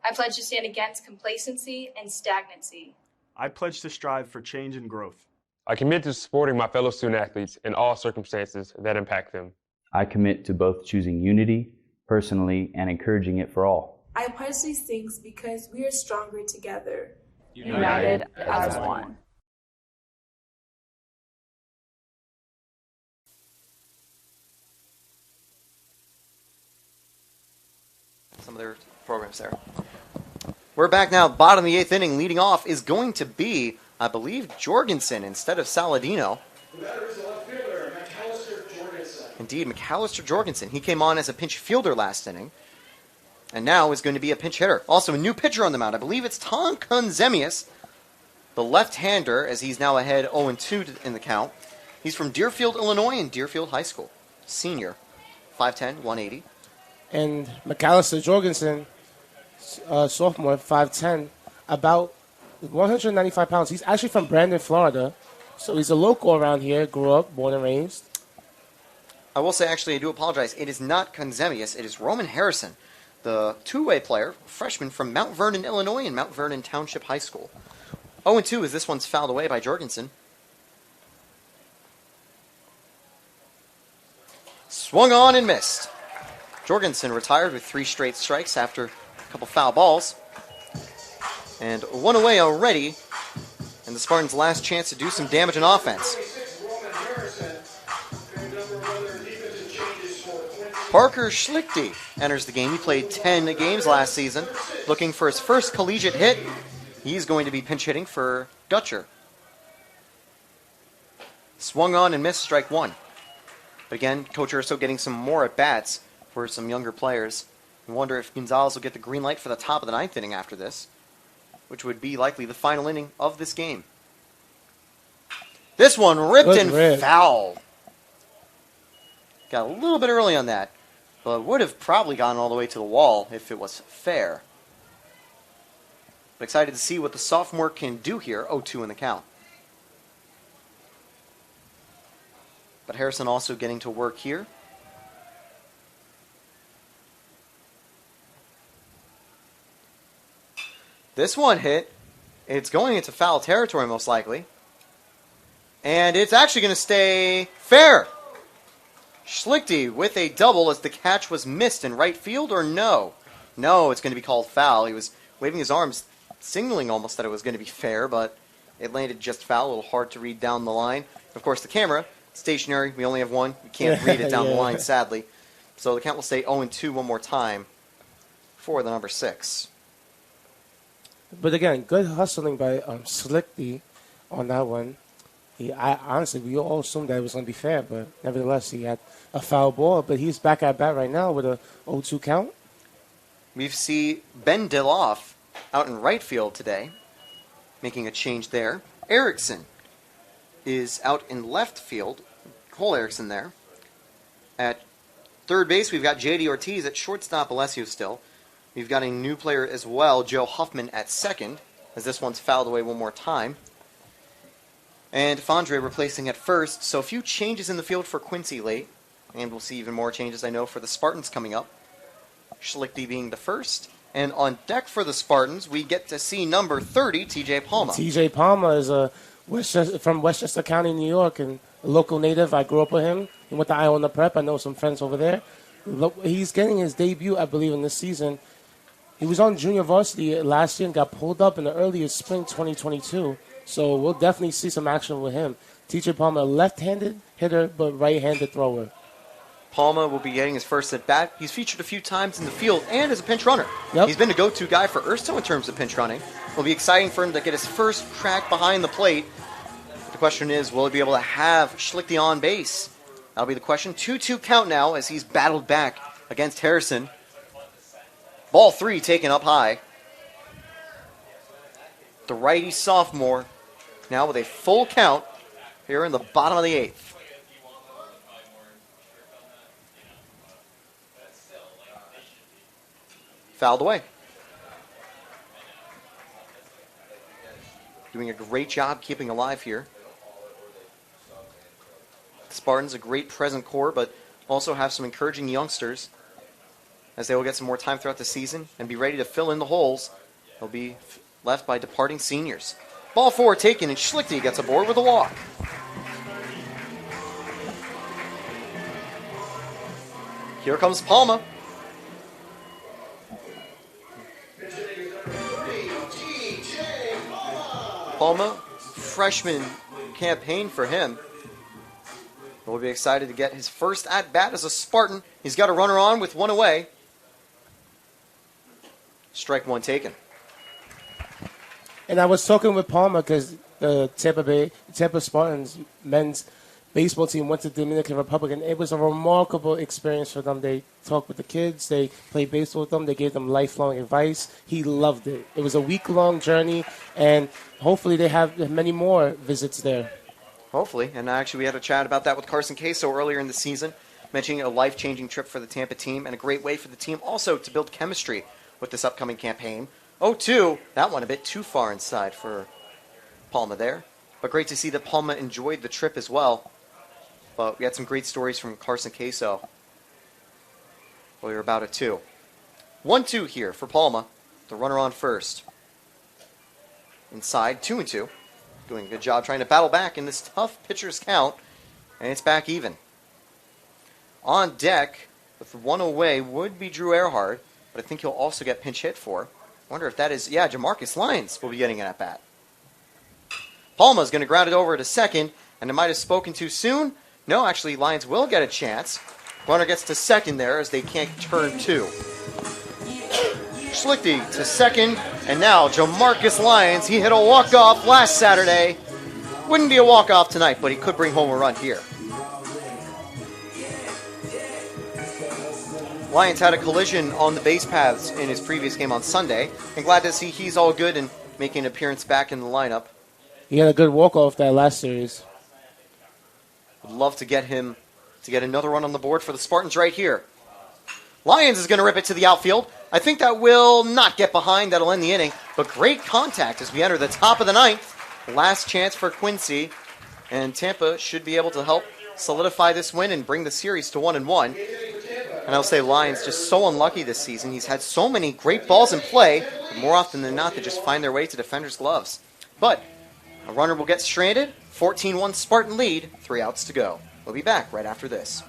U: I pledge to stand against complacency and stagnancy.
V: I pledge to strive for change and growth.
O: I commit to supporting my fellow student athletes in all circumstances that impact them.
W: I commit to both choosing unity personally and encouraging it for all.
X: I pledge these things because we are stronger together.
S: United as one.
A: Some of their programs there. We're back now. Bottom of the 8th inning. Leading off is going to be, I believe, Jorgensen instead of Saladino. Indeed, McAllister Jorgensen. He came on as a pinch fielder last inning, and now is going to be a pinch hitter. Also, a new pitcher on the mound. I believe it's Tom Konzemius, the left-hander, as he's now ahead 0-2 in the count. He's from Deerfield, Illinois, and Deerfield High School. Senior. 5'10", 180.
B: And McAllister Jorgensen, sophomore, 5'10", about 195 pounds. He's actually from Brandon, Florida. So he's a local around here, grew up, born and raised.
A: I will say, actually, I do apologize. It is not Konzemius. It is Roman Harrison, the two-way player, freshman from Mount Vernon, Illinois, and Mount Vernon Township High School. 0-2 as this one's fouled away by Jorgensen. Swung on and missed. Jorgensen retired with 3 straight strikes after a couple foul balls. And 1 away already, and the Spartans' last chance to do some damage on offense. Parker Schlichty enters the game. He played 10 games last season, looking for his first collegiate hit. He's going to be pinch hitting for Dutcher. Swung on and missed, strike 1. But again, Coach Urso getting some more at-bats for some younger players. I wonder if Gonzalez will get the green light for the top of the 9th inning after this, which would be likely the final inning of this game. This one ripped and foul. Got a little bit early on that, but would have probably gone all the way to the wall if it was fair. But excited to see what the sophomore can do here, 0-2 in the count. But Harrison also getting to work here. This one hit. It's going into foul territory most likely. And it's actually going to stay fair. Schlichty with a double as the catch was missed in right field, or no? No, it's going to be called foul. He was waving his arms, signaling almost that it was going to be fair, but it landed just foul. A little hard to read down the line. Of course, the camera, stationary. We only have one. We can't read it down the line, sadly. So the count will stay 0-2 one more time for the number 6.
B: But again, good hustling by Schlichty on that one. Honestly, we all assumed that it was going to be fair, but nevertheless, he had a foul ball. But he's back at bat right now with a 0-2 count.
A: We see Ben Deloff out in right field today, making a change there. Erickson is out in left field. Cole Erickson there. At third base, we've got J.D. Ortiz. At shortstop, Alessio still. We've got a new player as well, Joe Huffman at second, as this one's fouled away one more time. And Fondre replacing at first. So a few changes in the field for Quincy late. And we'll see even more changes, I know, for the Spartans coming up. Schlichty being the first. And on deck for the Spartans, we get to see number 30, T.J. Palma.
B: T.J. Palma is from Westchester County, New York, and a local native. I grew up with him. He went to Iona Prep. I know some friends over there. He's getting his debut, I believe, in this season. He was on junior varsity last year and got pulled up in the earliest spring 2022. So we'll definitely see some action with him. T.J. Palma, a left-handed hitter, but right-handed thrower.
A: Palma will be getting his first at-bat. He's featured a few times in the field and as a pinch runner.
B: Yep.
A: He's been a go-to guy for Ursto in terms of pinch running. It'll be exciting for him to get his first crack behind the plate. The question is, will he be able to have Schlichty on base? That'll be the question. 2-2 count now as he's battled back against Harrison. Ball 3 taken up high. The righty sophomore now with a full count here in the bottom of the 8th. Fouled away. Doing a great job keeping alive here. The Spartans, a great present core, but also have some encouraging youngsters as they will get some more time throughout the season and be ready to fill in the holes. They'll be left by departing seniors. Ball 4 taken, and Schlichty gets aboard with a walk. Here comes Palma. Palma, freshman campaign for him. We'll be excited to get his first at-bat as a Spartan. He's got a runner on with one away. Strike 1 taken.
B: And I was talking with Palma because the Tampa Spartans men's baseball team went to the Dominican Republic, and it was a remarkable experience for them. They talked with the kids. They played baseball with them. They gave them lifelong advice. He loved it. It was a week-long journey, and hopefully they have many more visits there.
A: Hopefully. And actually we had a chat about that with Carson Queso earlier in the season, mentioning a life-changing trip for the Tampa team and a great way for the team also to build chemistry with this upcoming campaign. 0-2, that one a bit too far inside for Palma there. But great to see that Palma enjoyed the trip as well. But we had some great stories from Carson Queso. Well, we were about a 2. 1-2 here for Palma. The runner on first. Inside, 2-2. Doing a good job trying to battle back in this tough pitcher's count. And it's back even. On deck, with one away, would be Drew Earhart. But I think he'll also get pinch hit for. I wonder if that is, Jamarcus Lyons will be getting an at-bat. Palma's going to ground it over to second, and it might have spoken too soon. No, actually, Lyons will get a chance. Runner gets to second there as they can't turn 2. Schlichty to second, and now Jamarcus Lyons. He hit a walk-off last Saturday. Wouldn't be a walk-off tonight, but he could bring home a run here. Lyons had a collision on the base paths in his previous game on Sunday, and glad to see he's all good and making an appearance back in the lineup.
B: He had a good walk-off that last series.
A: Would love to get him to get another run on the board for the Spartans right here. Lyons is going to rip it to the outfield. I think that will not get behind. That'll end the inning. But great contact as we enter the top of the 9th. Last chance for Quincy. And Tampa should be able to help solidify this win and bring the series to 1-1. And I'll say Lions just so unlucky this season. He's had so many great balls in play, but more often than not, they just find their way to defenders' gloves. But a runner will get stranded. 14-1 Spartan lead. 3 outs to go. We'll be back right after this.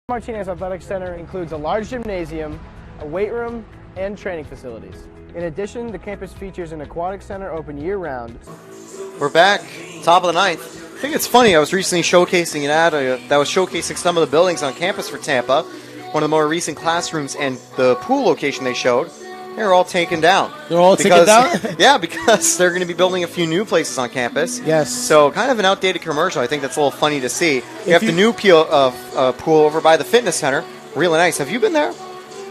E: Martinez Athletic Center includes a large gymnasium, a weight room, and training facilities. In addition, the campus features an aquatic center open year-round.
A: We're back, top of the ninth. I think it's funny, I was recently showcasing an ad that was showcasing some of the buildings on campus for Tampa. One of the more recent classrooms and the pool location they showed, they're all taken down.
B: They're all taken down?
A: Yeah, because they're going to be building a few new places on campus.
B: Yes.
A: So kind of an outdated commercial. I think that's a little funny to see. You have the new pool over by the fitness center. Really nice. Have you been there?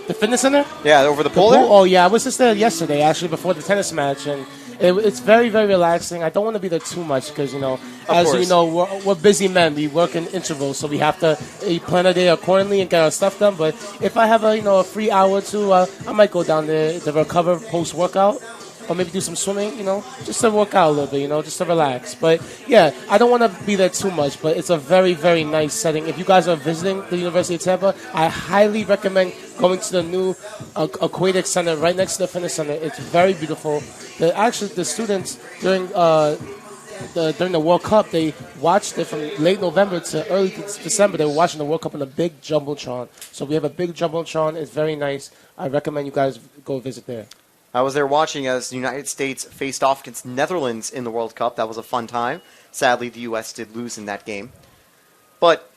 B: The fitness center?
A: Yeah, over the pool there?
B: Oh, yeah. I was just there yesterday, actually, before the tennis match. And it's very, very relaxing. I don't want to be there too much because, you know, you know, we're busy men. We work in intervals, so we have to plan a day accordingly and get our stuff done. But if I have a free hour or two, I might go down there to recover post-workout. Or maybe do some swimming, you know, just to work out a little bit, you know, just to relax. But, yeah, I don't want to be there too much, but it's a very, very nice setting. If you guys are visiting the University of Tampa, I highly recommend going to the new Aquatic Center right next to the Fitness Center. It's very beautiful. The students during the World Cup, they watched it from late November to early December. They were watching the World Cup on a big Jumbotron. So we have a big Jumbotron. It's very nice. I recommend you guys go visit there.
A: I was there watching as the United States faced off against Netherlands in the World Cup. That was a fun time. Sadly, the U.S. did lose in that game. But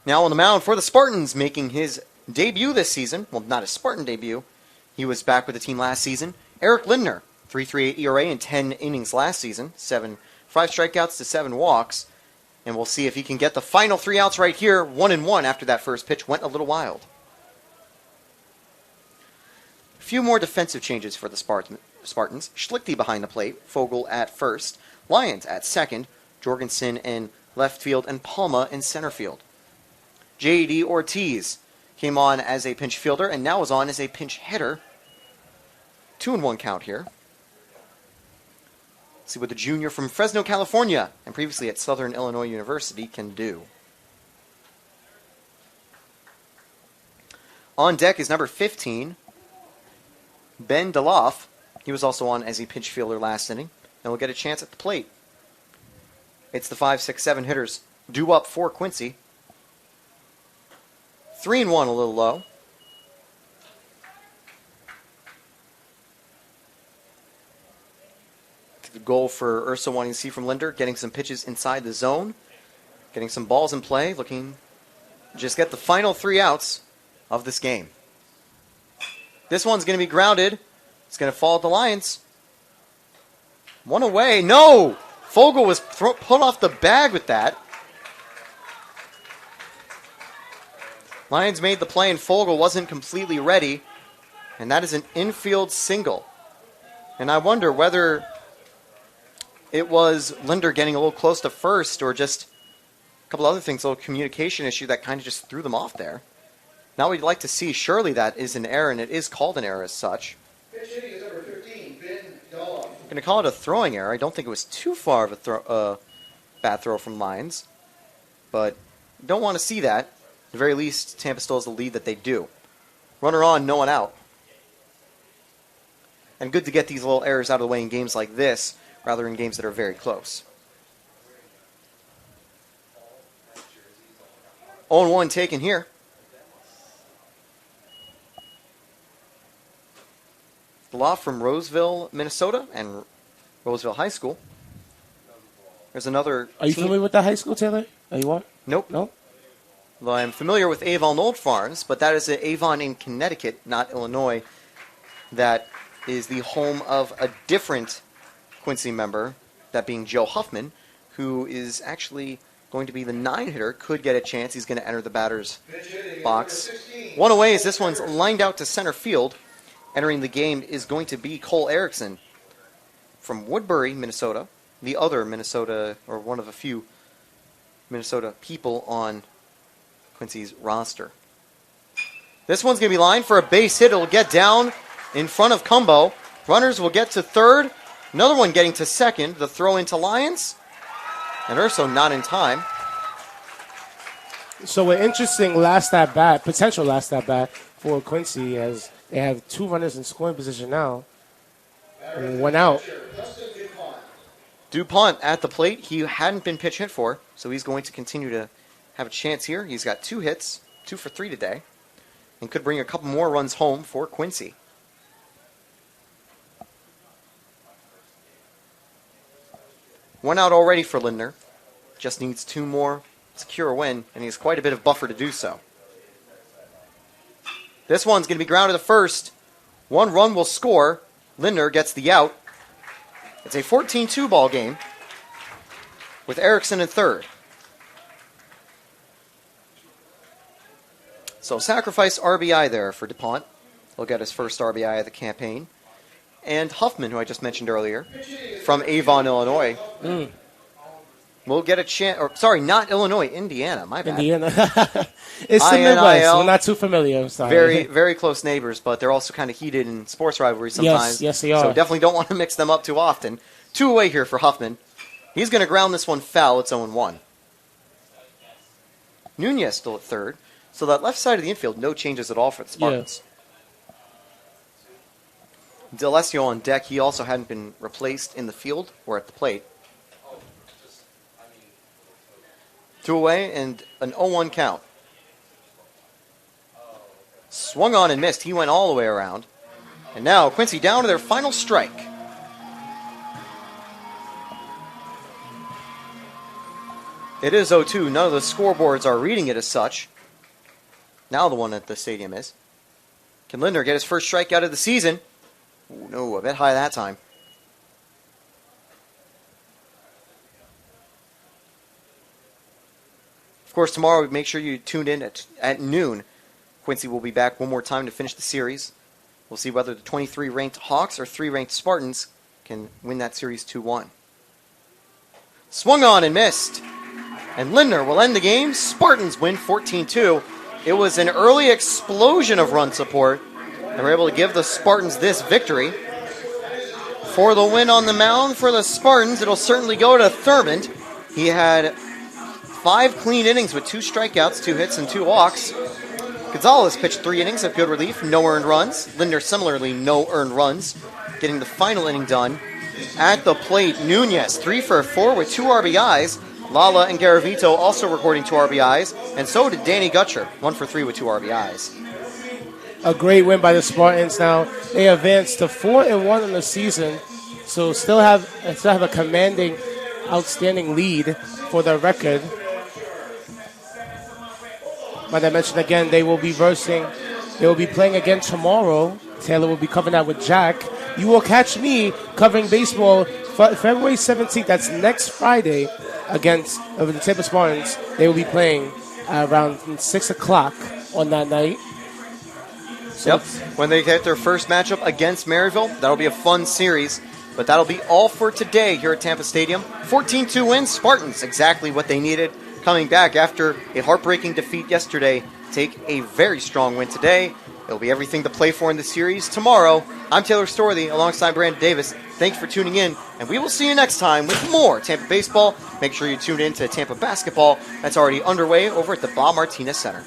A: now on the mound for the Spartans, making his debut this season. Well, not a Spartan debut. He was back with the team last season. Eric Lindner, 3.38 ERA in 10 innings last season. 5 strikeouts to 7 walks. And we'll see if he can get the final 3 outs right here. 1-1 after that first pitch went a little wild. Few more defensive changes for the Spartans. Schlichty behind the plate, Fogel at first, Lyons at second, Jorgensen in left field, and Palma in center field. J.D. Ortiz came on as a pinch fielder and now is on as a pinch hitter. 2-1 count here. Let's see what the junior from Fresno, California, and previously at Southern Illinois University can do. On deck is number 15, Ben Deloff. He was also on as a pinch fielder last inning and will get a chance at the plate. It's the 5, 6, 7 hitters due up for Quincy. 3-1 a little low. The goal for Ursa wanting to see from Linder, getting some pitches inside the zone, getting some balls in play, looking to just get the final 3 outs of this game. This one's going to be grounded. It's going to fall at the Lions. One away. No! Fogle was put off the bag with that. Lions made the play and Fogle wasn't completely ready. And that is an infield single. And I wonder whether it was Linder getting a little close to first or just a couple other things, a little communication issue that kind of just threw them off there. Now we'd like to see, surely that is an error, and it is called an error as such. I'm going to call it a throwing error. I don't think it was too far of a bad throw from Lions. But don't want to see that. At the very least, Tampa still has the lead that they do. Runner on, no one out. And good to get these little errors out of the way in games like this, rather than games that are very close. 0-1 taken here. The law from Roseville, Minnesota, and Roseville High School. There's another
B: Are you
A: team.
B: familiar with that high school, Taylor? Are you on?
A: Nope.
B: No?
A: Well, I'm familiar with Avon Old Farms, but that is Avon in Connecticut, not Illinois. That is the home of a different Quincy member, that being Joe Huffman, who is actually going to be the 9-hitter, could get a chance. He's going to enter the batter's box. One away as this one's lined out to center field. Entering the game is going to be Cole Erickson from Woodbury, Minnesota. The other Minnesota, or one of a few Minnesota people on Quincy's roster. This one's going to be lined for a base hit. It'll get down in front of Cumbo. Runners will get to third. Another one getting to second. The throw into Lions. And Urso not in time.
B: So an interesting potential last at bat for Quincy, as they have 2 runners in scoring position now. 1 out.
A: DuPont at the plate. He hadn't been pitch hit for, so he's going to continue to have a chance here. He's got 2 hits, 2 for 3 today, and could bring a couple more runs home for Quincy. One out already for Lindner. Just needs 2 more to secure a win, and he has quite a bit of buffer to do so. This one's going to be grounded to first. 1 run will score. Lindner gets the out. It's a 14-2 ball game with Erickson in third. So sacrifice RBI there for DuPont. He'll get his first RBI of the campaign. And Huffman, who I just mentioned earlier, from Avon, Illinois, will get a chance. Or sorry, not Illinois, Indiana. My bad.
B: Indiana. It's the Midwest. We're not too familiar. I'm sorry.
A: Very, very close neighbors, but they're also kind of heated in sports rivalries sometimes.
B: Yes, they are.
A: So definitely don't want to mix them up too often. 2 away here for Huffman. He's going to ground this one foul. It's 0-1. Nunez still at third. So that left side of the infield, no changes at all for the Spartans. D'Alessio on deck. He also hadn't been replaced in the field or at the plate. 2 away and an 0-1 count. Swung on and missed. He went all the way around. And now Quincy down to their final strike. It is 0-2. None of the scoreboards are reading it as such. Now the one at the stadium is. Can Lindner get his first strikeout of the season? Ooh, no, a bit high that time. Of course, tomorrow, make sure you tune in at noon. Quincy will be back one more time to finish the series. We'll see whether the 23-ranked Hawks or 3-ranked Spartans can win that series 2-1. Swung on and missed. And Lindner will end the game. Spartans win 14-2. It was an early explosion of run support. They were able to give the Spartans this victory. For the win on the mound for the Spartans, it'll certainly go to Thurmond. He had 5 clean innings with 2 strikeouts, 2 hits, and 2 walks. Gonzalez pitched 3 innings of good relief, no earned runs. Lindner similarly, no earned runs, getting the final inning done. At the plate, Nunez, 3 for 4 with 2 RBIs. Lala and Garavito also recording 2 RBIs, and so did Danny Gutcher, 1 for 3 with 2 RBIs.
B: A great win by the Spartans. Now they advanced to 4-1 in the season, so still have a commanding, outstanding lead for their record. Like I mentioned again, they will be playing again tomorrow. Taylor will be covering that with Jack. You will catch me covering baseball February 17th, that's next Friday, against the Tampa Spartans. They will be playing around 6 o'clock on that night. So
A: when they get their first matchup against Maryville, that'll be a fun series. But that'll be all for today here at Tampa Stadium. 14-2 win, Spartans, exactly what they needed. Coming back after a heartbreaking defeat yesterday, take a very strong win today. It'll be everything to play for in the series tomorrow. I'm Taylor Storthy alongside Brandon Davis. Thanks for tuning in, and we will see you next time with more Tampa baseball. Make sure you tune in to Tampa basketball. That's already underway over at the Bob Martinez Center.